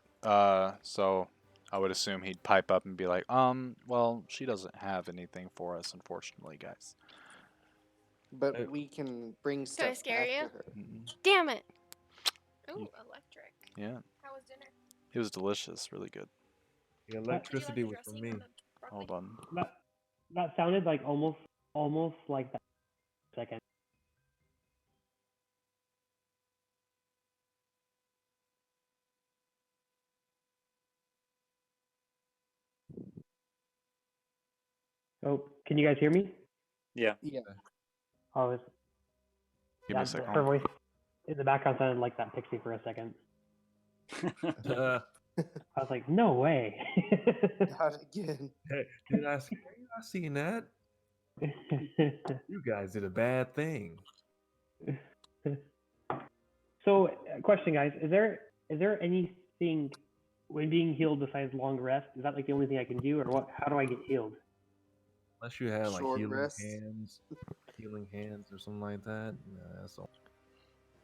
So I would assume he'd pipe up and be like, well, she doesn't have anything for us, unfortunately, guys. But Hey, we can bring Can I stuff scare back you? to her. Damn it! Ooh, You- electric. Yeah, How was dinner? it was delicious, really good. The Would you like electricity the was from dressing me. or the broccoli? Hold on. That sounded like almost like that second. Oh, can you guys hear me? Yeah. Yeah. Oh, it's, Give me a second. her voice in the background sounded like that pixie for a second. Uh, I was like, no way. Not again. hey, did I see? I seen that. You guys did a bad thing. So, question, guys, is there anything when being healed besides long rest? Is that like the only thing I can do, or what? How do I get healed? Unless you had like Short rest. healing hands or something like that. Nah, that's all.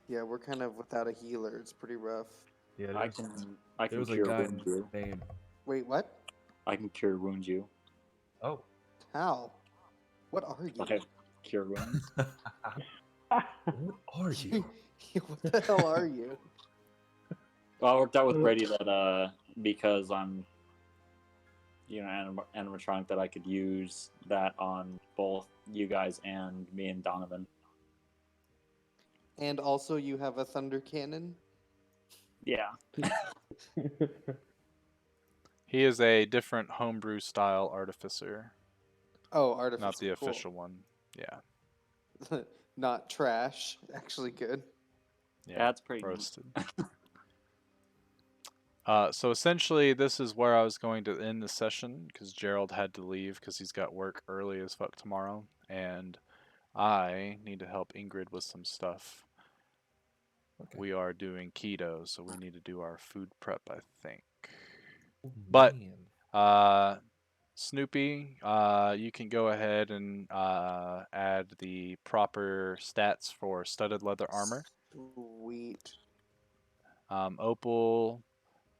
Yeah, we're kind of without a healer. It's pretty rough. Yeah, I there's, can there was a cure guy wound you. named. Wait, what? I can cure wound you. Oh. How? What are you? Okay. Cure wounds. What are you? What the hell are you? Well, I worked out with Brady that because I'm animatronic, that I could use that on both you guys and me and Donovan. And also, you have a thunder cannon. Yeah. He is a different homebrew style artificer, Oh, artificer. not the cool. official one. Yeah. Not trash. Actually, good. Yeah. That's pretty roasted. So essentially, this is where I was going to end the session because Gerald had to leave because he's got work early as fuck tomorrow, and I need to help Ingrid with some stuff. Okay. We are doing keto, so we need to do our food prep, I think. Oh, But man. Snoopy, you can go ahead and add the proper stats for studded leather armor. Sweet. Opal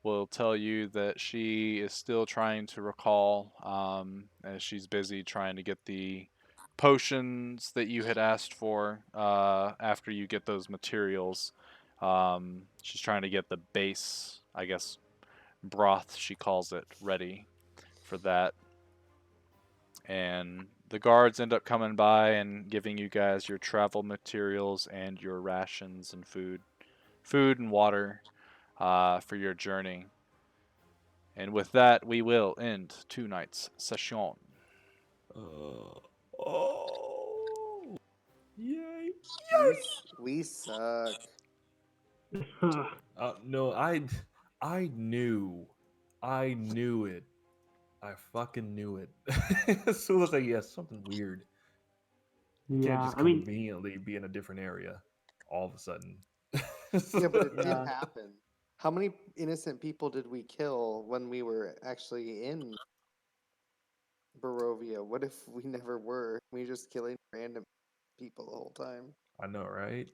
will tell you that she is still trying to recall, as she's busy trying to get the potions that you had asked for after you get those materials. She's trying to get the base, I guess, broth, she calls it, ready for that. And the guards end up coming by and giving you guys your travel materials and your rations and food and water for your journey. And with that, we will end tonight's session. Oh. Yay. We suck. No, I knew it. I fucking knew it. As soon as I yes, something weird. You can't Yeah, just I mean, conveniently be in a different area all of a sudden. Yeah, but it did Yeah. happen. How many innocent people did we kill when we were actually in Barovia? What if we never were? We were just killing random people the whole time. I know, right?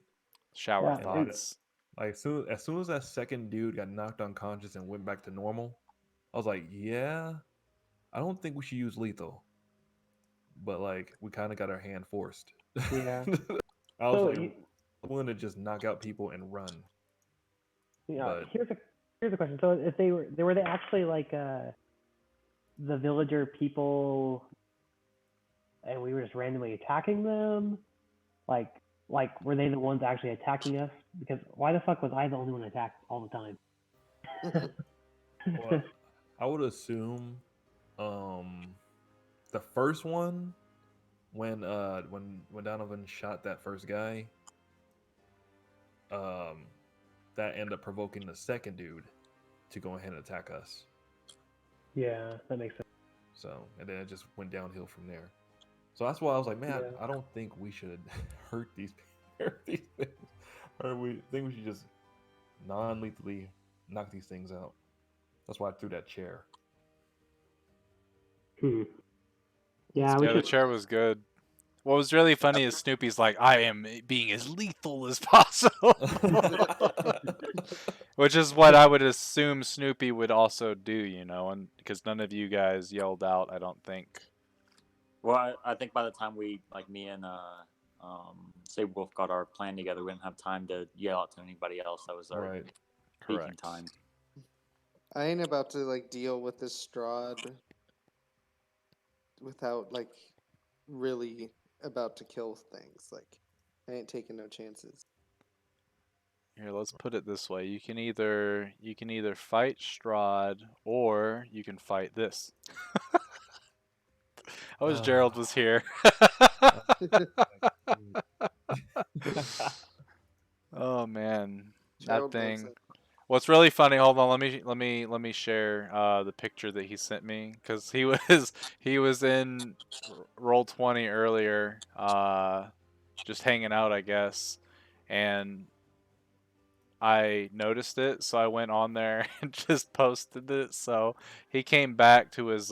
Shower Yeah, thoughts. Like as soon as that second dude got knocked unconscious and went back to normal, I was like, yeah, I don't think we should use lethal. But like we kind of got our hand forced. yeah. I was So, like willing to just knock out people and run. yeah. But Here's a question. So, if were they actually like the villager people, and we were just randomly attacking them? Like, were they the ones actually attacking us? Because why the fuck was I the only one attacked all the time? well, I would assume the first one when Donovan shot that first guy, um that ended up provoking the second dude to go ahead and attack us. Yeah, that makes sense. So and then it just went downhill from there. So that's why I was like, man, Yeah. I don't think we should hurt these things, or we think we should just non-lethally knock these things out. That's why I threw that chair. Hmm. Yeah, we Yeah, the should. chair was good. What was really funny is Snoopy's like, I am being as lethal as possible. Which is what I would assume Snoopy would also do, and because none of you guys yelled out, I don't think. Well, I think by the time me and say Wolf got our plan together, we didn't have time to yell out to anybody else. That was our Right. speaking Correct. time. I ain't about to like deal with this Strahd without like really about to kill things. Like I ain't taking no chances. Here, let's put it this way: you can either fight Strahd, or you can fight this. I wish Gerald was here. Oh man, that Gerald loves thing. it. What's really funny? Hold on, let me share the picture that he sent me, because he was in Roll 20 earlier, just hanging out, I guess, and I noticed it, so I went on there and just posted it. So he came back to his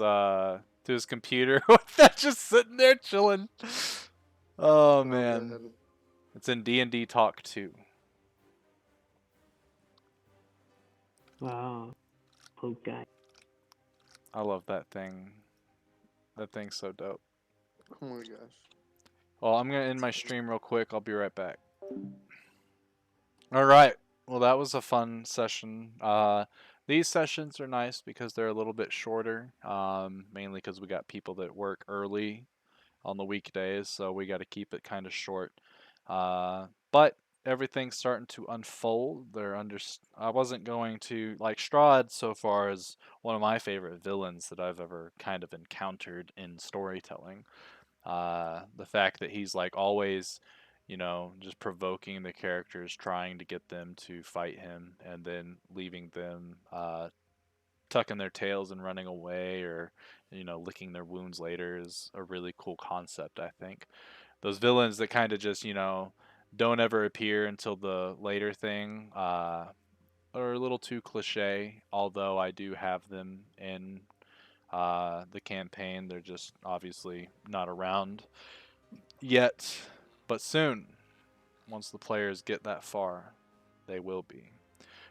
computer with that just sitting there chilling. Oh Oh man, man. it's in D&D Talk 2. Wow, cloak guy. I love that thing. That thing's so dope. Oh my gosh. Well, I'm gonna end my stream real quick. I'll be right back. All right. Well, that was a fun session. These sessions are nice because they're a little bit shorter, mainly because we got people that work early on the weekdays, so we got to keep it kind of short. But everything's starting to unfold. I wasn't going to like Strahd so far is one of my favorite villains that I've ever kind of encountered in storytelling. The fact that he's like always, just provoking the characters, trying to get them to fight him, and then leaving them tucking their tails and running away, or licking their wounds later, is a really cool concept. I think those villains that kind of just don't ever appear until the later thing are a little too cliche. Although I do have them in the campaign, they're just obviously not around yet, but soon, once the players get that far, they will be.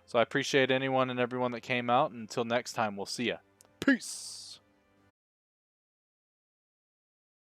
So I appreciate anyone and everyone that came out. Until next time, we'll see ya. Peace.